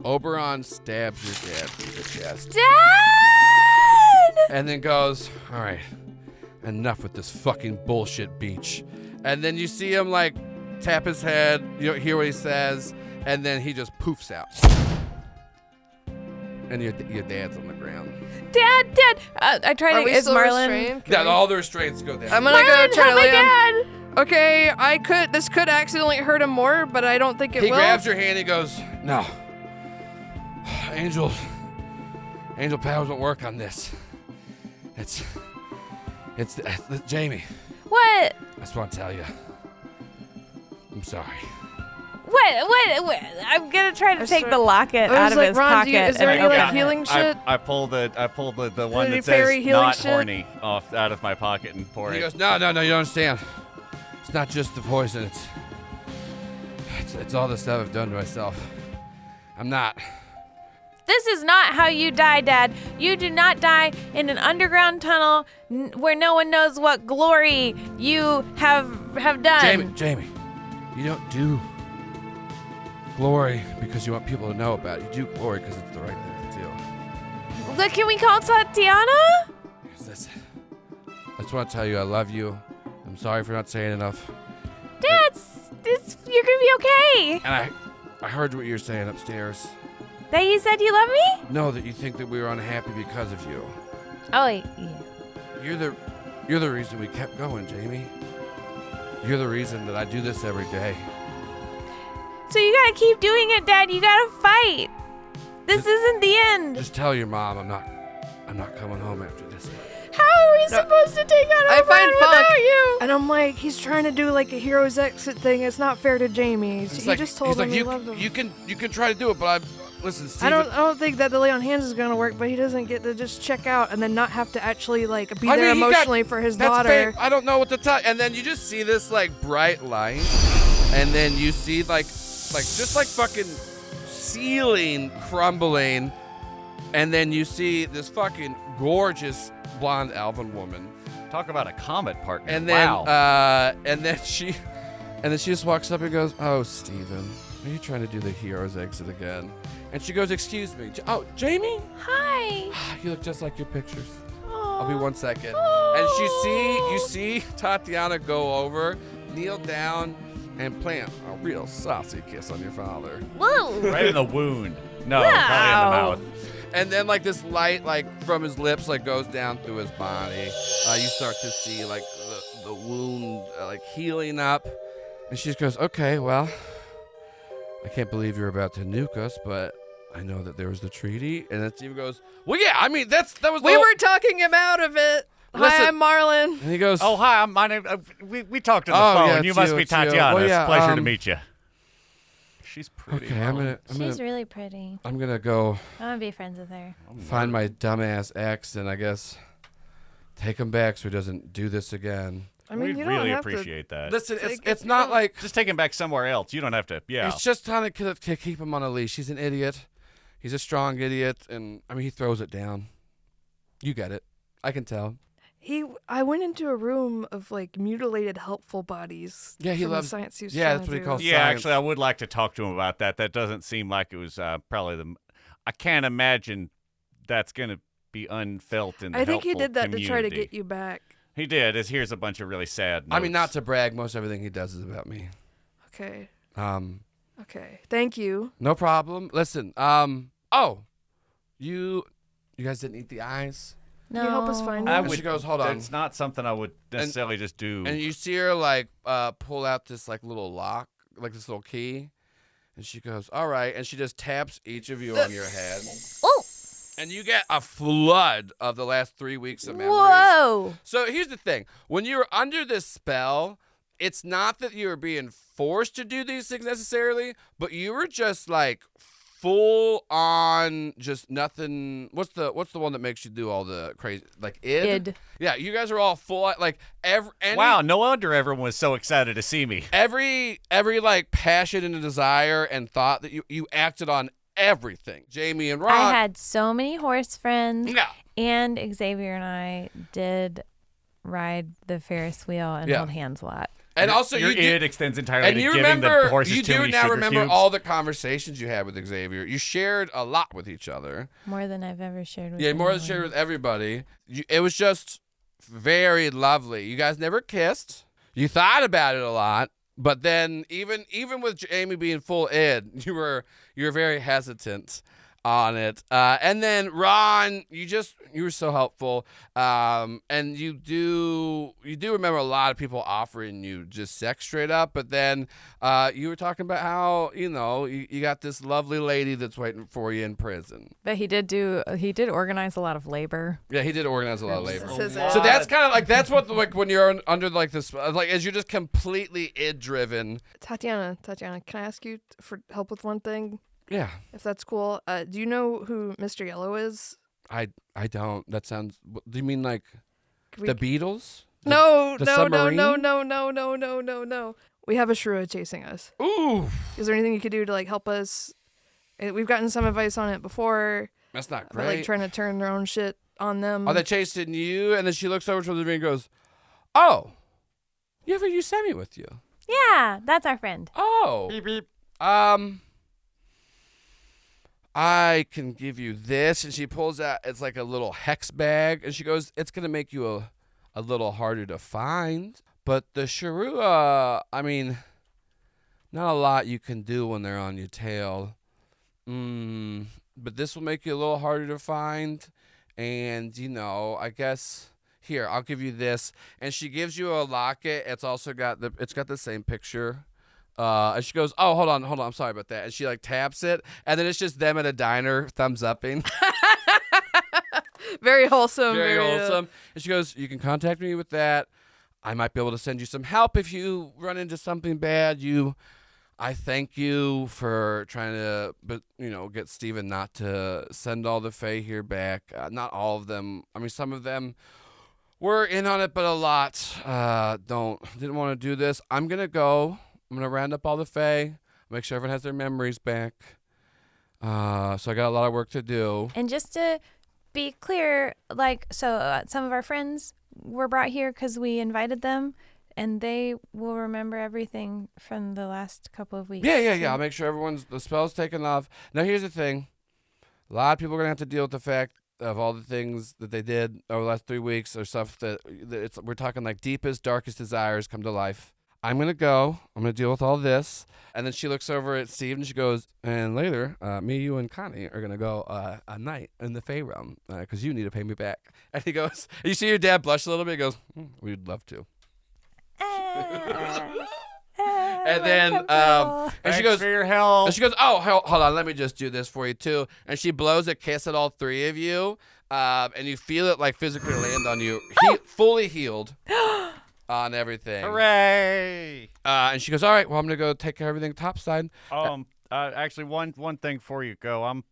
Oberon stabs your dad through the chest. Dad! And then goes, "All right, enough with this fucking bullshit beach." And then you see him like tap his head, you don't hear what he says, and then he just poofs out. And your dad's on the ground. Dad! I tried Are to. we Is still Marlon? restrained? Yeah, all the restraints go down. I'm gonna Marlon, go try help to my lay on. dad! Okay, this could accidentally hurt him more, but I don't think it He will. grabs your hand, he goes, "No. Angel powers don't work on this. It's Jamie. What? I just want to tell you. I'm sorry." What? I'm gonna try to take the locket I was out of like, his Ron, pocket. is there and any open like it. healing shit? I pull the one Any that fairy says healing not shit? horny off out of my pocket and pour He it. goes, No, you don't understand. It's not just the poison. It's all the stuff I've done to myself. I'm not. This is not how you die, Dad. You do not die in an underground tunnel where no one knows what glory you have done. Jamie, you don't do glory because you want people to know about it. You do glory because it's the right thing to do. Look, can we call Tatiana? Listen, I just want to tell you I love you. I'm sorry for not saying enough. Dad, you're gonna be okay. And I heard what you were saying upstairs. That you said you love me? No, that you think that we were unhappy because of you. Oh, yeah. You're the reason we kept going, Jamie. You're the reason that I do this every day. So you gotta keep doing it, Dad. You gotta fight. This isn't the end. Just tell your mom I'm not coming home after this night. How are we supposed to take out I Oberon find Funk, without you? and I'm like, he's trying to do like a hero's exit thing. It's not fair to Jamie. He just told him he loved him. You can try to do it, but listen, Steven. I don't think that the lay on hands is gonna work, but he doesn't get to just check out and then not have to actually like be there emotionally for his That's daughter. fair. I don't know what to tell. And then you just see this like bright light, and then you see like just like fucking ceiling crumbling, and then you see this fucking gorgeous blonde elven woman. Talk about a comet partner. And then wow. and then she just walks up and goes, "Oh, Steven, are you trying to do the hero's exit again?" And she goes, "Excuse me. Oh, Jamie? Hi. You look just like your pictures." Oh. I'll be 1 second. And you see Tatiana go over, kneel down, and plant a real saucy kiss on your father. Whoa. Right in the wound. No, Wow. probably in the mouth. And then like this light like from his lips like goes down through his body. You start to see like the wound like healing up. And she just goes, okay, well, I can't believe you're about to nuke us, but I know that there was the treaty. And then Steven goes, well, yeah, I mean, that was the We whole- were talking him out of it. Listen. Hi, I'm Marlon. And he goes, Oh, hi, my name. We talked on the Oh, phone. yeah, you it's must you, be it's you. Tatiana. Well, yeah, it's a pleasure to meet you. She's pretty. okay, I'm She's really pretty. gonna go I want to be friends with her. find my dumbass ex and I guess take him back so he doesn't do this again. I mean, we you don't really have appreciate that. Listen, Take it's it, not you like Just take him back somewhere else. You don't have to. Yeah. it's just trying to keep him on a leash. He's an idiot. He's a strong idiot, and I mean he throws it down. You get it. I can tell. I went into a room of like mutilated, helpful bodies. Yeah, he from the loves- science he was yeah, trying that's to what he do. calls Yeah, science. actually, I would like to talk to him about that. That doesn't seem like it was probably the. I can't imagine that's going to be unfelt in the I think he helpful did that to try to community. get you back. He did. Here's a bunch of really sad notes. I mean, not to brag. Most everything he does is about me. Okay. Okay. Thank you. No problem. Listen. You guys didn't eat the eyes. No. Can you help us find I him? And would, she goes, hold on. That's not something I would necessarily just do. And you see her like pull out this like little lock, like this little key, and she goes, "All right," and she just taps each of you on your head, Oh. and you get a flood of the last 3 weeks of memories. Whoa. So here's the thing: when you're under this spell, it's not that you're being forced to do these things necessarily, but you were just like full on just nothing. What's the one that makes you do all the crazy like id? Yeah, you guys are all full like Wow, no wonder everyone was so excited to see me. every like passion and desire and thought that you acted on everything. Jamie and Ron. I had so many horse friends, Yeah. and Xavier and I did ride the Ferris wheel and Yeah. hold hands a lot. And also your you do, id extends entirely and to you giving remember the horses you too do many now sugar remember cubes. all the conversations you had with Xavier. You shared a lot with each other. More than I've ever shared with Yeah, more than anyone. shared with everybody. It was just very lovely. You guys never kissed. You thought about it a lot, but then even with Jamie being full id, you were very hesitant on it. And then Ron, you were so helpful. And you do remember a lot of people offering you just sex straight up, but then you were talking about how, you got this lovely lady that's waiting for you in prison. But he did organize a lot of labor. Yeah, he did organize a lot of labor. This is So it. that's kind of like that's what like when you're under like this like as you're just completely id driven. Tatiana, can I ask you for help with one thing? Yeah, If that's cool. Do you know who Mr. Yellow is? I don't. That sounds. Do you mean like Can we- the Beatles? No, the no, submarine? no. We have a shrew chasing us. Ooh, Is there anything you could do to like help us? We've gotten some advice on it before, that's not about like great. trying to turn their own shit on them. Are they chasing you? And then she looks over to the ring and goes, "Oh, you have a Yosemite with you? Yeah, that's our friend. Oh, Beep, beep. I can give you this." And she pulls out, it's like a little hex bag, and she goes, "It's gonna make you a little harder to find, but the Shirua, I mean, not a lot you can do when they're on your tail. But this will make you a little harder to find, and I guess here I'll give you this." And she gives you a locket. It's also got the same picture. And she goes, "Oh, hold on, I'm sorry about that." And she like taps it, and then it's just them at a diner, thumbs upping. Very wholesome. Very wholesome. And she goes, "You can contact me with that. I might be able to send you some help if you run into something bad. I thank you for trying to, get Steven not to send all the Fae here back. Not all of them. I mean, some of them were in on it, but a lot didn't want to do this. I'm gonna go. I'm gonna round up all the Fae, make sure everyone has their memories back. So I got a lot of work to do." And just to be clear, some of our friends were brought here because we invited them, and they will remember everything from the last couple of weeks. Yeah. I'll make sure the spell's taken off. Now, here's the thing. A lot of people are going to have to deal with the fact of all the things that they did over the last 3 weeks or stuff that we're talking like deepest, darkest desires come to life. I'm going to go. I'm going to deal with all this. And then she looks over at Steve and she goes, and later, me, you, and Connie are going to go a night in the Fae realm because you need to pay me back. And he goes, you see your dad blush a little bit? He goes, we'd love to. And then and she goes, for your help. And she goes, oh, hold on, let me just do this for you too. And she blows a kiss at all three of you, and you feel it like physically land on you, fully healed on everything. Hooray! And she goes, all right, well, I'm gonna go take care of everything topside. Actually, one thing before you go,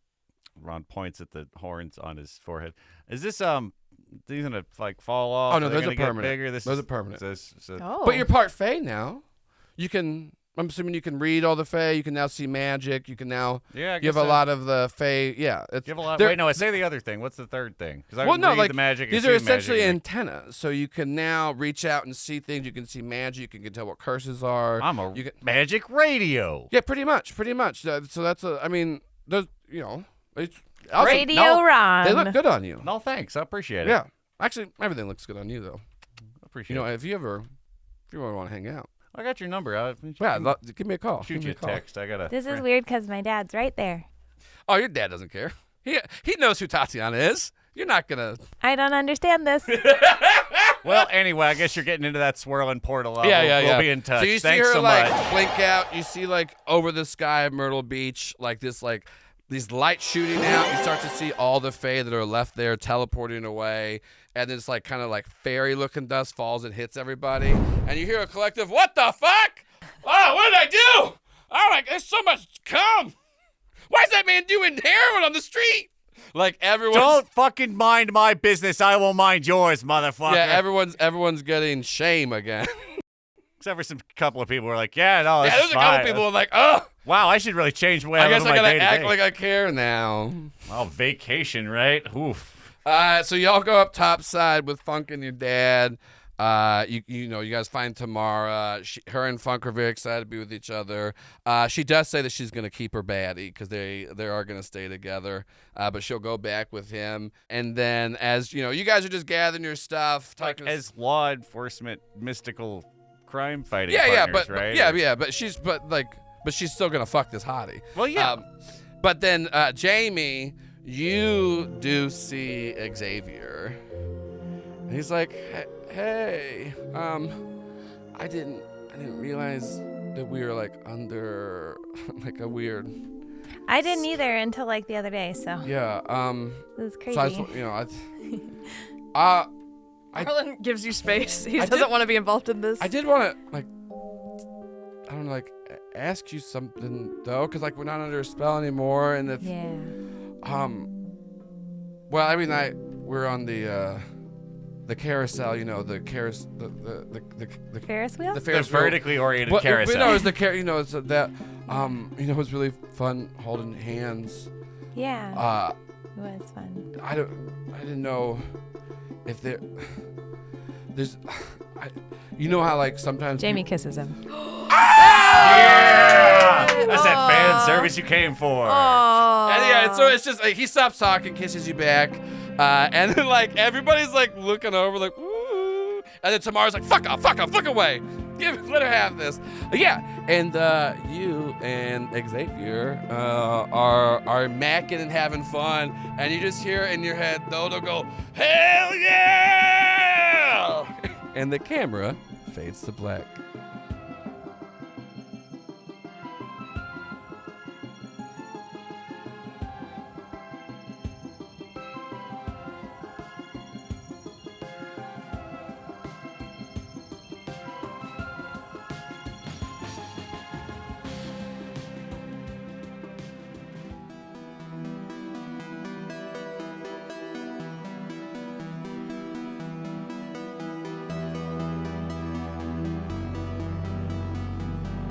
Ron points at the horns on his forehead. Is this these gonna like fall off? Oh no, those are permanent. permanent. Those are permanent. Oh. But you're part Fae now. You can. I'm assuming you can read all the Fae. You can now see magic. You can now. Yeah, you have a lot of the Fae. Yeah, you have a lot. Wait, no. I say the other thing. What's the third thing? Because I well, no, read like the magic. These are essentially antennas, so you can now reach out and see things. You can see magic. You can tell what curses are. I'm a magic radio. Yeah, pretty much. So that's I mean, those. You know, it's Radio Ron. They look good on you. No, thanks. I appreciate it. Yeah, actually, everything looks good on you though. Appreciate. You know, if you ever want to hang out. I got your number. Give me a call. Shoot you a text. I got a. This is weird because my dad's right there. Oh, your dad doesn't care. He knows who Tatiana is. You're not gonna. I don't understand this. Well, anyway, I guess you're getting into that swirling portal. Yeah. We'll be in touch. So you Thanks see her so like much. blink out. You see like over the sky of Myrtle Beach, like this these lights shooting out. You start to see all the Fae that are left there teleporting away. And this like kind of like fairy looking dust falls and hits everybody. And you hear a collective, what the fuck? Oh, what did I do? Oh my, there's so much cum. Why is that man doing heroin on the street? Like everyone. Don't fucking mind my business. I will mind yours, motherfucker. Yeah, everyone's getting shame again. Except for some couple of people who are like, yeah, no, this Yeah, is there's a fine. couple people who are like, oh. Wow, I should really change the way I guess live I my gotta day-to-day. act like I care now. Oh, vacation, right? Oof. So y'all go up topside with Funk and your dad. You guys find Tamara. Her and Funk are very excited to be with each other. She does say that she's gonna keep her baddie because they are gonna stay together. But she'll go back with him. And then as you know, you guys are just gathering your stuff, talking as law enforcement, mystical crime fighting. Yeah, partners, but right? but she's still gonna fuck this hottie. Well, yeah. But then Jamie, you do see Xavier. And he's like, hey, I didn't realize that we were like under like a weird. I didn't either until like the other day. So Yeah. it was crazy. So I just, Marlon gives you space. He I doesn't did- want to be involved in this. I did want to I don't know, ask you something though, because like we're not under a spell anymore, and if Yeah. well, I mean, we're on the carousel, you know, the Ferris wheel. Ferris wheel? The The Ferris wheel. vertically oriented Well, carousel. No, it's you know, it's that it was really fun holding hands. Yeah. It was fun. I didn't know if there's you know how like sometimes Jamie kisses him. Yeah! That's that fan service you came for. And yeah, so it's just like he stops talking, kisses you back, and then like everybody's like looking over, like, woo, and then Tamara's like, fuck off, fuck away, let her have this. Yeah, and you and Xavier are macking and having fun, and you just hear in your head Dodo go, hell yeah, and the camera fades to black.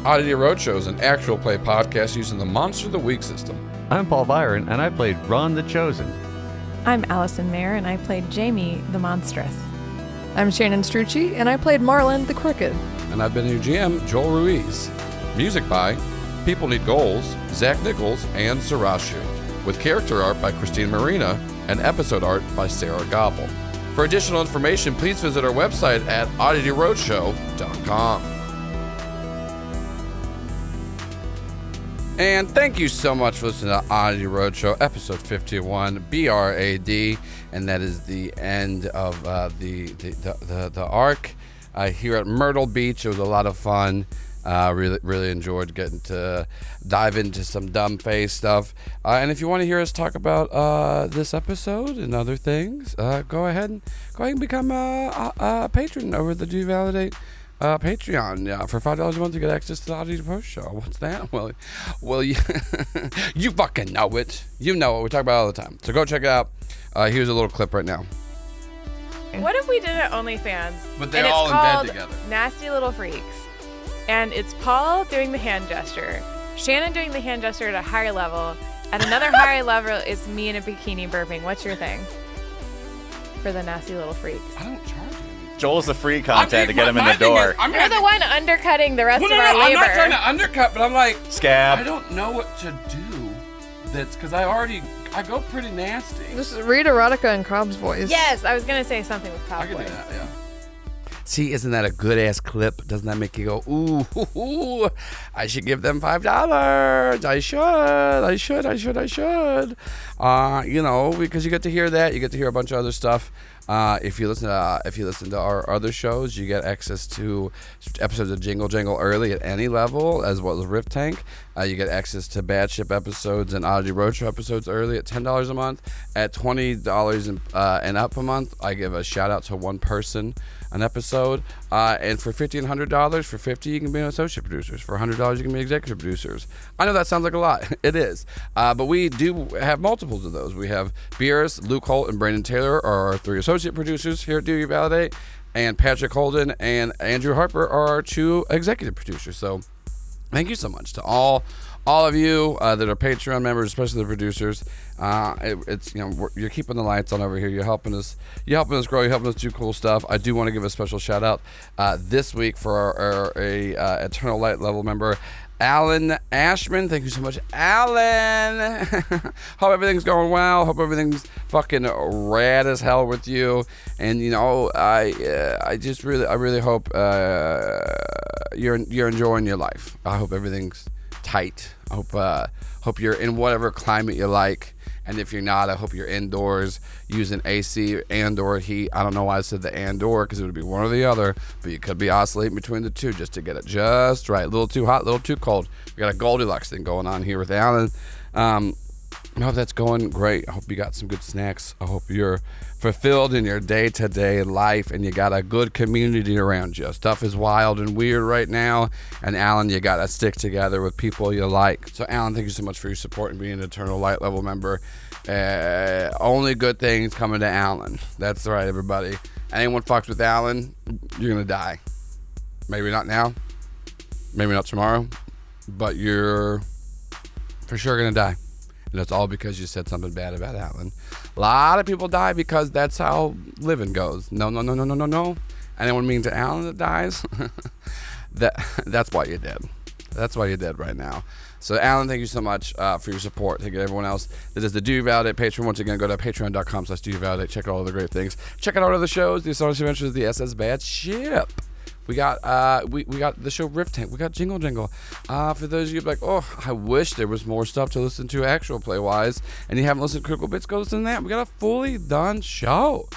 Oddity Roadshow is an actual play podcast using the Monster of the Week system. I'm Paul Byron, and I played Ron the Chosen. I'm Allison Maier, and I played Jamie the Monstrous. I'm Shannon Strucci, and I played Marlon the Crooked. And I've been your GM, Joel Ruiz. Music by People Need Goals, Zach Nichols, and Sarashu. With character art by Christine Marina and episode art by Sarah Gobble. For additional information, please visit our website at oddityroadshow.com. And thank you so much for listening to Oddity Roadshow, episode 51, B.R.A.D. And that is the end of the arc here at Myrtle Beach. It was a lot of fun. Really enjoyed getting to dive into some dumb face stuff. And if you want to hear us talk about this episode and other things, go ahead and become a patron over the Do Validate Patreon. Yeah, for $5 a month you get access to the Oddity Post Show. What's that? Well, you, you fucking know it. You know it. We talk about it all the time. So go check it out. Here's a little clip right now. What if we did it OnlyFans? But they're all in bed together. Nasty Little Freaks. And it's Paul doing the hand gesture, Shannon doing the hand gesture at a higher level, and another higher level is me in a bikini burping. What's your thing for the Nasty Little Freaks? I don't charge you. Joel's the free content to get him in the door. You're the one undercutting the rest of our labor. I'm not trying to undercut, but I'm like, Scab. I don't know what to do. That's because I go pretty nasty. Just read erotica in Cobb's voice. Yes, I was going to say something with Cobb I can voice. do that, yeah. See, isn't that a good ass clip? Doesn't that make you go, ooh, I should give them $5. I should. Because you get to hear that. You get to hear a bunch of other stuff. If you listen to our other shows, you get access to episodes of Jingle Jangle early at any level, as well as Rift Tank. You get access to Bad Ship episodes and Oddity Roadshow episodes early at $10 a month. At $20 and up a month, I give a shout out to one person an episode. And for $1,500, for $50 you can be an associate producers. For $100 you can be executive producers. I know that sounds like a lot. It is. But we do have multiples of those. We have Birras, Luke Holt, and Brandon Taylor are our 3 associate producers here at Do You Validate, and Patrick Holden and Andrew Harper are our 2 executive producers. So thank you so much to all of you that are Patreon members, especially the producers. It's you're keeping the lights on over here. You're helping us grow. You're helping us do cool stuff. I do want to give a special shout out this week for our Eternal Light level member, Alan Ashman. Thank you so much, Alan. Hope everything's going well. Hope everything's fucking rad as hell with you. And I really hope you're enjoying your life. I hope everything's tight. I hope you're in whatever climate you like. And if you're not, I hope you're indoors using AC and or heat. I don't know why I said the and or, because it would be one or the other, but you could be oscillating between the two just to get it just right. A little too hot, a little too cold. We got a Goldilocks thing going on here with Alan. I hope that's going great. I hope you got some good snacks. I hope you're fulfilled in your day-to-day life and you got a good community around you. Stuff is wild and weird right now. And Alan, you got to stick together with people you like. So Alan, thank you so much for your support and being an Eternal Light level member. Only good things coming to Alan. That's right, everybody. Anyone fucks with Alan, you're going to die. Maybe not now. Maybe not tomorrow. But you're for sure going to die. And it's all because you said something bad about Alan. A lot of people die because that's how living goes. No. Anyone mean to Alan that dies? That's why you're dead. That's why you're dead right now. So Alan, thank you so much for your support. Thank you to everyone else that is the Do You Validate Patreon. Once again, go to patreon.com/Do You Validate. Check out all the great things. Check out all of the shows, the Astonishing Adventures of the SS Bad Ship. We got we got the show Rift Tank. We got Jingle Jingle. For those of you like, oh, I wish there was more stuff to listen to actual play wise, and you haven't listened to Critical Bits, go listen to that. We got a fully done show.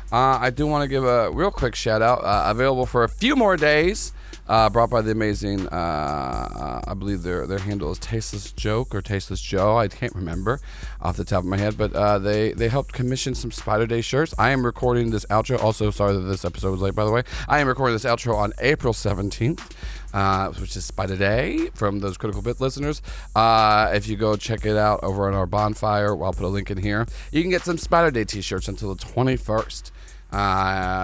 I do want to give a real quick shout out. Available for a few more days. Brought by the amazing, I believe their handle is Tasteless Joke or Tasteless Joe. I can't remember off the top of my head, but they helped commission some Spider Day shirts. I am recording this outro. Also, sorry that this episode was late, by the way. I am recording this outro on April 17th, which is Spider Day from those Critical Bit listeners. If you go check it out over on our bonfire, I'll put a link in here. You can get some Spider Day t-shirts until the 21st.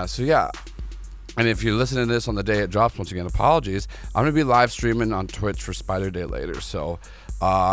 So yeah. And if you're listening to this on the day it drops, once again, apologies. I'm going to be live streaming on Twitch for Spider Day later. So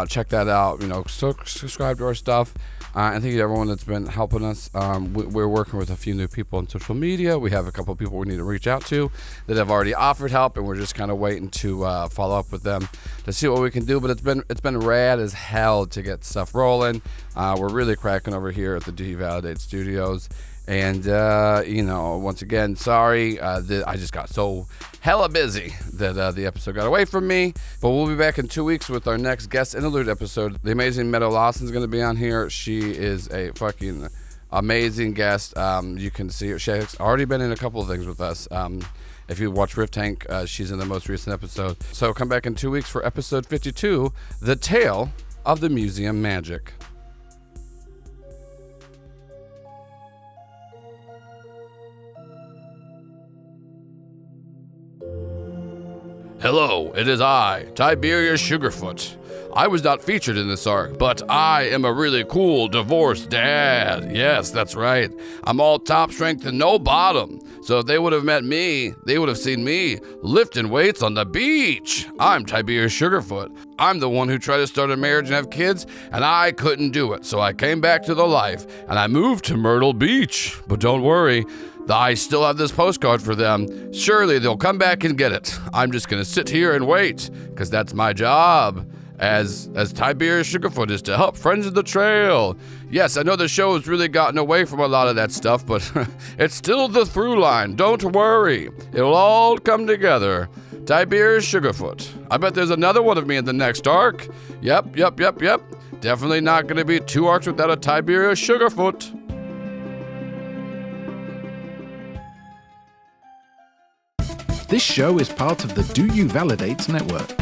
check that out. Subscribe to our stuff. And thank you to everyone that's been helping us. We're working with a few new people on social media. We have a couple of people we need to reach out to that have already offered help, and we're just kind of waiting to follow up with them to see what we can do. But it's been rad as hell to get stuff rolling. We're really cracking over here at the Do You Validate Studios. And, once again, sorry that I just got so hella busy that the episode got away from me. But we'll be back in 2 weeks with our next guest interlude episode. The amazing Meadow Lawson's going to be on here. She is a fucking amazing guest. You can see her. She's already been in a couple of things with us. If you watch Rift Tank, she's in the most recent episode. So come back in 2 weeks for episode 52, The Tale of the Museum Magic. Hello, it is I, Tiberius Sugarfoot. I was not featured in this arc, but I am a really cool divorced dad. Yes, that's right. I'm all top strength and no bottom. So if they would have met me, they would have seen me lifting weights on the beach. I'm Tiberius Sugarfoot. I'm the one who tried to start a marriage and have kids, and I couldn't do it. So I came back to the life, and I moved to Myrtle Beach. But don't worry, I still have this postcard for them. Surely they'll come back and get it. I'm just going to sit here and wait, because that's my job as Tiberius Sugarfoot, is to help Friends of the Trail. Yes, I know the show has really gotten away from a lot of that stuff, but it's still the through line. Don't worry. It'll all come together. Tiberius Sugarfoot. I bet there's another one of me in the next arc. Yep. Definitely not going to be 2 arcs without a Tiberius Sugarfoot. This show is part of the Do You Validate network.